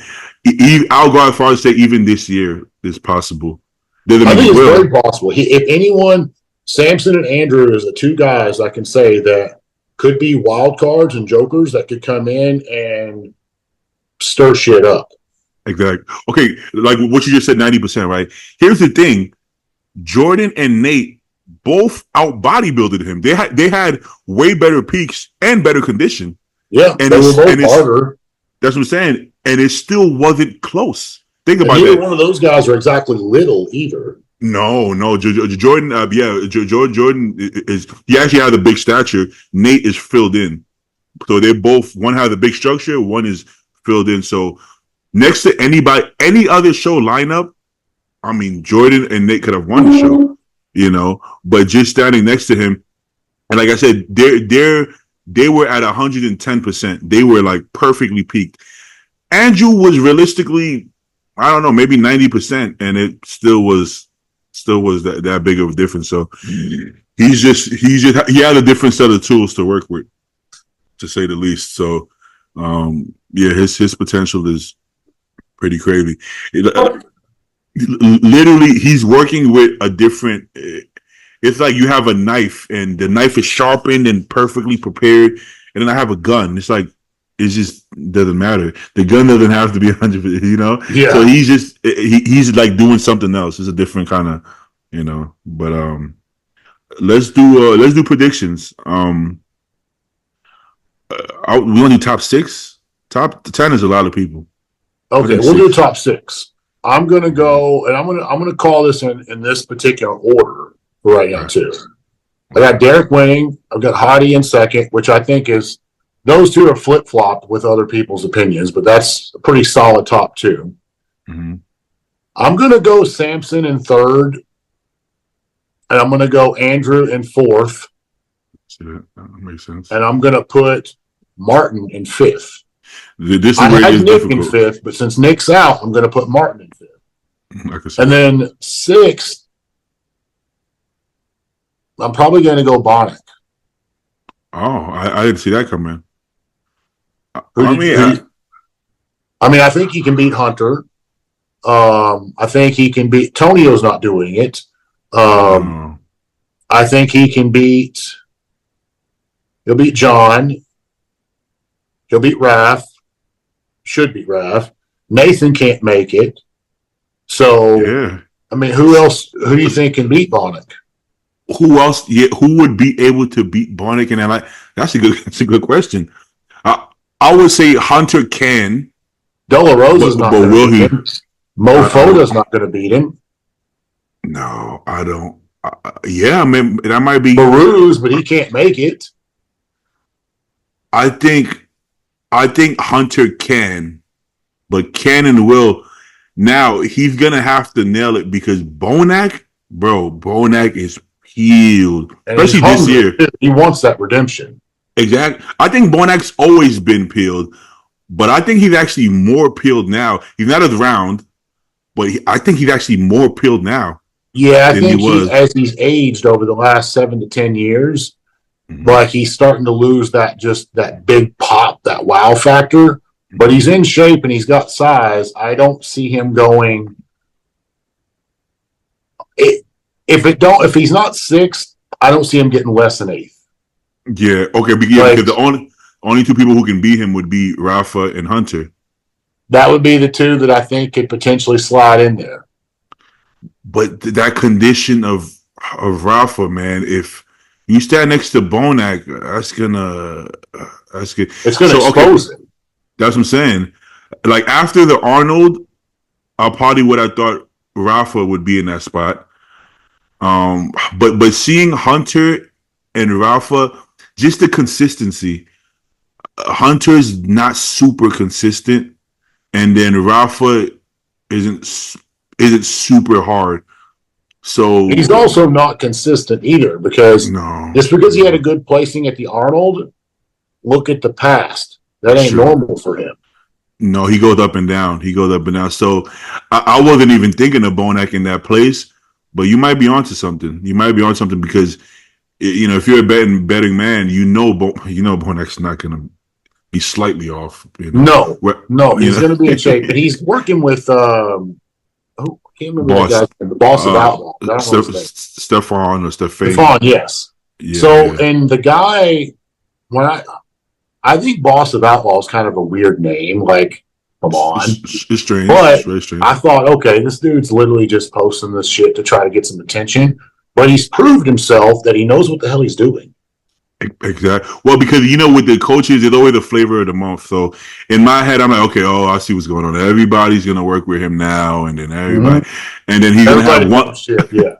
Speaker 1: I'll go as far as say even this year is possible.
Speaker 2: I think it's very possible. If anyone, Samson and Andrew is the two guys I can say that could be wild cards and jokers that could come in and stir shit up.
Speaker 1: Exactly. Okay, like what you just said, 90%, right? Here's the thing. Jordan and Nate both out bodybuilded him. They had way better peaks and better condition.
Speaker 2: Yeah,
Speaker 1: and
Speaker 2: they were both harder.
Speaker 1: That's what I'm saying. And it still wasn't close. Think about
Speaker 2: neither
Speaker 1: that.
Speaker 2: One of those guys are exactly little either.
Speaker 1: No. Jordan, Jordan is, he actually has a big stature. Nate is filled in. So they both, one has a big structure, one is filled in. So next to any other show lineup, I mean, Jordan and Nate could have won the show, you know, but just standing next to him. And like I said, they were at 110%. They were like perfectly peaked. Andrew was realistically, I don't know, maybe 90%, and it still was that big of a difference. So he had a different set of tools to work with, to say the least. So yeah, his potential is pretty crazy. Literally, he's working with a different. It's like you have a knife, and the knife is sharpened and perfectly prepared, and then I have a gun. It's like it just doesn't matter. The gun doesn't have to be 100%, you know. So
Speaker 2: Yeah.
Speaker 1: he's like doing something else. It's a different kind of, you know. But let's do predictions. We want to do top six. Top 10 is a lot of people. I
Speaker 2: Okay,
Speaker 1: think
Speaker 2: we'll do
Speaker 1: six.
Speaker 2: top six. I'm gonna go, and I'm gonna call this in this particular order for right
Speaker 1: All
Speaker 2: now
Speaker 1: right.
Speaker 2: too. I
Speaker 1: All
Speaker 2: got
Speaker 1: right.
Speaker 2: Derek winning. I've got Hottie in second, which I think is those two are flip flopped with other people's opinions, but that's a pretty solid top two.
Speaker 1: Mm-hmm.
Speaker 2: I'm gonna go Samson in third, and I'm gonna go Andrew in fourth,
Speaker 1: See that? That makes sense.
Speaker 2: and I'm gonna put Martin in fifth.
Speaker 1: This is
Speaker 2: I
Speaker 1: where it
Speaker 2: had
Speaker 1: gets
Speaker 2: Nick in
Speaker 1: difficult.
Speaker 2: fifth, but since Nick's out, I'm gonna put Martin in fifth.
Speaker 1: I can see
Speaker 2: And
Speaker 1: that.
Speaker 2: then sixth, I'm probably gonna go Bonnick.
Speaker 1: Oh, I didn't see that coming.
Speaker 2: Who
Speaker 1: I
Speaker 2: did
Speaker 1: mean,
Speaker 2: who did, I mean, I think he can beat Hunter. I think he can beat Tonio's not doing it. Um,
Speaker 1: no.
Speaker 2: I think he'll beat John. He'll beat Raph. Should beat Raph. Nathan can't make it. So,
Speaker 1: Yeah.
Speaker 2: I mean, who else? Who do you think can beat Bonnick?
Speaker 1: Who else? Yeah, who would be able to beat Barnick and LA? That's a good question. I I would say Hunter can,
Speaker 2: De La Rosa's
Speaker 1: but
Speaker 2: not going to
Speaker 1: will
Speaker 2: beat
Speaker 1: he?
Speaker 2: him. Mo
Speaker 1: I don't.
Speaker 2: Foda's not going to beat him.
Speaker 1: No, I don't. Yeah, I mean that might be.
Speaker 2: Baruz, but he can't make it.
Speaker 1: I think I think Hunter can, but can and will. Now he's gonna have to nail it because Bonac is peeled,
Speaker 2: And he's
Speaker 1: especially this
Speaker 2: hungry.
Speaker 1: year.
Speaker 2: He wants that redemption.
Speaker 1: Exactly. I think Bonac's always been peeled, but I think he's actually more peeled now. He's not as round, but I think he's actually more peeled now
Speaker 2: Yeah, I
Speaker 1: than he
Speaker 2: think
Speaker 1: was.
Speaker 2: as he's aged over the last 7 to 10 years,
Speaker 1: Mm-hmm.
Speaker 2: like he's starting to lose that big pop, that wow factor. But he's in shape and he's got size. I don't see him going. If he's not sixth, I don't see him getting less than eighth.
Speaker 1: Yeah. Okay. Because
Speaker 2: Like
Speaker 1: the only two people who can beat him would be Rafa and Hunter.
Speaker 2: that would be the two that I think could potentially slide in there.
Speaker 1: But that condition of Rafa, man, if you stand next to Bonac, that's good.
Speaker 2: It's going to
Speaker 1: So okay,
Speaker 2: expose him.
Speaker 1: that's what I'm saying. Like after the Arnold, I probably would have thought Rafa would be in that spot. But seeing Hunter and Rafa, just the consistency. Hunter's not super consistent, and then Rafa isn't super hard. So
Speaker 2: He's also not consistent either because
Speaker 1: no,
Speaker 2: just because he had a good placing at the Arnold, look at the past. That
Speaker 1: that's
Speaker 2: ain't
Speaker 1: true.
Speaker 2: normal for him.
Speaker 1: No, he goes up and down. He goes up and down. So I wasn't even thinking of Bonac in that place, but you might be onto something. You might be on something because if you're a betting man, Bonac's not gonna be slightly off.
Speaker 2: No, no,
Speaker 1: You
Speaker 2: he's
Speaker 1: know,
Speaker 2: going to be in shape, but he's working with I can't remember that
Speaker 1: boss,
Speaker 2: guy's name, the boss of Outlaws. I don't know his name.
Speaker 1: Stefan or Stefan.
Speaker 2: Stefan, yes.
Speaker 1: Yeah,
Speaker 2: So,
Speaker 1: yeah.
Speaker 2: and the guy, when I think boss of Outlaws is kind of a weird name. Like, come on.
Speaker 1: It's strange. It's
Speaker 2: But
Speaker 1: very strange.
Speaker 2: I thought, okay, this dude's literally just posting this shit to try to get some attention. But he's proved himself that he knows what the hell he's doing.
Speaker 1: Exactly. Well, because with the coaches, it's always the flavor of the month. So in my head, I'm like, okay, I see what's going on. Everybody's gonna work with him now, and then everybody, and then he's gonna
Speaker 2: Everybody
Speaker 1: have one,
Speaker 2: knows shit, yeah.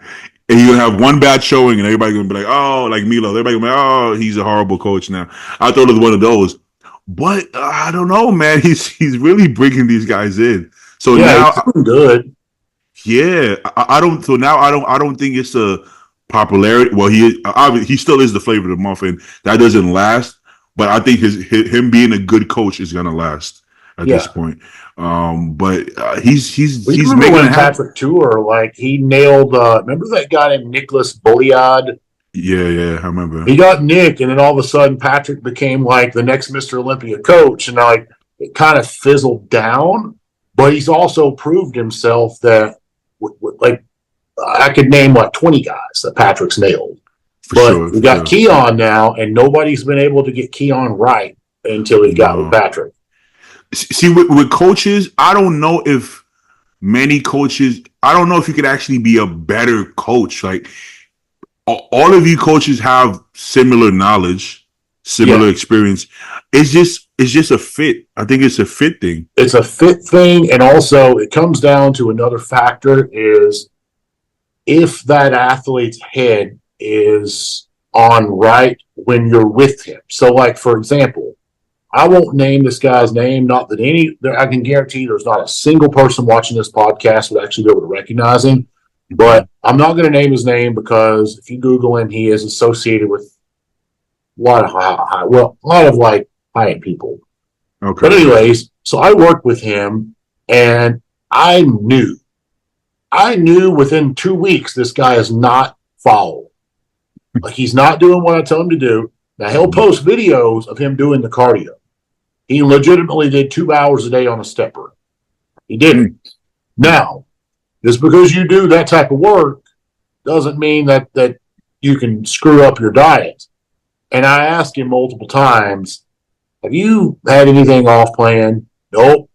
Speaker 1: and he's gonna have one bad showing, and everybody's gonna be like, oh, like Milo. Everybody gonna be like, oh, he's a horrible coach now. I thought it was one of those, but I don't know, man. He's really bringing these guys in. So
Speaker 2: Yeah,
Speaker 1: now,
Speaker 2: he's doing good.
Speaker 1: yeah, I don't. So now I don't think it's a popularity. Well, he still is the flavor of the month, and that doesn't last. But I think him being a good coach is gonna last at this
Speaker 2: Yeah.
Speaker 1: point. But he's
Speaker 2: Well, you remember
Speaker 1: making
Speaker 2: when
Speaker 1: it happen.
Speaker 2: Patrick Tour, like, he nailed, remember that guy named Nicholas Bouliad?
Speaker 1: Yeah, I remember.
Speaker 2: He got Nick, and then all of a sudden Patrick became like the next Mr. Olympia coach, and like it kind of fizzled down. But he's also proved himself that like I could name like 20 guys that Patrick's nailed. But we got Keon now, and nobody's been able to get Keon right until he got with Patrick.
Speaker 1: See, with coaches, I don't know if many coaches, I don't know if you could actually be a better coach. Like, all of you coaches have similar knowledge, similar experience. It's just a fit. I think it's a fit thing.
Speaker 2: It's a fit thing, and also it comes down to another factor is if that athlete's head is on right when you're with him. So, like, for example, I won't name this guy's name, not that I can guarantee there's not a single person watching this podcast would actually be able to recognize him, but I'm not going to name his name because if you Google him, he is associated with a lot of high-end people. Okay. But anyways, so I worked with him, and I knew within 2 weeks this guy is not following. Like, he's not doing what I tell him to do. Now, he'll post videos of him doing the cardio. He legitimately did 2 hours a day on a stepper. He didn't. Now, just because you do that type of work doesn't mean that you can screw up your diet. And I asked him multiple times, have you had anything off plan? Nope.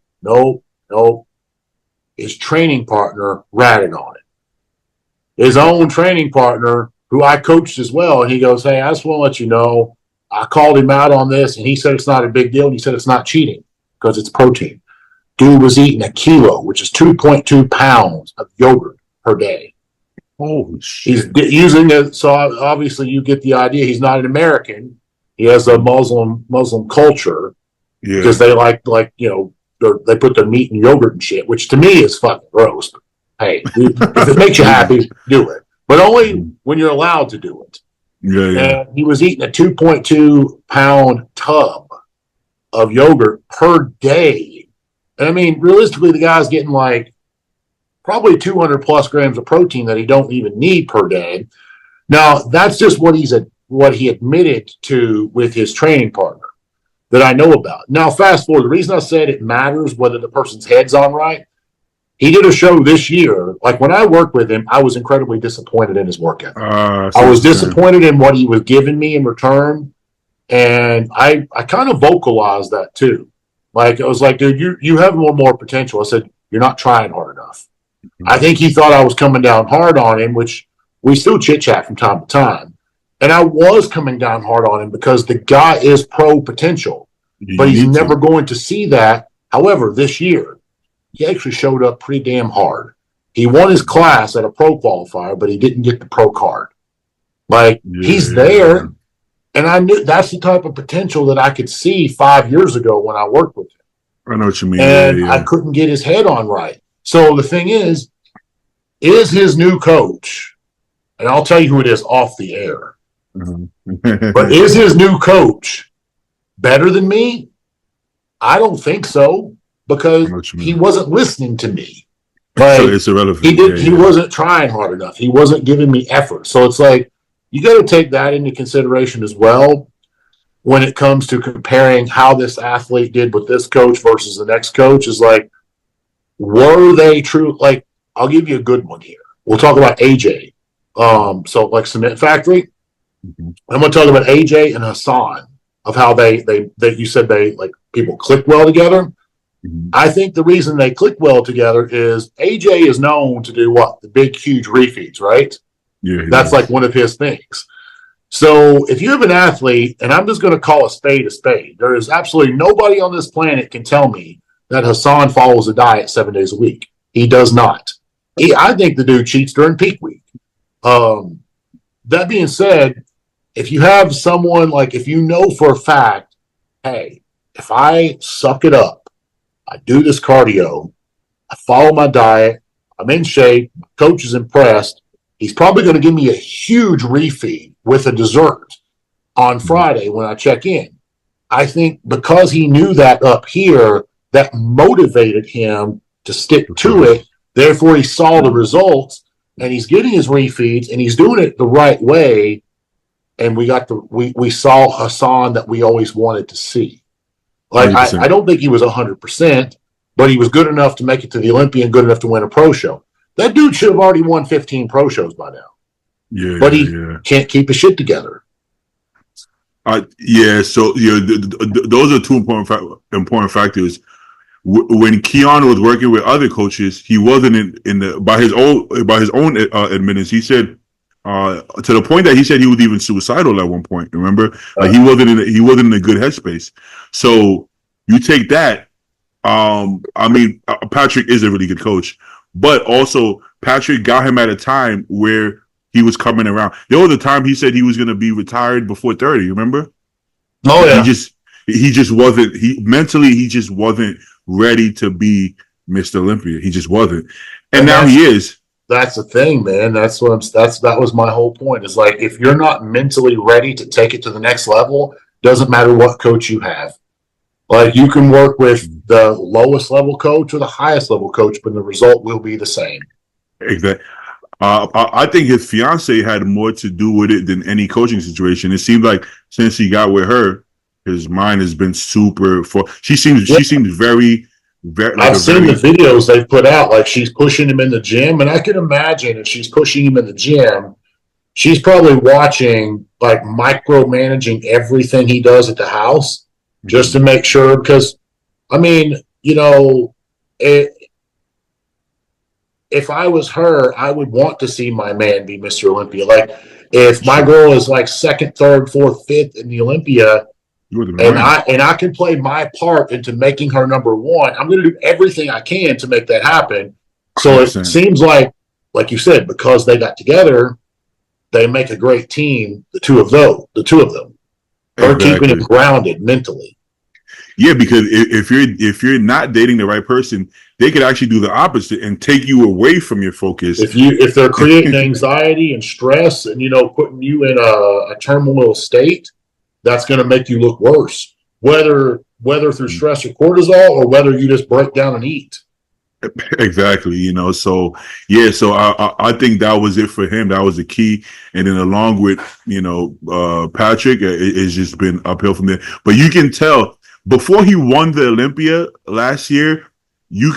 Speaker 2: His training partner ratted on it. His own training partner, who I coached as well, and he goes, hey, I just want to let you know, I called him out on this, and he said it's not a big deal, and he said it's not cheating because it's protein. Dude was eating 1 kilo, which is 2.2 pounds of yogurt per day.
Speaker 1: Holy shit.
Speaker 2: He's using it, so obviously you get the idea. He's not an American. He has a Muslim culture because they like they put their meat in yogurt and shit, which to me is fucking gross. But hey, if it makes you happy, do it. But only when you're allowed to do it. And he was eating a 2.2 pound tub of yogurt per day. And I mean, realistically, the guy's getting like probably 200 plus grams of protein that he don't even need per day. Now, that's just what he admitted to with his training partner that I know about. Now, fast forward, the reason I said it matters whether the person's head's on right, he did a show this year. Like, when I worked with him, I was incredibly disappointed in his work ethic. I was disappointed in what he was giving me in return. And I kind of vocalized that too. Like, I was like, dude, you have more potential. I said, you're not trying hard enough. Mm-hmm. I think he thought I was coming down hard on him, which we still chit chat from time to time. And I was coming down hard on him because the guy is pro potential, but he's never going to see that. However, this year, he actually showed up pretty damn hard. He won his class at a pro qualifier, but he didn't get the pro card. Like, he's there. And I knew that's the type of potential that I could see 5 years ago when I worked with him.
Speaker 1: I know what you mean.
Speaker 2: And I couldn't get his head on right. So the thing is his new coach, and I'll tell you who it is off the air, but is his new coach better than me? I don't think so, because he wasn't listening to me. Like, so it's irrelevant. He wasn't trying hard enough. He wasn't giving me effort. So it's like, you got to take that into consideration as well when it comes to comparing how this athlete did with this coach versus the next coach. Is like, were they true? Like, I'll give you a good one here. We'll talk about AJ. So like Cement Factory, I'm going to talk about AJ and Hassan, of how they you said they, like, people click well together. I think the reason they click well together is AJ is known to do what? The big, huge refeeds, right? Yeah, that's like one of his things. So if you have an athlete, and I'm just going to call a spade, there is absolutely nobody on this planet can tell me that Hassan follows a diet 7 days a week. He does not. I think the dude cheats during peak week. That being said, if you have someone, like, if you know for a fact, hey, if I suck it up, I do this cardio, I follow my diet, I'm in shape, my coach is impressed, he's probably going to give me a huge refeed with a dessert on Friday when I check in. I think because he knew that up here, that motivated him to stick to it. Therefore, he saw the results, and he's getting his refeeds, and he's doing it the right way. And we saw Hassan that we always wanted to see. Like, I don't think he was 100%, but he was good enough to make it to the Olympia and good enough to win a pro show. That dude should have already won 15 pro shows by now.
Speaker 1: Yeah,
Speaker 2: But
Speaker 1: yeah,
Speaker 2: he
Speaker 1: yeah.
Speaker 2: can't keep his shit together.
Speaker 1: Yeah. So those are two important factors. When Keon was working with other coaches, he wasn't in the by his own admittance. He said to the point that he said he was even suicidal at one point. Remember, like he wasn't in a good headspace. So you take that. I mean, Patrick is a really good coach, but also Patrick got him at a time where he was coming around. There was a time he said he was going to be retired before 30. Remember?
Speaker 2: Oh
Speaker 1: He
Speaker 2: yeah,
Speaker 1: just wasn't. He mentally he just wasn't ready to be Mr. Olympia. He just wasn't, and
Speaker 2: and
Speaker 1: now he is.
Speaker 2: that's the thing, man. That was my whole point. Is like if you're not mentally ready to take it to the next level, doesn't matter what coach you have. Like you can work with the lowest level coach or the highest level coach, but the result will be the same.
Speaker 1: Exactly. I think his fiance had more to do with it than any coaching situation. It seemed like since he got with her, his mind has been super. She seems very, very like
Speaker 2: I've
Speaker 1: a
Speaker 2: seen the
Speaker 1: very.
Speaker 2: videos they've put out. Like she's pushing him in the gym, and I can imagine if she's pushing him in the gym, she's probably watching, like micromanaging everything he does at the house just to make sure. Because I mean, if I was her, I would want to see my man be Mr. Olympia. Like if my girl is like second, third, fourth, fifth in the Olympia,
Speaker 1: You're the
Speaker 2: and
Speaker 1: man.
Speaker 2: I can play my part into making her number one, I'm going to do everything I can to make that happen. So it
Speaker 1: 100%.
Speaker 2: seems like you said, because they got together, they make a great team. The two of them, her keeping him
Speaker 1: Exactly.
Speaker 2: grounded mentally.
Speaker 1: Yeah, because if you're not dating the right person, they could actually do the opposite and take you away from your focus.
Speaker 2: If they're creating anxiety and stress, and putting you in a terminal state, that's going to make you look worse. Whether through stress or cortisol, or whether you just break down and eat.
Speaker 1: Exactly, so yeah, so I think that was it for him. That was the key, and then along with Patrick, it's just been uphill from there. But you can tell before he won the Olympia last year, you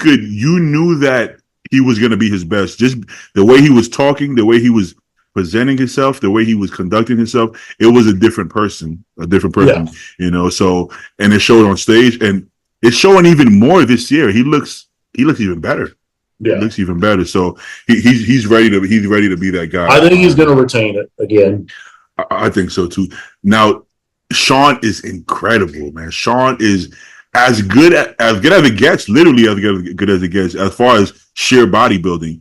Speaker 1: knew that he was going to be his best. Just the way he was talking, the way he was presenting himself, the way he was conducting himself, it was a different person,
Speaker 2: Yeah.
Speaker 1: So, and it showed on stage, and it's showing even more this year. He looks even better. He
Speaker 2: Yeah.
Speaker 1: looks even better. So he's ready to be that guy.
Speaker 2: I think he's going to retain it again.
Speaker 1: I think so too. Now, Sean is incredible, man. Sean is as good as it gets, literally as good as it gets, as far as sheer bodybuilding.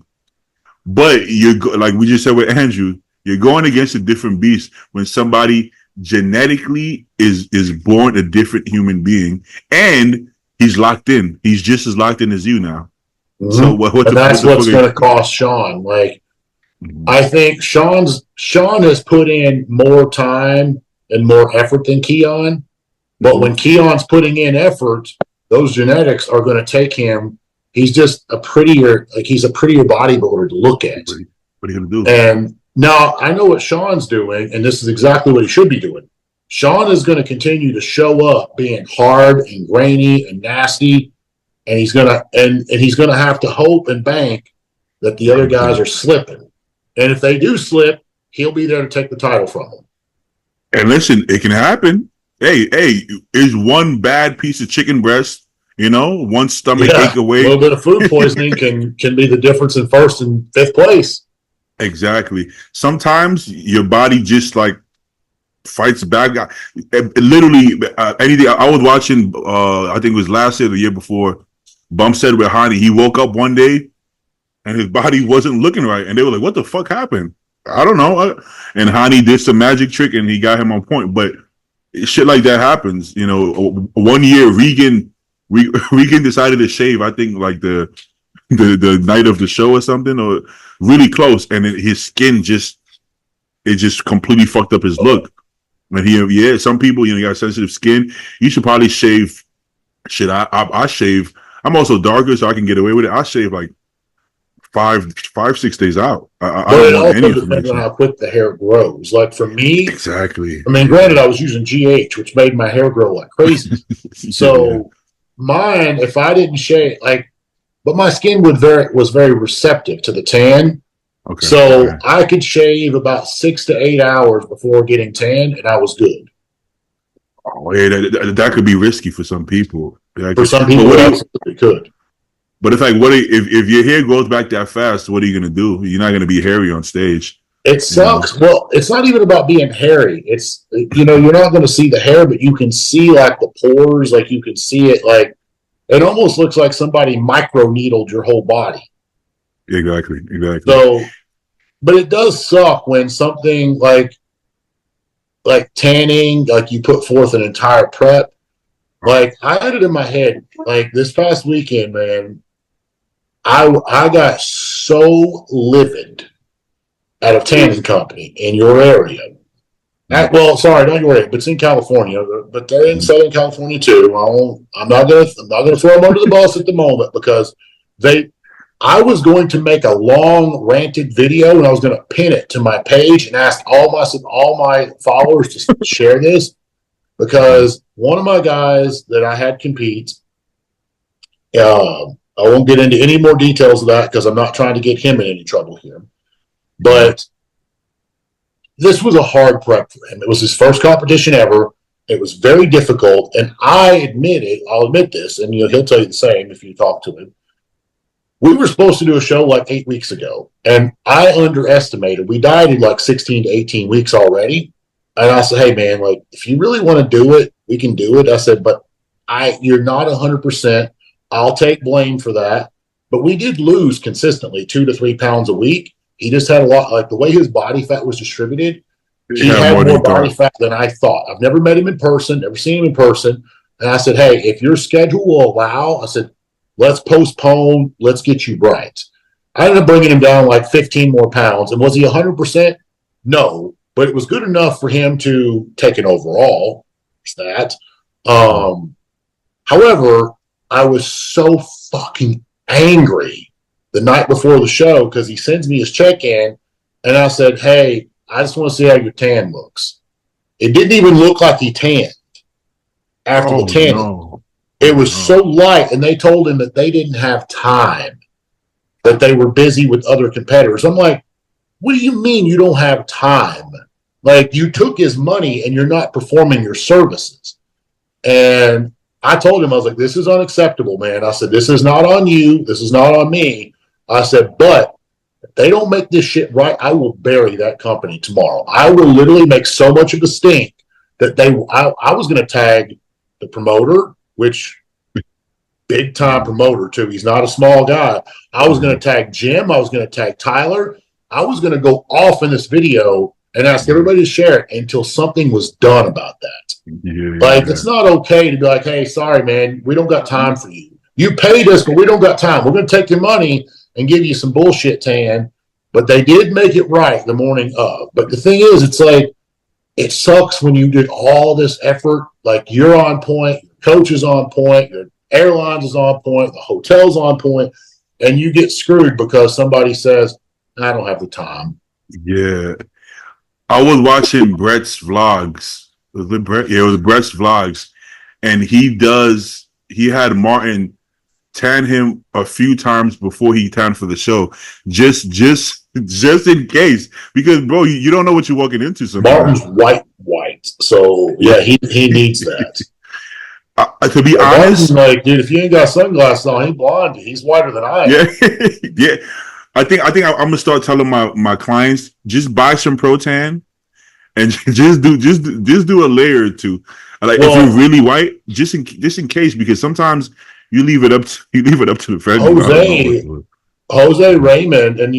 Speaker 1: But like we just said with Andrew, you're going against a different beast when somebody genetically is born a different human being, and he's locked in. He's just as locked in as you now.
Speaker 2: Mm-hmm.
Speaker 1: So what's
Speaker 2: going to cost Sean. Like, I think Sean has put in more time and more effort than Keon. But when Keon's putting in effort, those genetics are going to take him. He's just a prettier bodybuilder to look at.
Speaker 1: What are you going to do?
Speaker 2: And now I know what Sean's doing, and this is exactly what he should be doing. Sean is going to continue to show up being hard and grainy and nasty, and he's going to have to hope and bank that the other guys are slipping. And if they do slip, he'll be there to take the title from them.
Speaker 1: And listen, it can happen. Hey, is one bad piece of chicken breast, one stomach ache away.
Speaker 2: A little bit of food poisoning can be the difference in first and fifth place.
Speaker 1: Exactly. Sometimes your body just like fights back. Literally, anything. I was watching. I think it was last year, or the year before. Bump said with Hani, he woke up one day and his body wasn't looking right, and they were like, "What the fuck happened?" I don't know. And Hani did some magic trick, and he got him on point. But shit like that happens. 1 year, Regan decided to shave. I think like the night of the show or something, or really close, and his skin just completely fucked up his look. And some people, you got sensitive skin. You should probably shave. Shit, I shave. I'm also darker, so I can get away with it. I shave like 5-6 days out. I don't want any information.
Speaker 2: Depends on how quick the hair grows. Like for me,
Speaker 1: exactly.
Speaker 2: I mean, granted, I was using GH, which made my hair grow like crazy. So mine, if I didn't shave, like but my skin was very receptive to the tan.
Speaker 1: Okay.
Speaker 2: So
Speaker 1: Okay.
Speaker 2: I could shave about 6 to 8 hours before getting tanned, and I was good.
Speaker 1: Oh, yeah, that could be risky for some people.
Speaker 2: For some
Speaker 1: But
Speaker 2: people,
Speaker 1: what
Speaker 2: it
Speaker 1: do you?
Speaker 2: absolutely could.
Speaker 1: But it's like, if your hair grows back that fast? What are you gonna do? You're not gonna be hairy on stage,
Speaker 2: It
Speaker 1: you know.
Speaker 2: sucks. Well, it's not even about being hairy. It's, you're not going to see the hair, but you can see like the pores. Like you can see it. Like it almost looks like somebody micro needled your whole body.
Speaker 1: Exactly. Exactly.
Speaker 2: So, but it does suck when something like tanning, like you put forth an entire prep. Like I had it in my head. Like this past weekend, man, I got so livid at a tanning company in your area. Well, sorry, not your area, but it's in California. But they're in Southern California too. I'm not gonna throw them under the bus at the moment because they. I was going to make a long ranted video and I was going to pin it to my page and ask all my followers to share this because one of my guys that I had compete. I won't get into any more details of that because I'm not trying to get him in any trouble here. But this was a hard prep for him. It was his first competition ever. It was very difficult, and I'll admit this, and he'll tell you the same if you talk to him. We were supposed to do a show like 8 weeks ago, and I underestimated. We dieted like 16 to 18 weeks already, and I said, "Hey, man, like if you really want to do it, we can do it." I said, "But you're not 100%. I'll take blame for that." But we did lose consistently 2 to 3 pounds a week. He just had a lot, like the way his body fat was distributed, he had more body fat than I thought. I've never met him in person, never seen him in person. And I said, "Hey, if your schedule will allow," I said, "let's postpone, let's get you right." I ended up bringing him down like 15 more pounds. And was he 100%? No, but it was good enough for him to take an overall. There's that. However, I was so fucking angry the night before the show because he sends me his check-in and I said, "Hey, I just want to see how your tan looks." It didn't even look like he tanned after the tanning.
Speaker 1: No.
Speaker 2: It was so light, and they told him that they didn't have time, that they were busy with other competitors. I'm like, what do you mean you don't have time? Like you took his money and you're not performing your services. And I told him, I was like, "This is unacceptable, man." I said, "This is not on you. This is not on me." I said, "But if they don't make this shit right, I will bury that company tomorrow. I will literally make so much of a stink that I was going to tag the promoter, which big time promoter too. He's not a small guy. I was going to tag Jim. I was going to tag Tyler. I was going to go off in this video and ask everybody to share it until something was done about that. It's not okay to be like, "Hey, sorry, man, we don't got time for you. You paid us, but we don't got time. We're going to take your money and give you some bullshit tan." But they did make it right the morning of. But the thing is, it's like, it sucks when you did all this effort. Like you're on point, your coach is on point, your airlines is on point, the hotel's on point, and you get screwed because somebody says, "I don't have the time."
Speaker 1: Yeah. I was watching Brett's vlogs. Was it Brett? Yeah, it was Brett's vlogs. And he had Martin tan him a few times before he tanned for the show. Just in case. Because bro, you don't know what you're walking into sometimes.
Speaker 2: Martin's white. So yeah, he needs that.
Speaker 1: To be honest,
Speaker 2: Martin, like, dude, if you ain't got sunglasses on, he's blonde. He's whiter than I am.
Speaker 1: Yeah. Yeah. I think I'm gonna start telling my clients, just buy some Protan and just do a layer or two. Like, if you're really white, just in case, because sometimes you leave it up to the friends.
Speaker 2: Jose Raymond, and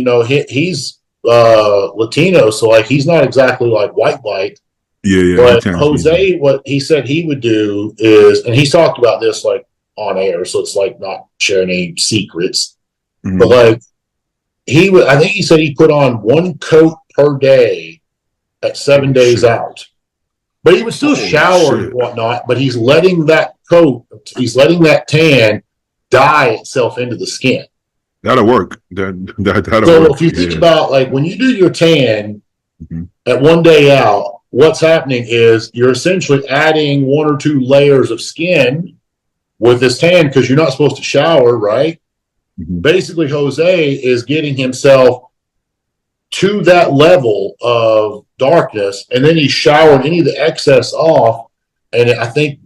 Speaker 2: he's Latino, so like he's not exactly like white.
Speaker 1: Yeah.
Speaker 2: But Jose, what he said he would do is, and he's talked about this like on air, so it's like not sharing any secrets. But like I think he said he put on 1 coat per day at 7 days out. But he would still shower and whatnot, but he's letting that tan dye itself into the skin.
Speaker 1: That'll work. That'll
Speaker 2: so
Speaker 1: work.
Speaker 2: If you think about like when you do your tan at 1 day out, what's happening is you're essentially adding 1 or 2 layers of skin with this tan because you're not supposed to shower, right? Basically, Jose is getting himself to that level of darkness, and then he showered any of the excess off, and I think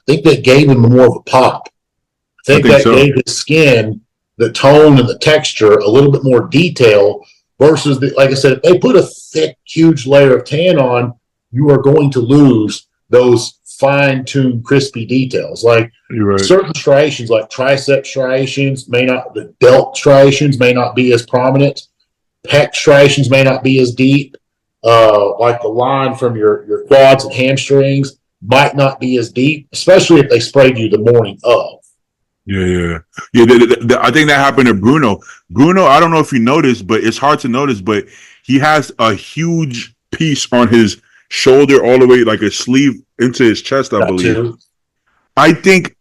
Speaker 2: that gave him more of a pop. I
Speaker 1: I
Speaker 2: think
Speaker 1: think
Speaker 2: that
Speaker 1: so.
Speaker 2: gave his skin the tone and the texture a little bit more detail versus like I said, if they put a thick, huge layer of tan on, you are going to lose those fine-tuned, crispy details. Like
Speaker 1: You're right.
Speaker 2: certain striations, like tricep striations, the delt striations may not be as prominent. Pec striations may not be as deep. Like the line from your quads and hamstrings might not be as deep, especially if they sprayed you the morning of.
Speaker 1: Yeah. I think that happened to Bruno. Bruno, I don't know if you noticed, but it's hard to notice, but he has a huge piece on his shoulder, all the way like a sleeve into his chest, I
Speaker 2: That
Speaker 1: believe.
Speaker 2: too.
Speaker 1: I think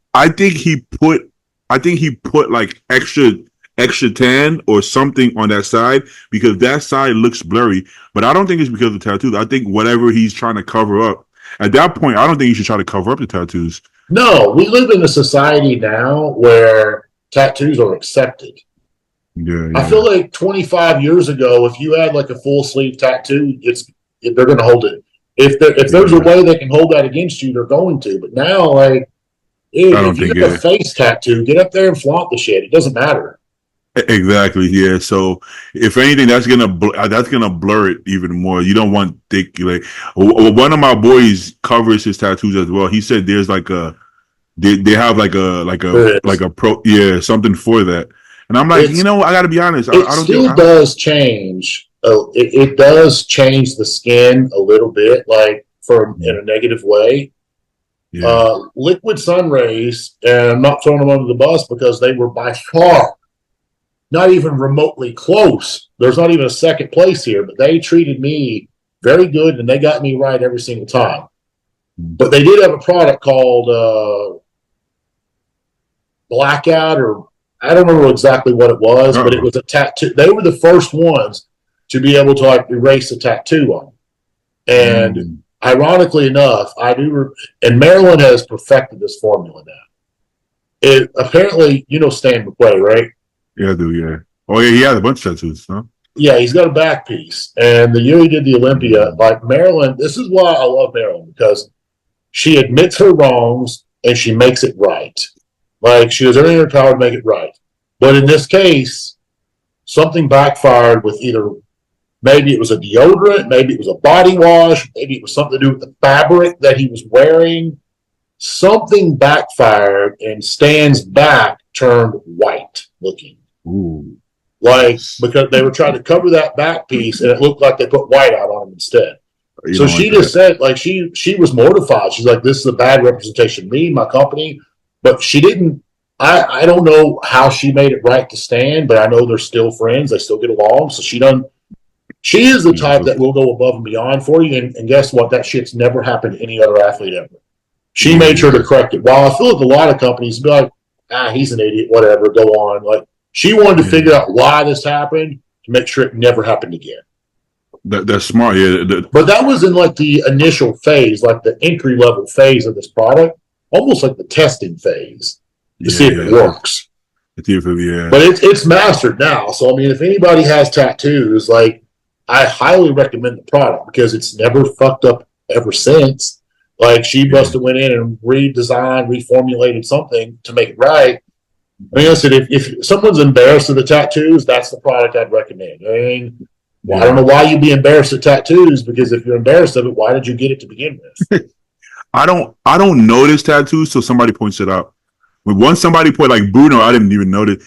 Speaker 1: he put like extra tan or something on that side because that side looks blurry. But I don't think it's because of the tattoos. I think whatever he's trying to cover up. At that point, I don't think you should try to cover up the tattoos.
Speaker 2: No, we live in a society now where tattoos are accepted.
Speaker 1: Yeah,
Speaker 2: I
Speaker 1: yeah.
Speaker 2: feel like 25 years ago, if you had like a full sleeve tattoo, they're going to hold it. If there's a
Speaker 1: Yeah.
Speaker 2: way they can hold that against you, they're going to. But now, like,
Speaker 1: I don't
Speaker 2: if you
Speaker 1: think
Speaker 2: got a
Speaker 1: it.
Speaker 2: face tattoo, get up there and flaunt the shit. It doesn't matter.
Speaker 1: Exactly. Yeah. So if anything, that's gonna blur it even more. You don't want thick. Like one of my boys covers his tattoos as well. He said there's like they have
Speaker 2: There is.
Speaker 1: like a pro something for that. And I'm like,
Speaker 2: It's
Speaker 1: I got to be honest.
Speaker 2: it
Speaker 1: I don't give.
Speaker 2: still does change. It does change the skin a little bit, like in a negative way.
Speaker 1: Yeah.
Speaker 2: Liquid sun rays, and I'm not throwing them under the bus because they were by far not even remotely close. There's not even a second place here, but they treated me very good and they got me right every single time. But they did have a product called Blackout, or I don't remember exactly what it was, but it
Speaker 1: Uh-oh.
Speaker 2: was a tattoo. They were the first ones to be able to like erase a tattoo on. And
Speaker 1: Mm.
Speaker 2: ironically enough, and Maryland has perfected this formula now. It apparently, Stan McQuay, right?
Speaker 1: Yeah, I do. Yeah. Oh yeah, he had a bunch of tattoos. Huh?
Speaker 2: Yeah, he's got a back piece. And the year he did the Olympia,
Speaker 1: Mm.
Speaker 2: like Maryland, this is why I love Maryland, because she admits her wrongs and she makes it right. Like she does everything in her power to make it right. But in this case, something backfired with either maybe it was a deodorant, maybe it was a body wash, maybe it was something to do with the fabric that he was wearing. Something backfired and Stan's back turned white looking.
Speaker 1: Ooh.
Speaker 2: Like, because they were trying to cover that back piece and it looked like they put white out on him instead.
Speaker 1: You
Speaker 2: So
Speaker 1: don't like
Speaker 2: she
Speaker 1: that.
Speaker 2: just said, like, she was mortified. She's like, this is a bad representation of me, my company. But she didn't, I don't know how she made it right to Stan, but I know they're still friends. They still get along. So she is the type that will go above and beyond for you. And guess what? That shit's never happened to any other athlete ever. She
Speaker 1: Yeah,
Speaker 2: made sure
Speaker 1: yeah.
Speaker 2: to correct it. While I feel like a lot of companies be like, he's an idiot, whatever, go on. Like, she wanted to figure
Speaker 1: Yeah.
Speaker 2: out why this happened to make sure it never happened again.
Speaker 1: That's smart. Yeah.
Speaker 2: But that was in like the initial phase, like the entry level phase of this product, almost like the testing phase to see if it
Speaker 1: Yeah.
Speaker 2: works.
Speaker 1: Yeah.
Speaker 2: But it's mastered now. So I mean, if anybody has tattoos, like I highly recommend the product because it's never fucked up ever since. Like she must
Speaker 1: Yeah.
Speaker 2: have went in and redesigned, reformulated something to make it right. I mean, listen, if someone's embarrassed of the tattoos, that's the product I'd recommend. I mean, well, I don't know why you'd be embarrassed of tattoos, because if you're embarrassed of it, why did you get it to begin with?
Speaker 1: I don't notice tattoos till somebody points it out. When once somebody put like Bruno, I didn't even notice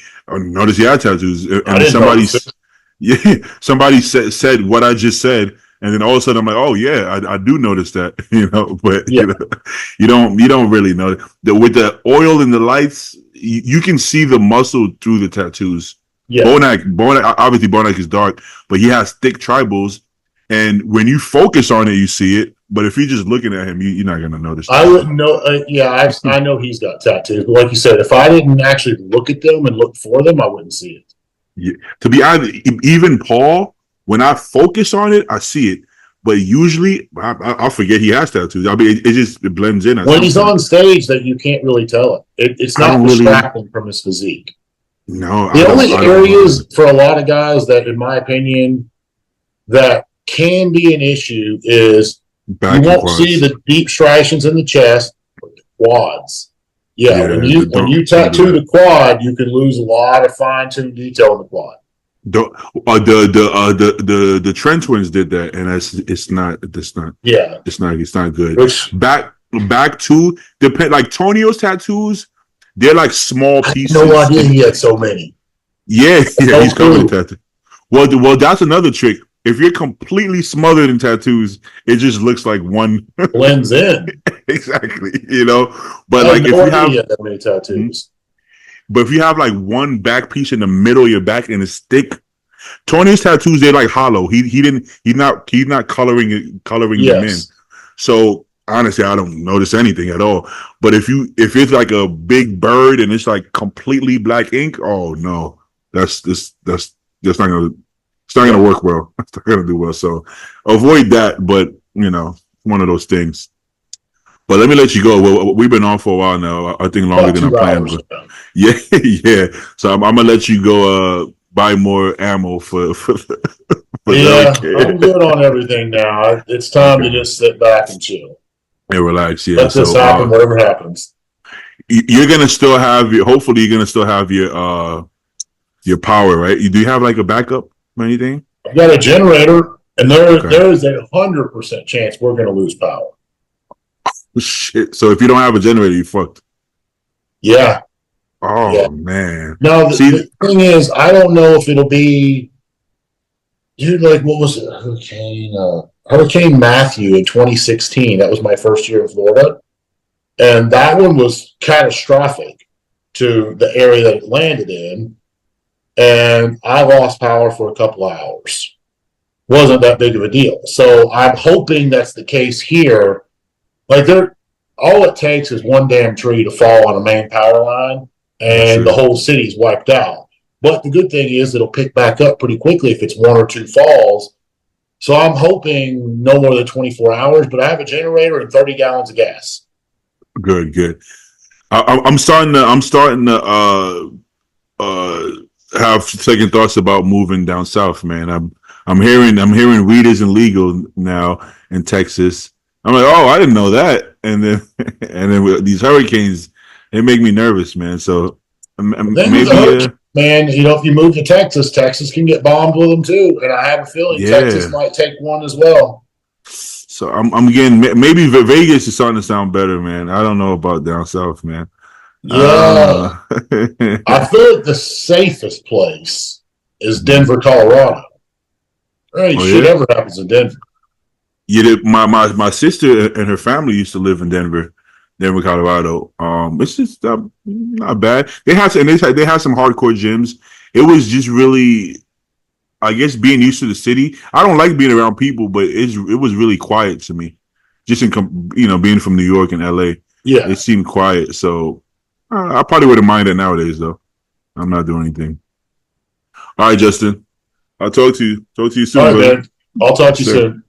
Speaker 1: he had tattoos.
Speaker 2: I
Speaker 1: And
Speaker 2: didn't notice it.
Speaker 1: yeah, somebody said what I just said, and then all of a sudden I'm like, oh yeah, I do notice that, but
Speaker 2: Yeah,
Speaker 1: you don't really know with the oil and the lights, you can see the muscle through the tattoos.
Speaker 2: yeah.
Speaker 1: Bonak is dark, but he has thick tribals, and when you focus on it, you see it. But if you're just looking at him, you're not gonna notice
Speaker 2: I
Speaker 1: that.
Speaker 2: wouldn't know. I know he's got tattoos, but like you said, if I didn't actually look at them and look for them, I wouldn't see it.
Speaker 1: Yeah. To be honest, even Paul, when I focus on it, I see it. But usually, I forget he has tattoos. I mean, it blends in at
Speaker 2: When
Speaker 1: some
Speaker 2: he's
Speaker 1: point.
Speaker 2: on stage, that you can't really tell it. It's
Speaker 1: I
Speaker 2: not
Speaker 1: don't really.
Speaker 2: distracting from his physique.
Speaker 1: No,
Speaker 2: The only
Speaker 1: I don't know.
Speaker 2: areas for a lot of guys that, in my opinion, that can be an issue is you
Speaker 1: Back and
Speaker 2: won't see
Speaker 1: quads.
Speaker 2: the deep striations in the chest, but the quads. Yeah, when
Speaker 1: Yeah,
Speaker 2: you
Speaker 1: don't do
Speaker 2: tattoo
Speaker 1: that.
Speaker 2: the quad, you can lose a lot of fine tuned detail in the quad.
Speaker 1: Don't, the Trent twins did that, and
Speaker 2: Yeah,
Speaker 1: it's not good.
Speaker 2: which
Speaker 1: Back to depend like Tonio's tattoos, they're like small
Speaker 2: I had no
Speaker 1: pieces,
Speaker 2: idea
Speaker 1: and
Speaker 2: he had so many.
Speaker 1: yeah,
Speaker 2: No
Speaker 1: he's covered in
Speaker 2: clue.
Speaker 1: tattoos. Well, that's another trick. If you're completely smothered in tattoos, it just looks like one.
Speaker 2: Blends in.
Speaker 1: Exactly, you know.
Speaker 2: I
Speaker 1: But
Speaker 2: had
Speaker 1: like if
Speaker 2: no
Speaker 1: you
Speaker 2: idea he
Speaker 1: have,
Speaker 2: had that many tattoos.
Speaker 1: but if you have like one back piece in the middle of your back and it's thick, Tony's tattoos they're like hollow. He's not coloring them in.
Speaker 2: Yes.
Speaker 1: So honestly, I don't notice anything at all. But if it's like a big bird and it's like completely black ink, oh no, that's not gonna it's not gonna
Speaker 2: Yeah.
Speaker 1: work well. It's not gonna do well. So avoid that. But one of those things. But let me let you go. Well, we've been on for a while now. I think longer
Speaker 2: About
Speaker 1: than I
Speaker 2: two
Speaker 1: planned.
Speaker 2: hours.
Speaker 1: But yeah, yeah. So I'm gonna let you go. Buy more ammo for the
Speaker 2: Yeah, I'm
Speaker 1: hurricane.
Speaker 2: good on everything now. It's time to
Speaker 1: Okay,
Speaker 2: just sit back and chill.
Speaker 1: and relax. Yeah.
Speaker 2: Let this
Speaker 1: So
Speaker 2: happen, whatever happens.
Speaker 1: you're gonna still have your. Hopefully, you're gonna still have your power, right? Do you have like a backup or anything?
Speaker 2: I've got a generator, and
Speaker 1: Okay.
Speaker 2: there is 100% chance we're going to lose power.
Speaker 1: Shit. So if you don't have a generator, you fucked.
Speaker 2: Yeah, yeah.
Speaker 1: Oh man.
Speaker 2: Now
Speaker 1: See.
Speaker 2: the thing is, I don't know if it'll be, dude. Like, what was it? Hurricane Matthew in 2016. That was my first year in Florida, and that one was catastrophic to the area that it landed in, and I lost power for a couple of hours. Wasn't that big of a deal. So I'm hoping that's the case here. Like they're all it takes is one damn tree to fall on a main power line
Speaker 1: That's
Speaker 2: and the
Speaker 1: it.
Speaker 2: whole city's wiped out. But the good thing is it'll pick back up pretty quickly if it's one or two falls. So I'm hoping no more than 24 hours, but I have a generator and 30 gallons of gas.
Speaker 1: Good. Good. I'm starting to. Uh have second thoughts about moving down south, man. I'm hearing weed isn't legal now in Texas. I'm like, oh, I didn't know that. And then with these hurricanes, they make me nervous, man. So
Speaker 2: The thing with the
Speaker 1: maybe
Speaker 2: hurricane, man, if you move to Texas, Texas can get bombed with them too. And I have a feeling Texas
Speaker 1: yeah.
Speaker 2: might take one as well.
Speaker 1: So I'm getting maybe Vegas is starting to sound better, man. I don't know about down south, man.
Speaker 2: Yeah,
Speaker 1: Uh,
Speaker 2: I feel like the safest place is Denver, Colorado. Any
Speaker 1: oh
Speaker 2: shit
Speaker 1: yeah.
Speaker 2: ever happens in Denver.
Speaker 1: Yeah, my sister and her family used to live in Denver, Colorado. It's just not bad. They had some hardcore gyms. It was just really, I guess, being used to the city. I don't like being around people, but it was really quiet to me. Just being from New York and L.A., it
Speaker 2: Yeah.
Speaker 1: seemed quiet. So I probably wouldn't mind it nowadays, though. I'm not doing anything. All right, Justin. I'll talk to you. Talk to you
Speaker 2: All
Speaker 1: soon,
Speaker 2: right,
Speaker 1: brother.
Speaker 2: man. I'll talk
Speaker 1: Yes,
Speaker 2: to you
Speaker 1: sir.
Speaker 2: soon.